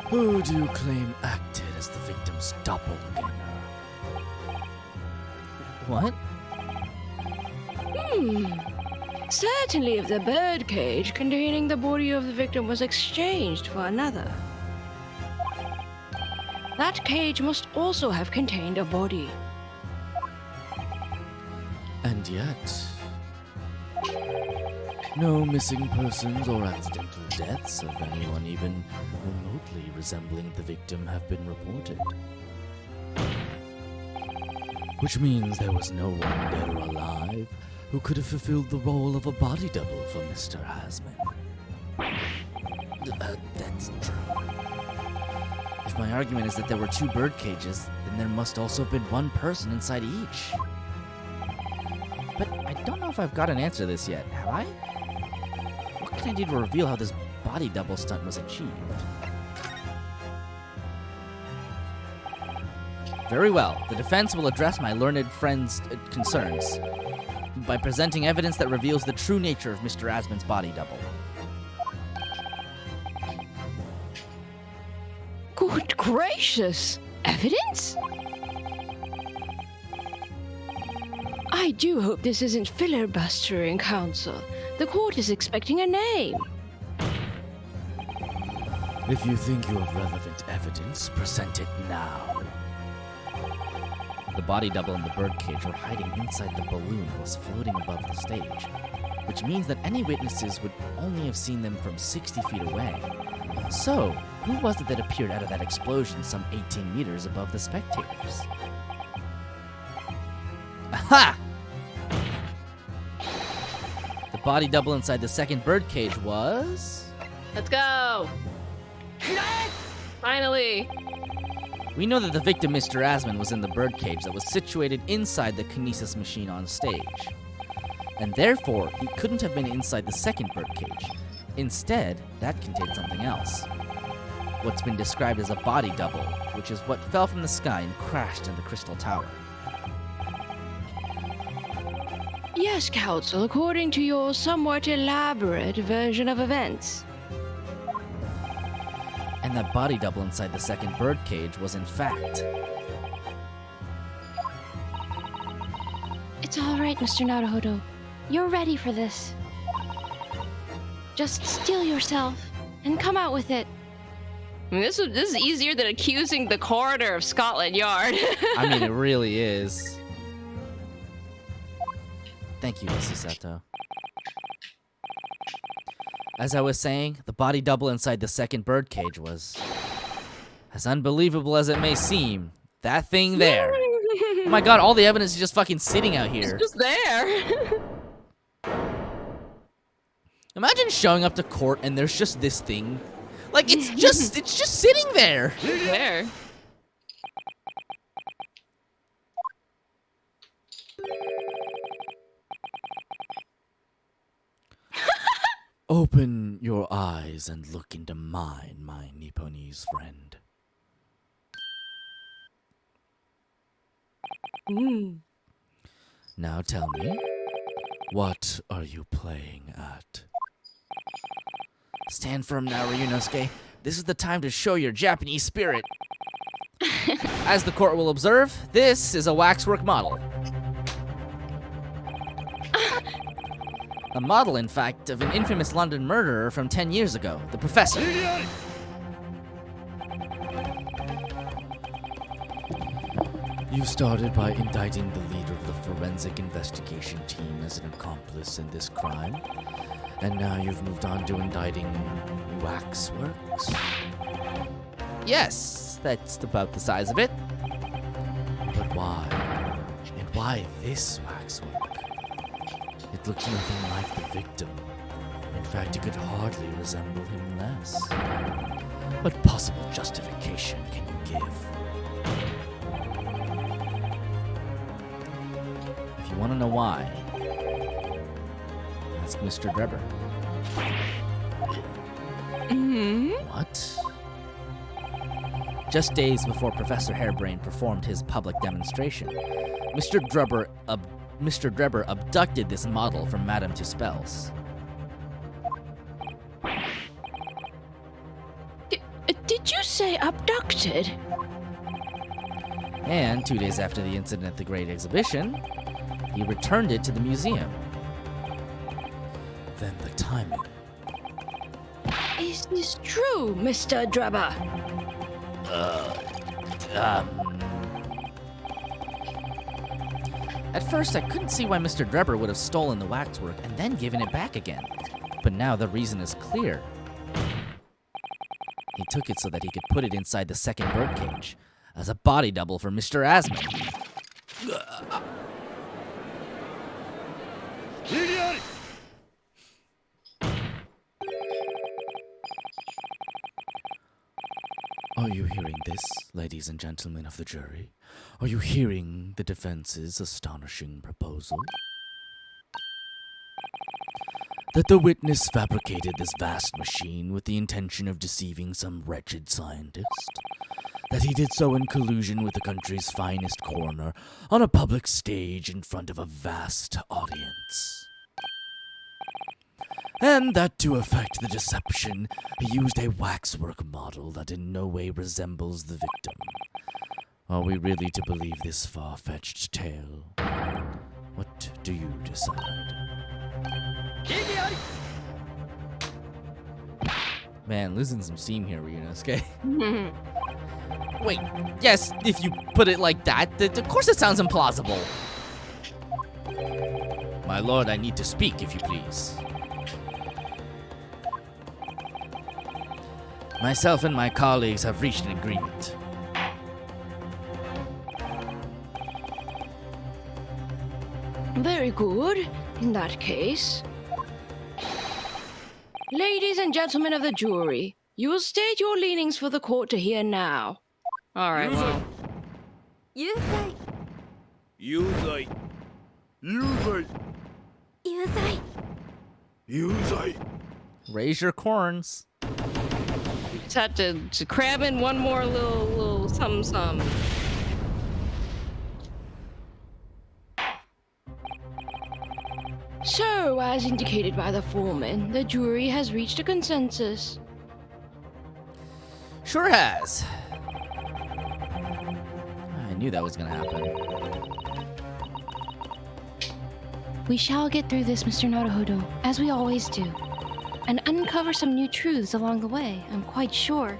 Who do you claim acted as the victim's doppelganger? What? Certainly if the birdcage containing the body of the victim was exchanged for another, that cage must also have contained a body. And yet, no missing persons or accidental deaths of anyone even remotely resembling the victim have been reported. Which means there was no one dead or alive who could have fulfilled the role of a body double for Mr. Hasman. That's true. If my argument is that there were 2 bird cages, then there must also have been 1 person inside each. But I don't know if I've got an answer to this yet, have I? What can I do to reveal how this body double stunt was achieved? Very well. The defense will address my learned friend's concerns by presenting evidence that reveals the true nature of Mr. Asman's body double. Good gracious! Evidence? I do hope this isn't filibustering, Counsel. The court is expecting a name. If you think you have relevant evidence, present it now. The body double and the birdcage were hiding inside the balloon that was floating above the stage, which means that any witnesses would only have seen them from 60 feet away. So, who was it that appeared out of that explosion some 18 meters above the spectators? Aha! The body double inside the second birdcage was... Let's go! Finally! We know that the victim, Mr. Asman, was in the birdcage that was situated inside the kinesis machine on stage. And therefore, he couldn't have been inside the second birdcage. Instead, that contained something else. What's been described as a body double, which is what fell from the sky and crashed into the Crystal Tower. Yes, Counsel, according to your somewhat elaborate version of events. And that body double inside the second birdcage was in fact... It's all right, Mr. Naruhodo. You're ready for this. Just steel yourself and come out with it. I mean, this is easier than accusing the coroner of Scotland Yard. I mean, it really is. Thank you, Mrs. Sato. As I was saying, the body double inside the second birdcage was... as unbelievable as it may seem, that thing there. Oh my god, all the evidence is just fucking sitting out here. It's just there. Imagine showing up to court and there's just this thing. Like, it's just sitting there. There. Open your eyes and look into mine, my Nipponese friend. Now tell me, what are you playing at? Stand firm now, Ryunosuke. This is the time to show your Japanese spirit. As the court will observe, this is a waxwork model. A model, in fact, of an infamous London murderer from 10 years ago, the Professor. You started by indicting the leader of the forensic investigation team as an accomplice in this crime, and now you've moved on to indicting waxworks? Yes, that's about the size of it. But why? And why this waxwork? It looks nothing like the victim. In fact, it could hardly resemble him less. What possible justification can you give? If you want to know why, ask Mr. Drebber. What? Just days before Professor Harebrain performed his public demonstration, Mr. Drebber abducted this model from Madame Tuspel's. Did you say abducted? And 2 days after the incident at the Great Exhibition, he returned it to the museum. Then the timing. Is this true, Mr. Drebber? At first, I couldn't see why Mr. Drebber would have stolen the waxwork and then given it back again. But now the reason is clear. He took it so that he could put it inside the second birdcage as a body double for Mr. Asman. Are you hearing this, ladies and gentlemen of the jury? Are you hearing the defense's astonishing proposal? That the witness fabricated this vast machine with the intention of deceiving some wretched scientist? That he did so in collusion with the country's finest coroner on a public stage in front of a vast audience? And that to effect the deception, he used a waxwork model that in no way resembles the victim. Are we really to believe this far-fetched tale? What do you decide? Man, losing some steam here, Ryunosuke. Wait, yes, if you put it like that, of course it sounds implausible. My lord, I need to speak, if you please. Myself and my colleagues have reached an agreement. Very good. In that case. Ladies and gentlemen of the jury, you will state your leanings for the court to hear now. All right, well. 有罪有罪有罪有罪有罪 Raise your corns. Just had to cram in one more little some. So, as indicated by the foreman, the jury has reached a consensus. Sure has. I knew that was gonna happen. We shall get through this, Mr. Naruhodo, as we always do, and uncover some new truths along the way, I'm quite sure.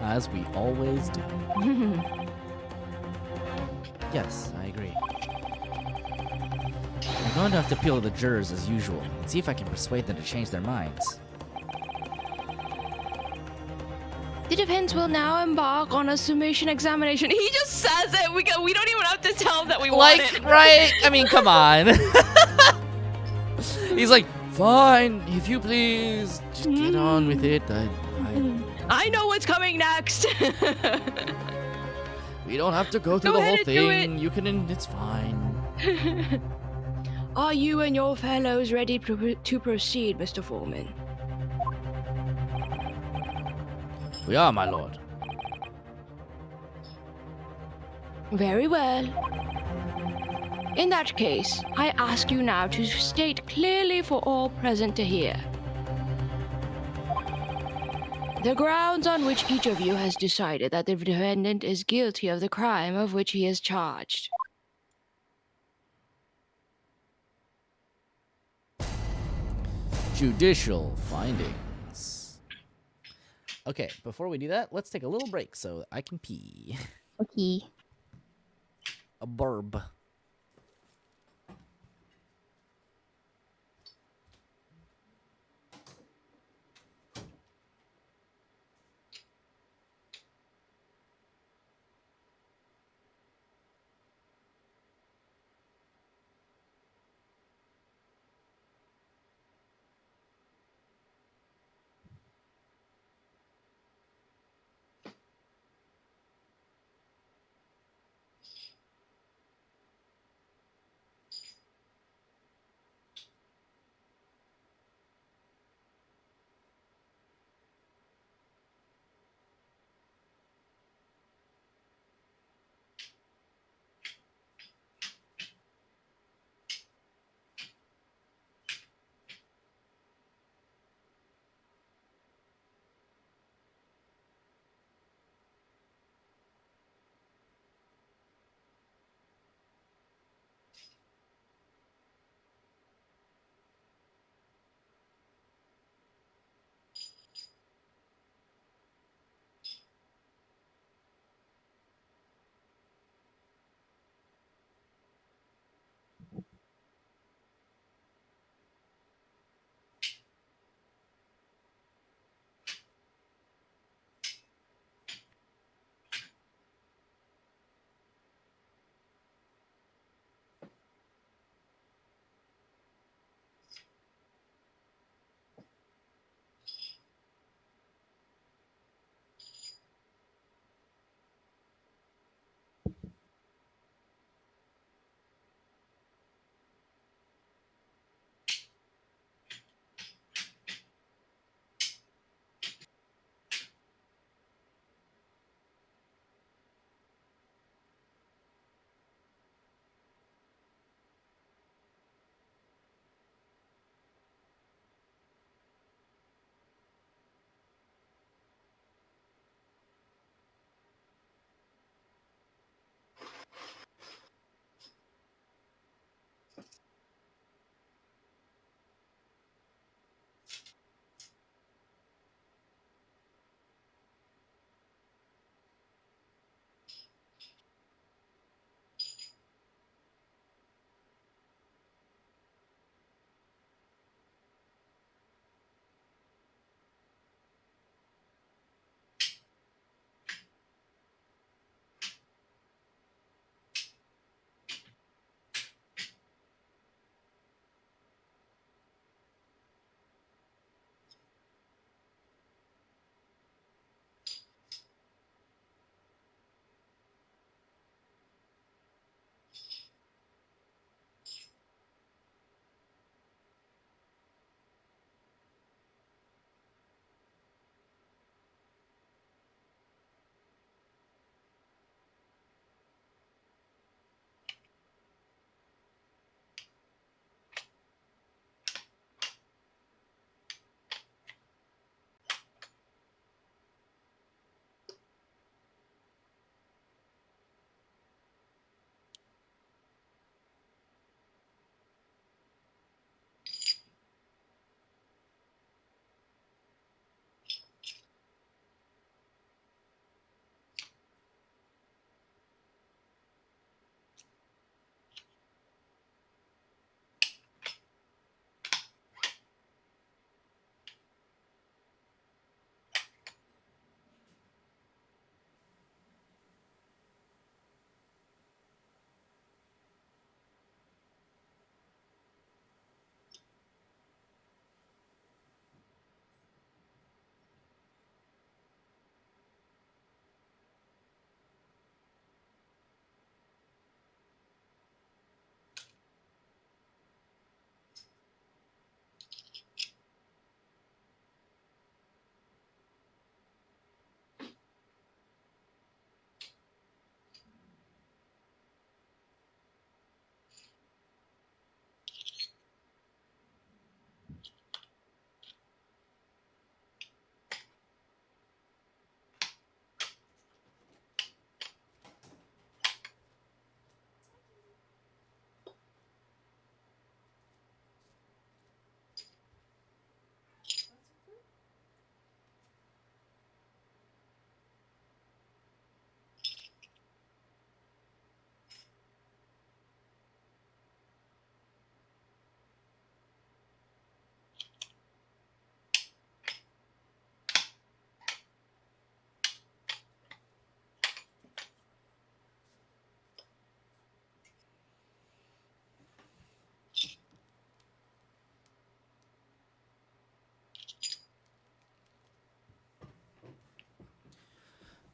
As we always do. Yes, I agree. I'm going to have to appeal to the jurors as usual and see if I can persuade them to change their minds. The defense will now embark on a summation examination. He just says it. We don't even have to tell him that we want it. Right? I mean, come on. He's like, fine, if you please, just get on with it. I know what's coming next. We don't have to go through Go the whole ahead and do thing. You can, it's fine. Are you and your fellows ready to proceed, Mr. Foreman? We are, my lord. Very well. In that case, I ask you now to state clearly for all present to hear the grounds on which each of you has decided that the defendant is guilty of the crime of which he is charged. Judicial findings. Okay, before we do that, let's take a little break so I can pee. Okay. A burb.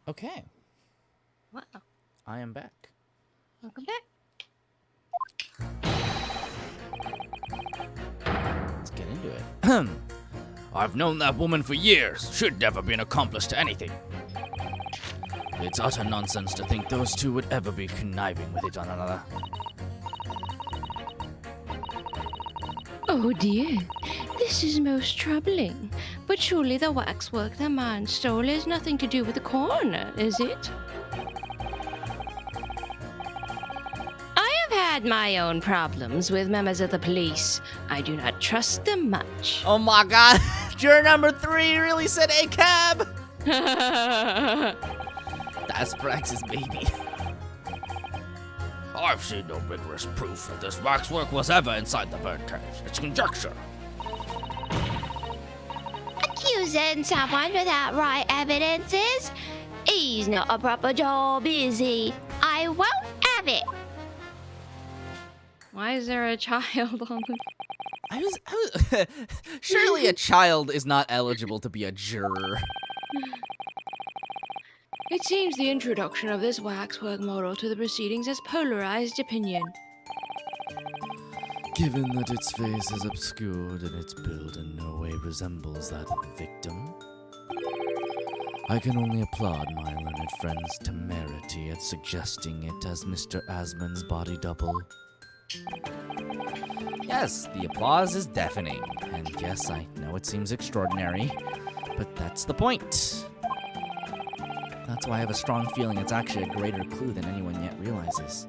Okay, Wow. I am back. Welcome back. Let's get into it. I've known that woman for years. She'd never be an accomplice to anything. It's utter nonsense to think those two would ever be conniving with each another. Oh dear, this is most troubling. But surely the waxwork the man stole has nothing to do with the coroner, is it? I have had my own problems with members of the police. I do not trust them much. Oh my god, juror number 3 really said a cab! That's Brax's baby. I've seen no rigorous proof that this waxwork was ever inside the birdcage. It's conjecture. Accusing someone without right evidences? He's not a proper job, is he? I won't have it. Why is there a child on the... I was surely a child is not eligible to be a juror. It seems the introduction of this waxwork model to the proceedings has polarized opinion. Given that its face is obscured and its build in no way resembles that of the victim, I can only applaud my learned friend's temerity at suggesting it as Mr. Asman's body double. Yes, the applause is deafening. And yes, I know it seems extraordinary, but that's the point. That's why I have a strong feeling it's actually a greater clue than anyone yet realizes.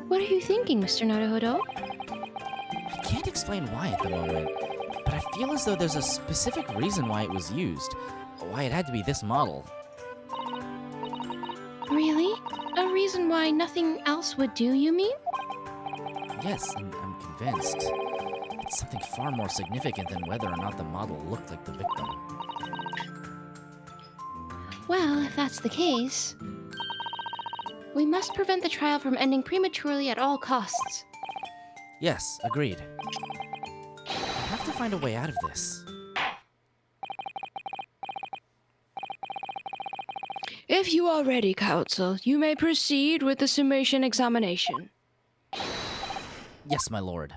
What are you thinking, Mr. Naruhodo? I can't explain why at the moment, but I feel as though there's a specific reason why it was used, why it had to be this model. Really? A reason why nothing else would do, you mean? Yes, I'm convinced. It's something far more significant than whether or not the model looked like the victim. Well, if that's the case, we must prevent the trial from ending prematurely at all costs. Yes, agreed. I have to find a way out of this. If you are ready, counsel, you may proceed with the summation examination. Yes, my lord.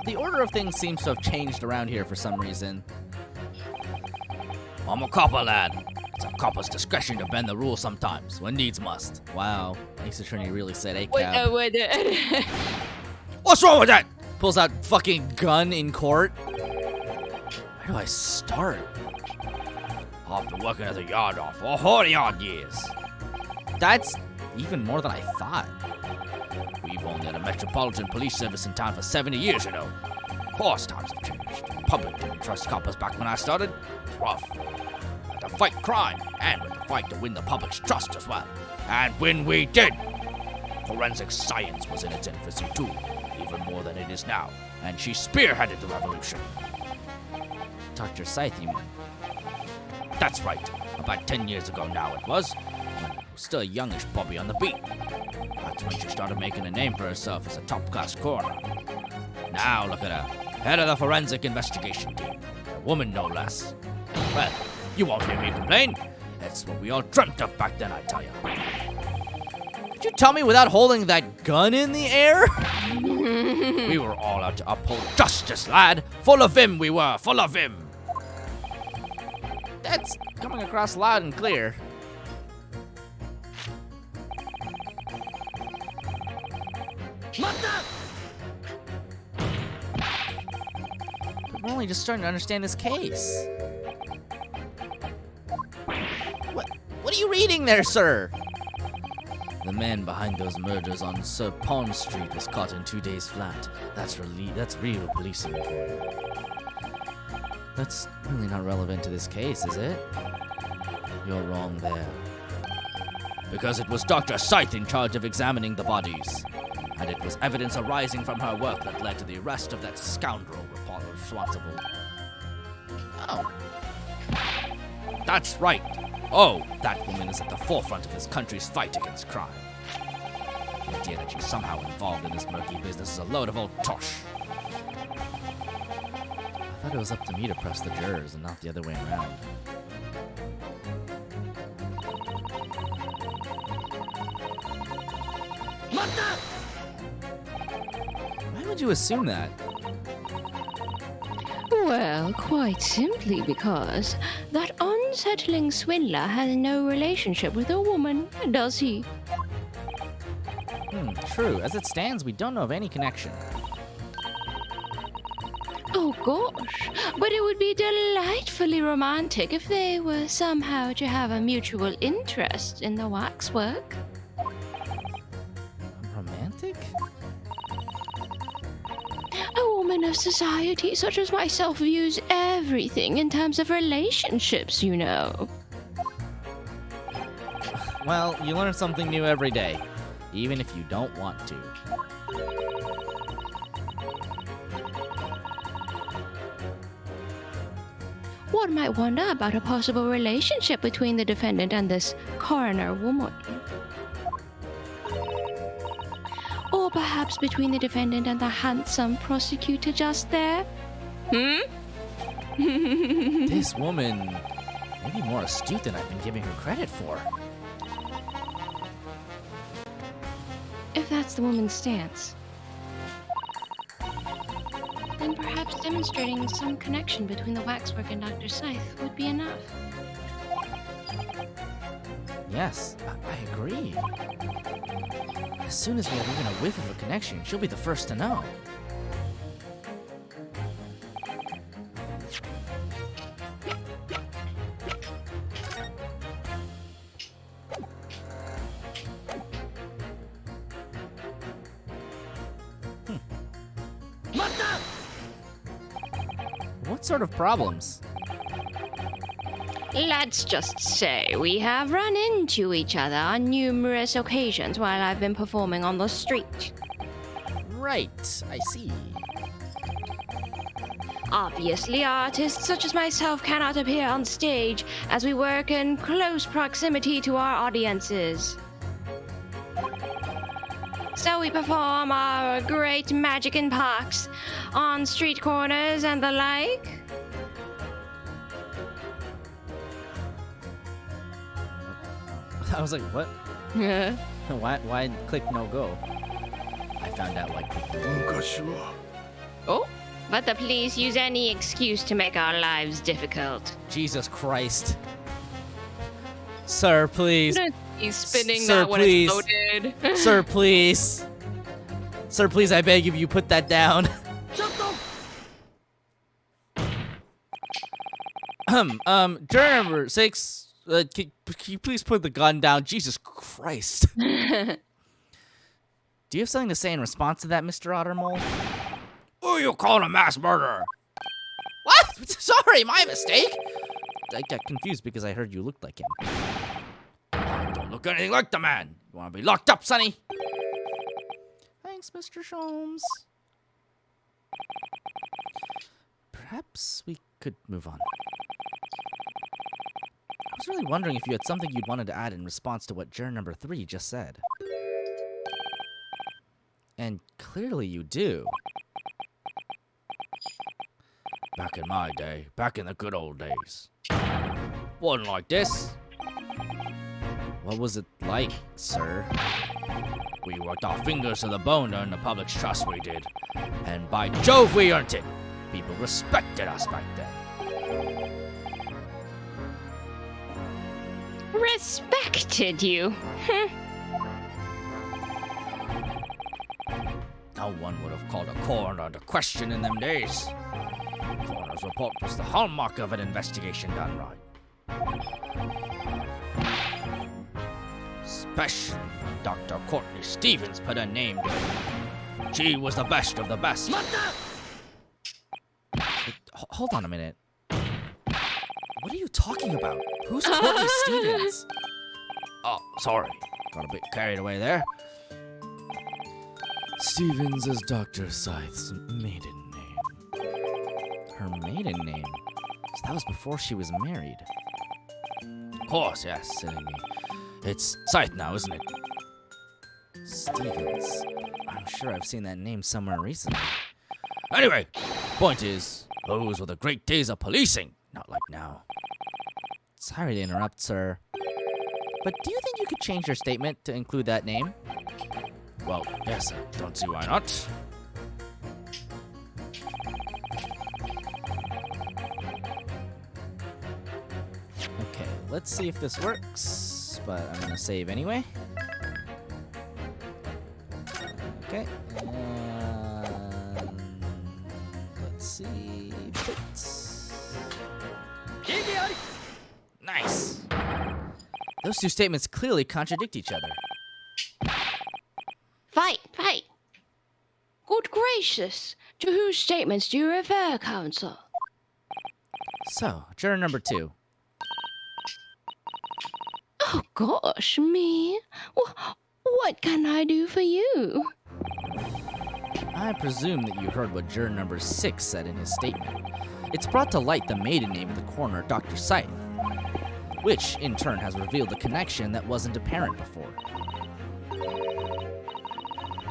The order of things seems to have changed around here for some reason. I'm a copper, lad. It's a copper's discretion to bend the rules sometimes, when needs must. Wow, Ace Attorney really said a cab. What's wrong with that? Pulls out fucking gun in court. Where do I start? I've been working as a yard off for 40 odd years. That's even more than I thought. We've only had a metropolitan police service in town for 70 years, you know. Of course, times have changed. The public didn't trust coppers back when I started. It was rough. We had to fight crime, and we had to fight to win the public's trust as well. And when we did, forensic science was in its infancy too, even more than it is now. And she spearheaded the revolution. Dr. Scythe, you mean? That's right. About 10 years ago now it was. When I was still a youngish bobby on the beat. That's when she started making a name for herself as a top-class coroner. Now look at her. Head of the forensic investigation team. A woman, no less. Well, you won't hear me complain. That's what we all dreamt of back then, I tell you. Could you tell me without holding that gun in the air? We were all out to uphold justice, lad. Full of vim we were, full of vim. That's coming across loud and clear. We're only just starting to understand this case. What are you reading there, sir? The man behind those murders on Sir Pond Street was caught in 2 days flat. That's real policing. That's really not relevant to this case, is it? You're wrong there. Because it was Dr. Scythe in charge of examining the bodies. And it was evidence arising from her work that led to the arrest of that scoundrel responsible. Oh. That's right. Oh, that woman is at the forefront of this country's fight against crime. The idea that she's somehow involved in this murky business is a load of old tosh. I thought it was up to me to press the jurors and not the other way around. Why would you assume that? Well, quite simply because that unsettling swindler has no relationship with a woman, does he? True. As it stands, we don't know of any connection. Oh gosh, but it would be delightfully romantic if they were somehow to have a mutual interest in the waxwork. Romantic? A woman of society such as myself views everything in terms of relationships, you know. Well, you learn something new every day, even if you don't want to. One might wonder about a possible relationship between the defendant and this coroner woman. Or perhaps between the defendant and the handsome prosecutor just there. This woman may be more astute than I've been giving her credit for. If that's the woman's stance, then perhaps demonstrating some connection between the waxwork and Dr. Scythe would be enough. Yes, I agree. As soon as we have even a whiff of a connection, she'll be the first to know. What sort of problems? Let's just say we have run into each other on numerous occasions while I've been performing on the street. Right, I see. Obviously, artists such as myself cannot appear on stage as we work in close proximity to our audiences. So we perform our great magic in parks, on street corners and the like. I was like, what? Why click no go? I found out why click no go. 昔は Oh, but the police use any excuse to make our lives difficult. Jesus Christ. Sir, please. He's spinning Sir, that when please. it's loaded. Sir, please. Sir, please, I beg of you, put that down. Juror number 6, can you please put the gun down? Jesus Christ. Do you have something to say in response to that, Mr. Ottermole? Who you calling a mass murderer? What? Sorry, my mistake. I got confused because I heard you looked like him. Don't look anything like the man. You want to be locked up, Sonny? Thanks, Mr. Sholmes. Perhaps we could move on. I was really wondering if you had something you'd wanted to add in response to what juror number 3 just said. And clearly you do. Back in my day, back in the good old days. Wasn't like this. What was it like, sir? We worked our fingers to the bone to earn the public's trust, we did. And by Jove, we earned it. People respected us back then. Respected you? No one would have called a coroner to question in them days. Coroner's report was the hallmark of an investigation done right. Especially Dr. Courtney Stevens put a name to it. She was the best of the best. Hold on a minute. What are you talking about? Who's Courtney Stevens? Oh, sorry. Got a bit carried away there. Stevens is Dr. Scythe's maiden name. Her maiden name? So that was before she was married. course, yes, silly me. It's Scythe now, isn't it? Stevens. I'm sure I've seen that name somewhere recently. Anyway, point is, those were the great days of policing, not like now. Sorry to interrupt, sir. But do you think you could change your statement to include that name? Well, yes, I don't see why not. Okay, let's see if this works, but I'm gonna save anyway. Okay, and let's see. Nice. Those two statements clearly contradict each other. Fight, fight. Good gracious! To whose statements do you refer, counsel? So, juror number 2. Oh gosh, me? What can I do for you? I presume that you heard what juror number 6 said in his statement. It's brought to light the maiden name of the coroner, Dr. Scythe, which in turn has revealed a connection that wasn't apparent before.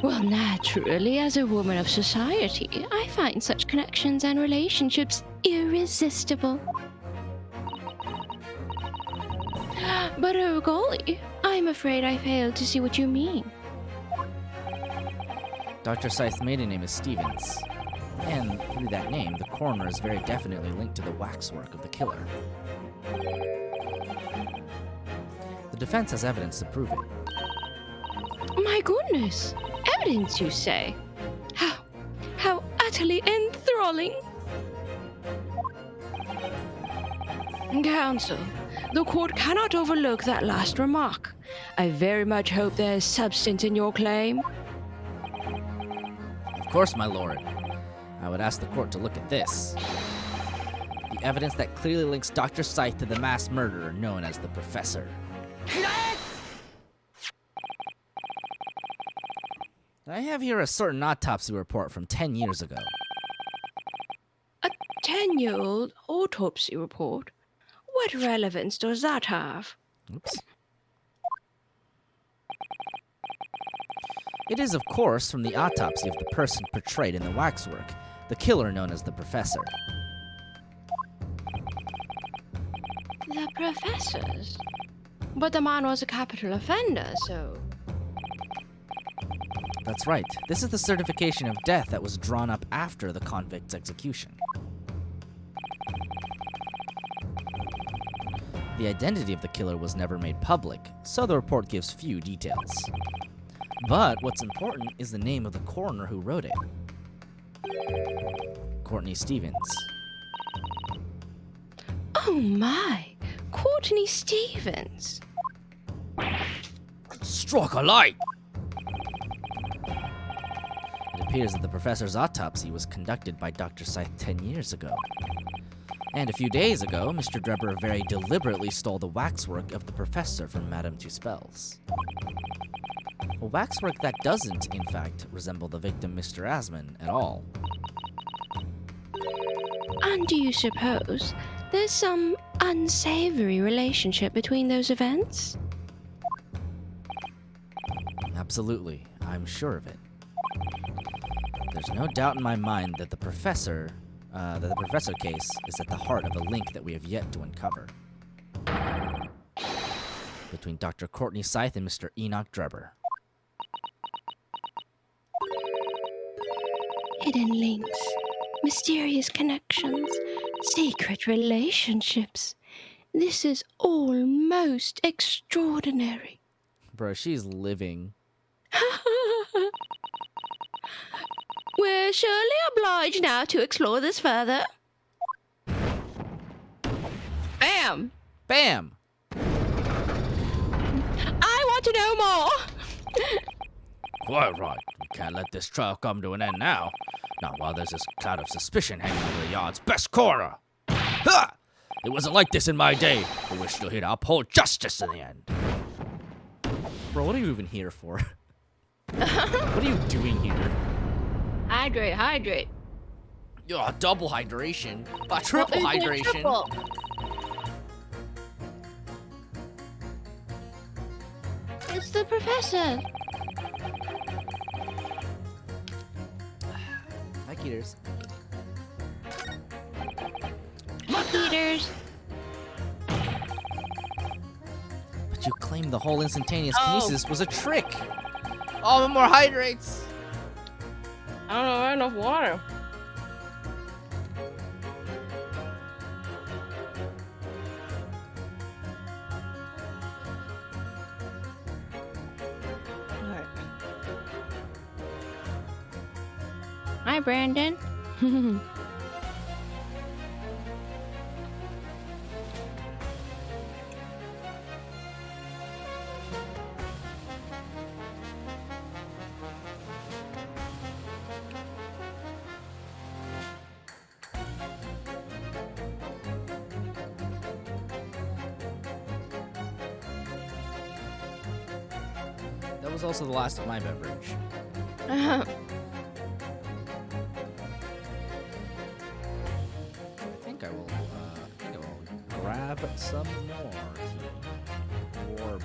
Well, naturally, as a woman of society, I find such connections and relationships irresistible. But oh golly, I'm afraid I failed to see what you mean. Dr. Scythe's maiden name is Stevens, and through that name, the coroner is very definitely linked to the waxwork of the killer. The defense has evidence to prove it. My goodness, evidence, you say? How utterly enthralling! Counsel, the court cannot overlook that last remark. I very much hope there is substance in your claim. Of course, my lord. I would ask the court to look at this. The evidence that clearly links Dr. Scythe to the mass murderer known as the Professor. I have here a certain autopsy report from 10 years ago. A 10-year-old autopsy report? What relevance does that have? Oops. It is, of course, from the autopsy of the person portrayed in the waxwork, the killer known as the Professor. The professors? But the man was a capital offender, so... That's right. This is the certification of death that was drawn up after the convict's execution. The identity of the killer was never made public, so the report gives few details. But what's important is the name of the coroner who wrote it. Courtney Stevens. Oh my! Courtney Stevens! Struck a light! It appears that the professor's autopsy was conducted by Dr. Scythe 10 years ago. And a few days ago, Mr. Drebber very deliberately stole the waxwork of the professor from Madame Tuspel's. A waxwork that doesn't, in fact, resemble the victim, Mr. Asman, at all. And do you suppose there's some unsavory relationship between those events? Absolutely, I'm sure of it. There's no doubt in my mind that the professor case is at the heart of a link that we have yet to uncover. Between Dr. Courtney Scythe and Mr. Enoch Drebber. Hidden links, mysterious connections, secret relationships. This is all most extraordinary. Bro, she's living. We're surely obliged now to explore this further. Bam! Bam! I want to know more! Quite right. We can't let this trial come to an end now. Not while there's this cloud of suspicion hanging over the yard's best coroner. Ha! It wasn't like this in my day, but we're still here to uphold justice in the end. Bro, what are you even here for? What are you doing here? Hydrate, hydrate. Oh, double hydration. Triple hydration. It's the professor. Like eaters. Eaters. But you claimed the whole instantaneous Oh. kinesis was a trick. Oh, more hydrates. I don't know, I have enough water. Alright. Hi, Brandon. That was also the last of my beverage. I think I will grab some more tea. Orb.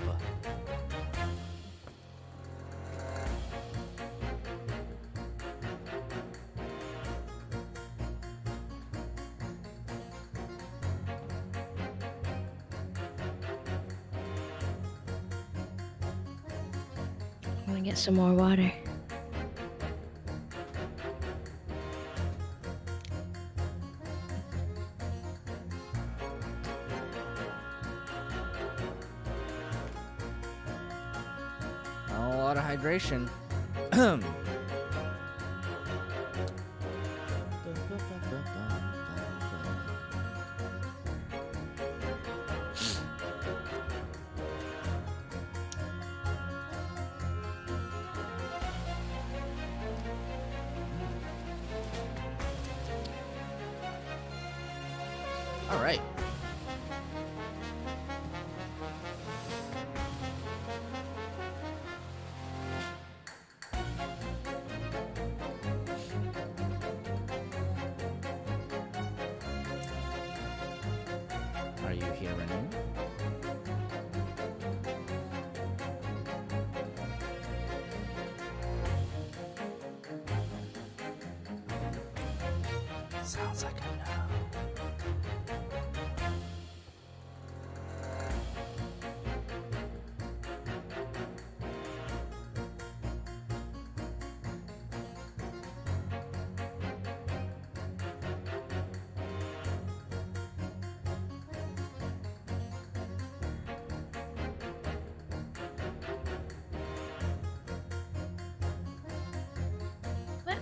I want to get some more water. A lot of hydration. All right. Are you here, Renu? Sounds like a no. Well,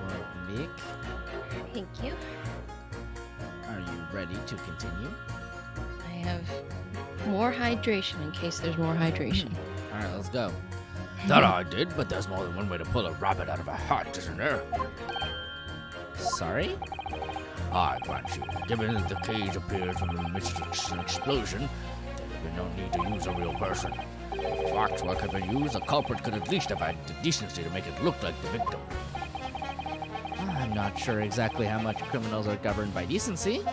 Well, Nick, thank you. are you ready to continue? I have more hydration in case there's more hydration. All right, let's go. That I did, but there's more than one way to pull a rabbit out of a hat, isn't there? Sorry? I grant you, given that the cage appeared from the midst of an explosion, there would have been no need to use a real person. If waxwork had been used, the culprit could at least have had the decency to make it look like the victim. I'm not sure exactly how much criminals are governed by decency.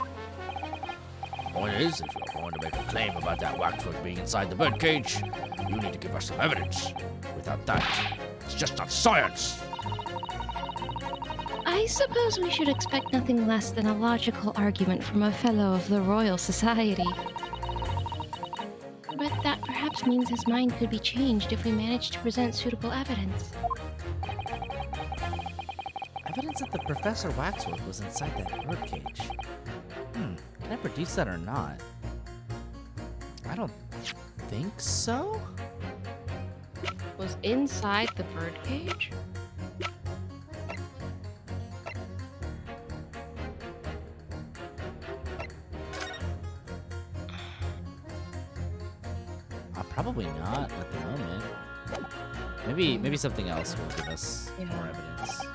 Point is, if you're going to make a claim about that waxwork being inside the birdcage, you need to give us some evidence. Without that, it's just not science. I suppose we should expect nothing less than a logical argument from a fellow of the Royal Society. But that perhaps means his mind could be changed if we manage to present suitable evidence. Evidence that the Professor Waxwork was inside that birdcage. Can I produce that or not? I don't think so. Was inside the birdcage? Probably not at the moment. Maybe something else will give us more evidence.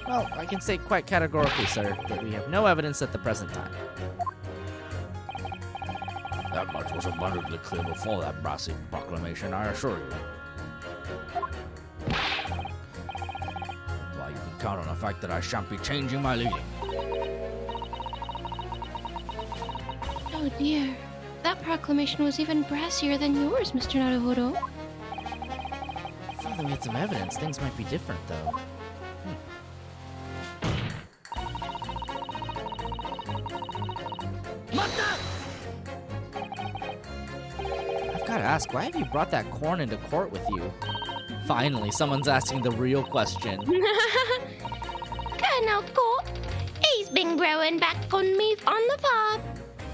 Well, I can say quite categorically, sir, that we have no evidence at the present time. That much was abundantly clear before that brassy proclamation, I assure you. That's why you can count on the fact that I shan't be changing my leading. Oh dear. that proclamation was even brassier than yours, Mr. Naruhodo. Finally get some evidence. Things might be different, though. I've gotta ask, why have you brought that corn into court with you? Finally, someone's asking the real question. Colonel Court, he's been growing back on me on the farm.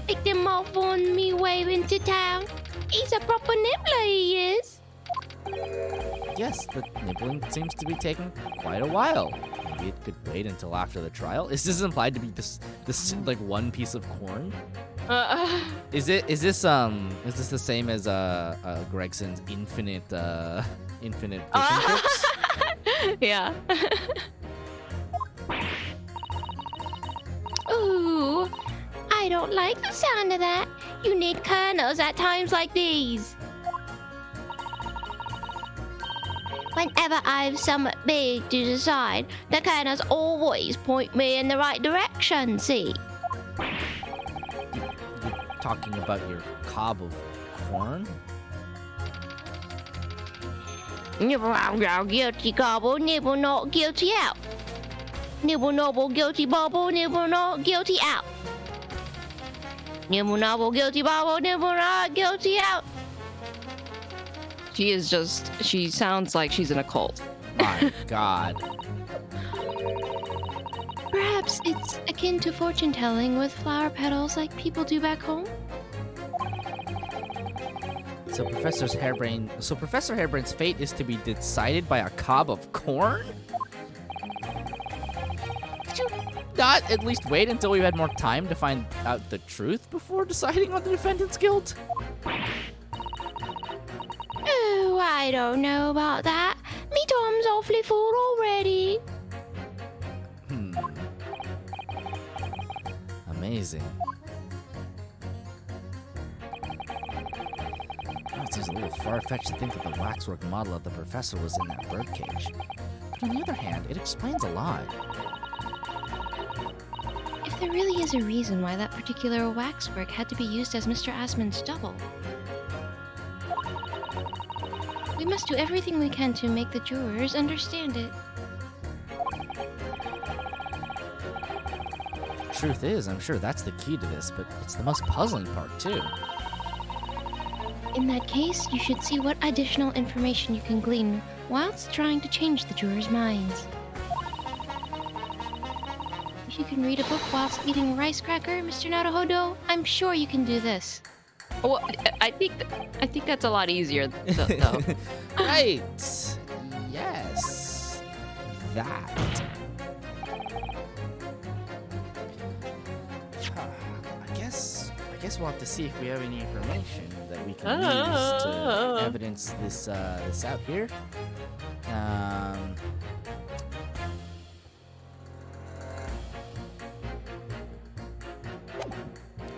Picked him off on me way into town. He's a proper nibbler, he is. Yes, the nibbling seems to be taking quite a while. Maybe it could wait until after the trial. Is this implied to be this like one piece of corn? Is this the same as Gregson's infinite fish and chips? Yeah. Ooh, I don't like the sound of that. You need colonels at times like these. Whenever I've something big to decide, the colonels always point me in the right direction, see? You're talking about your cob of corn? Nibble out, guilty gobble, nibble not guilty out. Nibble nobble, guilty bubble, nibble not guilty out. Nibble nobble, guilty bubble, nibble not guilty out. She sounds like she's in a cult. My God. Perhaps it's akin to fortune telling with flower petals like people do back home? So Professor Hairbrain's fate is to be decided by a cob of corn? Could you not at least wait until we've had more time to find out the truth before deciding on the defendant's guilt? Oh, I don't know about that. Me Tom's awfully full already. Amazing. It seems a little far-fetched to think that the waxwork model of the professor was in that birdcage. But on the other hand, it explains a lot. If there really is a reason why that particular waxwork had to be used as Mr. Asmon's double, we must do everything we can to make the jurors understand it. Truth is, I'm sure that's the key to this, but it's the most puzzling part, too. In that case, you should see what additional information you can glean whilst trying to change the jurors' minds. If you can read a book whilst eating a rice cracker, Mr. Naruhodo, I'm sure you can do this. Well, I think that's a lot easier though. Right. Yes. That. I guess we'll have to see if we have any information that we can use to evidence this out here.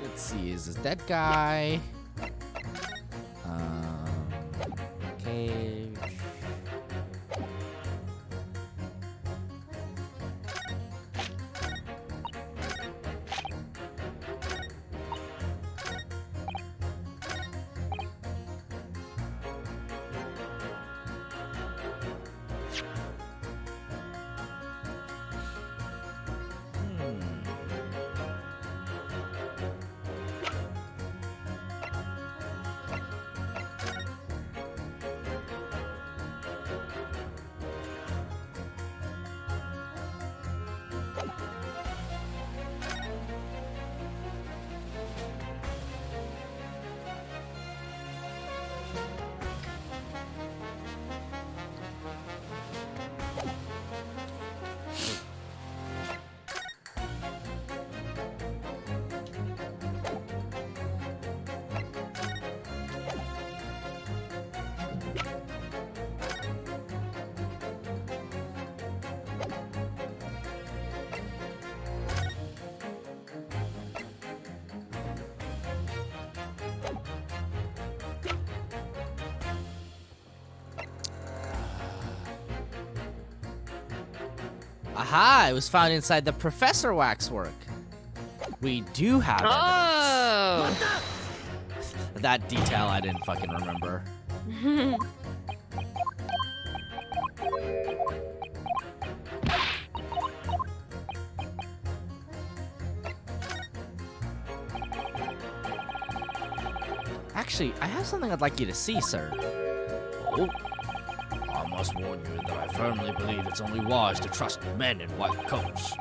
Let's see, is this that guy? Cage. Aha! It was found inside the Professor Waxwork. We do have evidence. Oh. That detail I didn't fucking remember. Actually, I have something I'd like you to see, sir. Oh? I must warn you that I firmly believe it's only wise to trust men in white coats.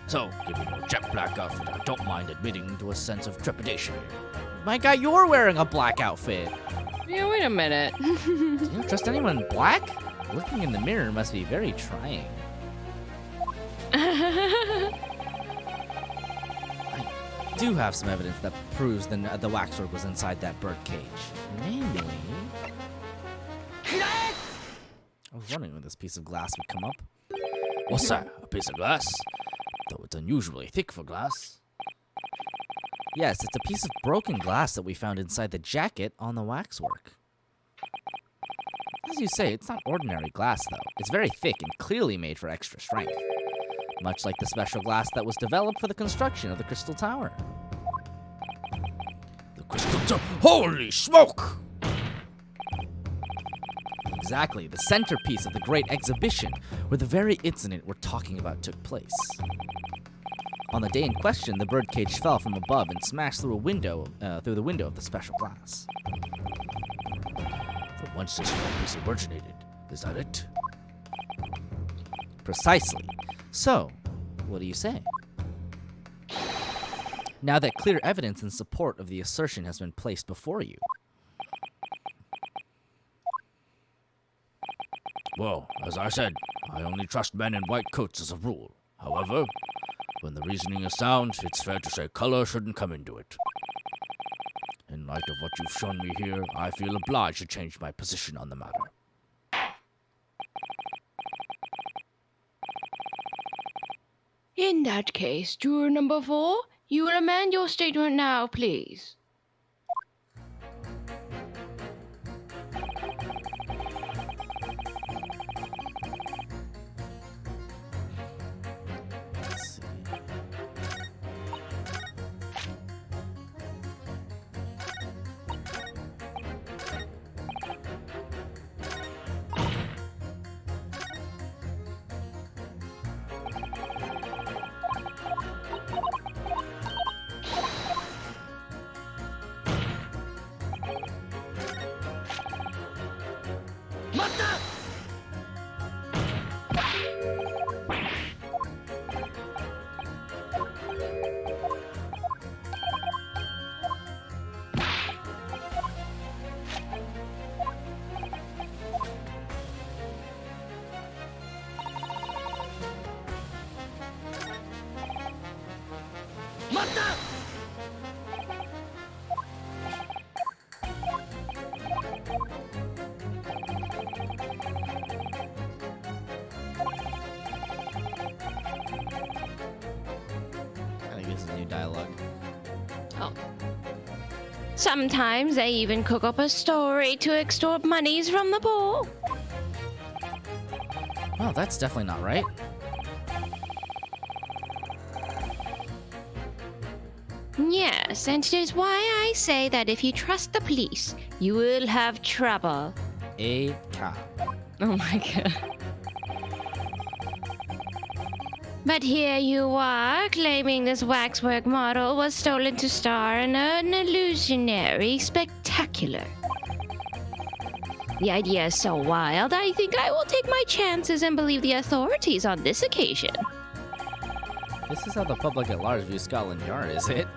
So, given your jet black outfit, I don't mind admitting to a sense of trepidation here. My God, you're wearing a black outfit. Yeah, wait a minute. Do you don't trust anyone in black? Looking in the mirror must be very trying. I do have some evidence that proves the waxwork was inside that bird cage. Namely... I was wondering when this piece of glass would come up. What's that? A piece of glass? Though it's unusually thick for glass. Yes, it's a piece of broken glass that we found inside the jacket on the waxwork. As you say, it's not ordinary glass, though. It's very thick and clearly made for extra strength. Much like the special glass that was developed for the construction of the Crystal Tower. The crystal Holy smoke! Exactly, the centerpiece of the Great Exhibition, where the very incident we're talking about took place. On the day in question, the birdcage fell from above and smashed through the window of the special glass. From whence this small piece originated, is that it? Precisely. So, what do you say? Now that clear evidence in support of the assertion has been placed before you. Well, as I said, I only trust men in white coats as a rule. However, when the reasoning is sound, it's fair to say color shouldn't come into it. In light of what you've shown me here, I feel obliged to change my position on the matter. In that case, juror number 4, you will amend your statement now, please. Let's see. I think this is new dialogue. Oh. Sometimes they even cook up a story to extort monies from the poor. Well, that's definitely not right. Yes, and it is why I say that if you trust the police, you will have trouble. A cop. Oh my god. But here you are, claiming this waxwork model was stolen to star in an illusionary spectacular. The idea is so wild, I think I will take my chances and believe the authorities on this occasion. This is how the public at large views Scotland Yard, is it?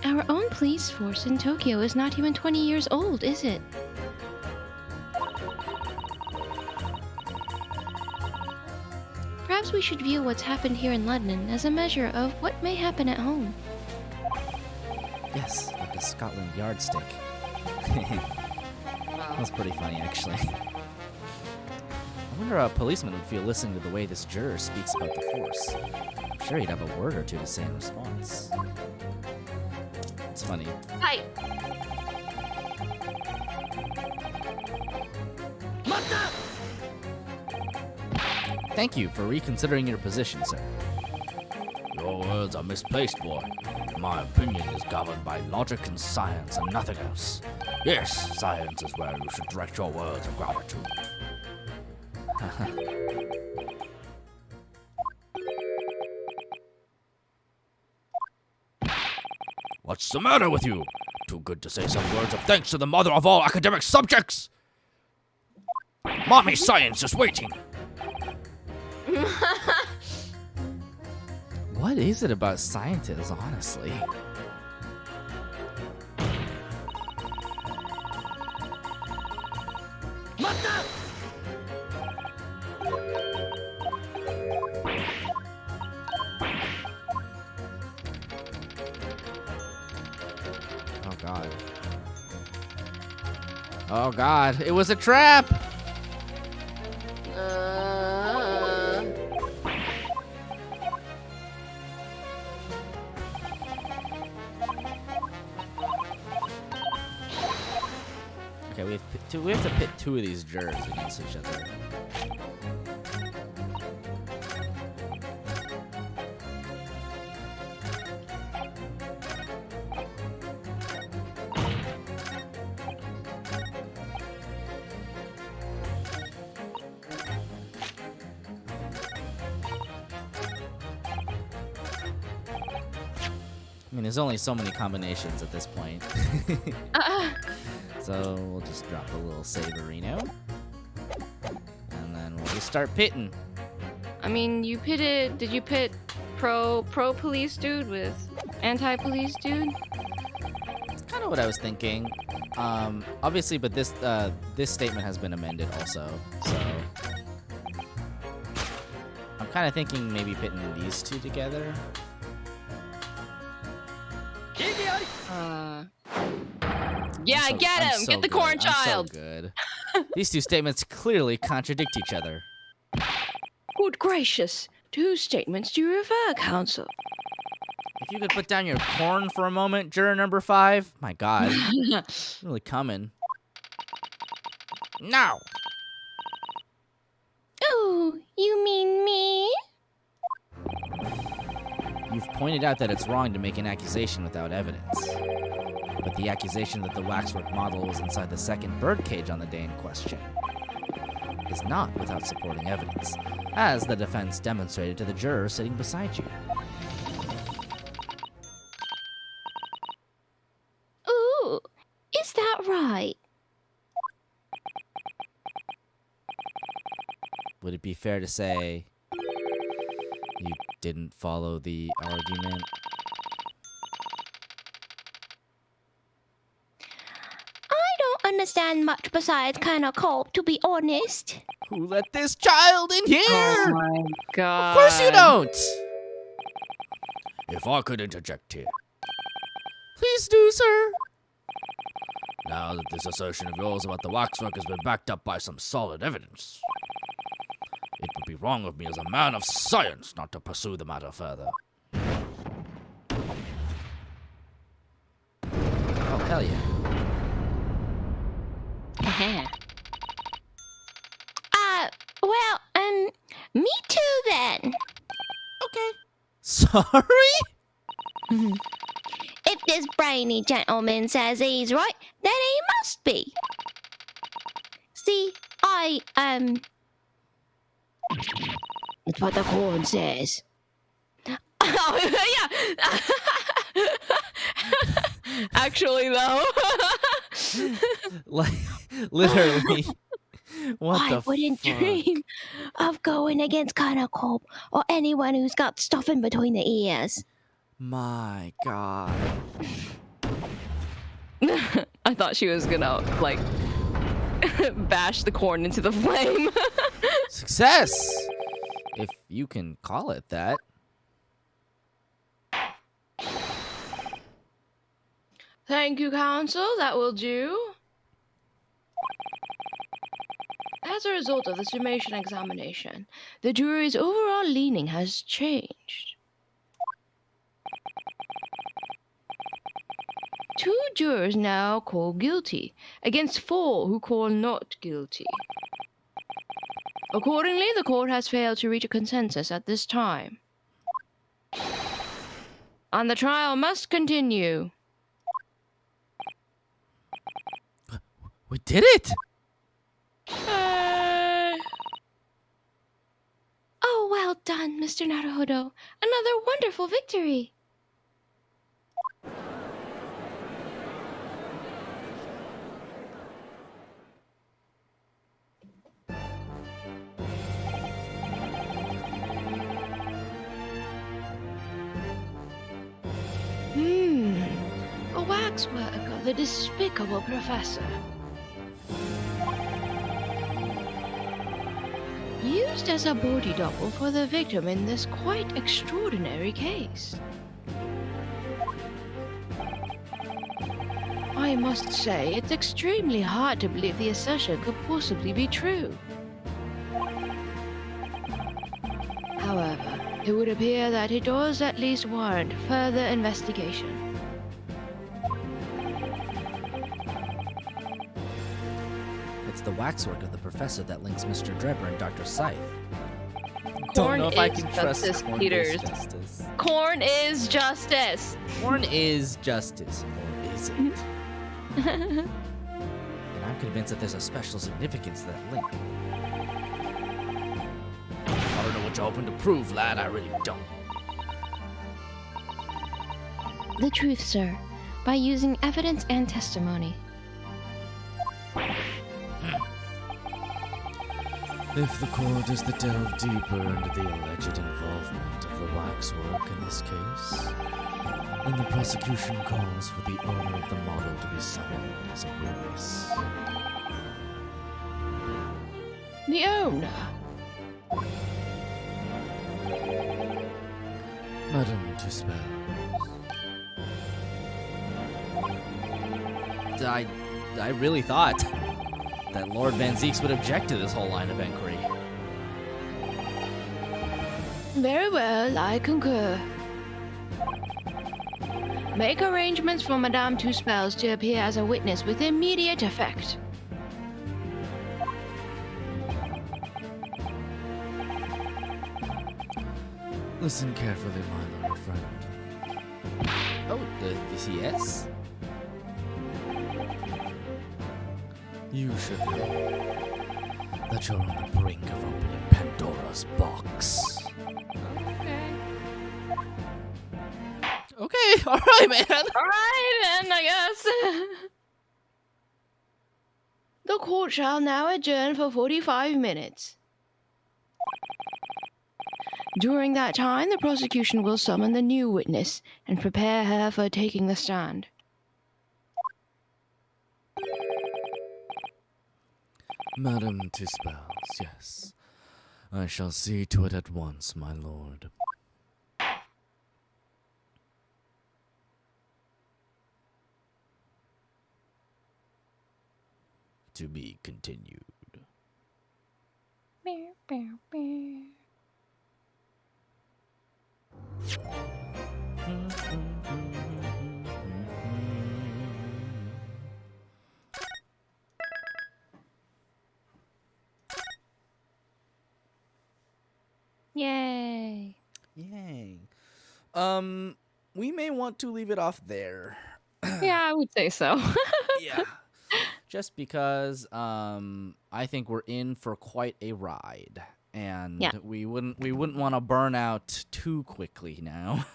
Our own police force in Tokyo is not even 20 years old, is it? Perhaps we should view what's happened here in London as a measure of what may happen at home. Yes, like a Scotland Yard stick. That's pretty funny, actually. I wonder how a policeman would feel listening to the way this juror speaks about the force. I'm sure he'd have a word or two to say in response. It's funny. Hi. Thank you for reconsidering your position, sir. Your words are misplaced, boy. My opinion is governed by logic and science and nothing else. Yes, science is where you should direct your words of gratitude. What's the matter with you? Too good to say some words of thanks to the mother of all academic subjects? Mommy Science is waiting. What is it about scientists, honestly? Oh god. Oh god, it was a trap! Okay, we have to pit two of these jurors against each other. I mean, there's only so many combinations at this point. So we'll just drop a little Saberino. And then we'll just start pitting. I mean, did you pit pro police dude with anti-police dude? That's kind of what I was thinking. Obviously, but this statement has been amended also. So I'm kind of thinking maybe pitting these two together. Yeah, I'm so- get I'm him! so Get the good. corn I'm so child! good. These two statements clearly contradict each other. Good gracious. To whose statements do you refer, counsel? If you could put down your corn for a moment, juror number 5. My god. Really coming. Now, Oh, you mean me? You've pointed out that it's wrong to make an accusation without evidence. But the accusation that the waxwork model was inside the second birdcage on the day in question is not without supporting evidence, as the defense demonstrated to the juror sitting beside you. Ooh, is that right? Would it be fair to say you didn't follow the argument? I don't understand much besides kind of cold, to be honest. Who let this child in here? Oh my god. Of course you don't! if I could interject here. Please do, sir. Now that this assertion of yours about the waxwork has been backed up by some solid evidence, it would be wrong of me as a man of science not to pursue the matter further. Oh, hell yeah. Well, me too then. Okay. Sorry? If this brainy gentleman says he's right, then he must be. See, It's what the corn says. Oh, yeah. Actually, though. Like, literally. What I the wouldn't fuck? dream of going against Connor Cobb or anyone who's got stuff in between the ears. My god. I thought she was gonna, like, bash the corn into the flame. Success! If you can call it that. Thank you, counsel. That will do. As a result of the summation examination, the jury's overall leaning has changed. 2 jurors now call guilty, against 4 who call not guilty. Accordingly, the court has failed to reach a consensus at this time. On the trial must continue. We did it! Oh, well done, Mr. Naruhodo. Another wonderful victory. A waxwork of the despicable professor. Used as a body double for the victim in this quite extraordinary case. I must say, it's extremely hard to believe the assertion could possibly be true. However, it would appear that it does at least warrant further investigation. It's the waxwork of the professor that links Mr. Drebber and Dr. Scythe. Corn Don't know if I is can trust justice, Corn Peters. is justice. Corn is justice. Corn is justice, or is it? And I'm convinced that there's a special significance to that link. I don't know what you're hoping to prove, lad. I really don't. The truth, sir, by using evidence and testimony. If the court is to delve deeper into the alleged involvement of the waxwork in this case, then the prosecution calls for the owner of the model to be summoned as a witness. The owner. Madam Tuspel. I really thought that Lord Van Zeeks would object to this whole line of inquiry. Very well, I concur. Make arrangements for Madame Tuspels to appear as a witness with immediate effect. Listen carefully, my little friend. Oh, the yes? You should know that you're on the brink of opening Pandora's box. Okay, all right, man. All right, then, I guess. The court shall now adjourn for 45 minutes. During that time, the prosecution will summon the new witness and prepare her for taking the stand. Madam Tuspels, yes. I shall see to it at once, my lord. To be continued. Yay. Yay. We may want to leave it off there. Yeah, I would say so. Yeah. Just because I think we're in for quite a ride, and Yeah. we wouldn't want to burn out too quickly now.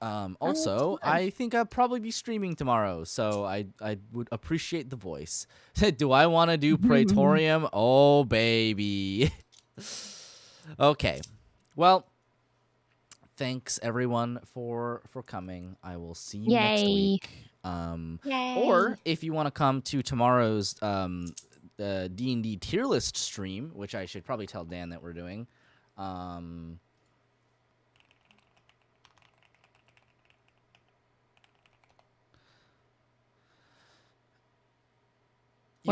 Also, I think I'll probably be streaming tomorrow, so I would appreciate the voice. Do I want to do Praetorium? Oh baby. Okay. Well, thanks everyone for coming. I will see you next Yay. week. Yay. Or if you want to come to tomorrow's D&D tier list stream, which I should probably tell Dan that we're doing. When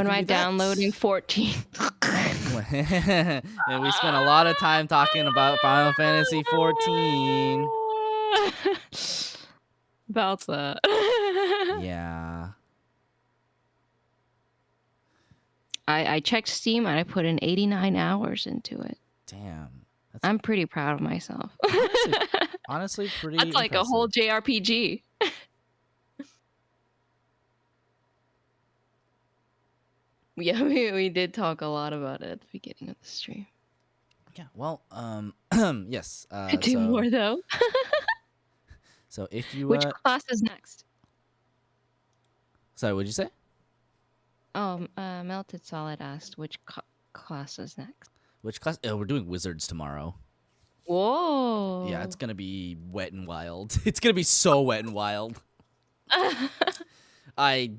am I downloading 14? And we spent a lot of time talking about Final Fantasy 14. About that. Yeah. I checked Steam and I put in 89 hours into it. Damn. I'm pretty proud of myself. Honestly, pretty. That's like a whole JRPG. Yeah, we did talk a lot about it at the beginning of the stream. Yeah. Well, yes. Could do more though. So if you Which class is next? sorry, what'd you say? Melted Solid asked which class is next. Which class? Oh, we're doing wizards tomorrow. Whoa. Yeah, it's gonna be wet and wild. It's gonna be so wet and wild. I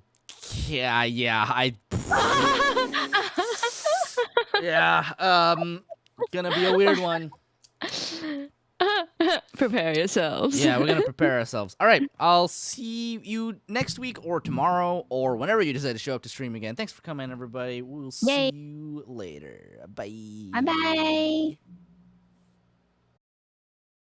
gonna be a weird one. Prepare yourselves. Yeah, we're gonna prepare ourselves. All right, I'll see you next week or tomorrow or whenever you decide to show up to stream again. Thanks for coming, everybody. We'll see Yay. you later. Bye. Bye bye.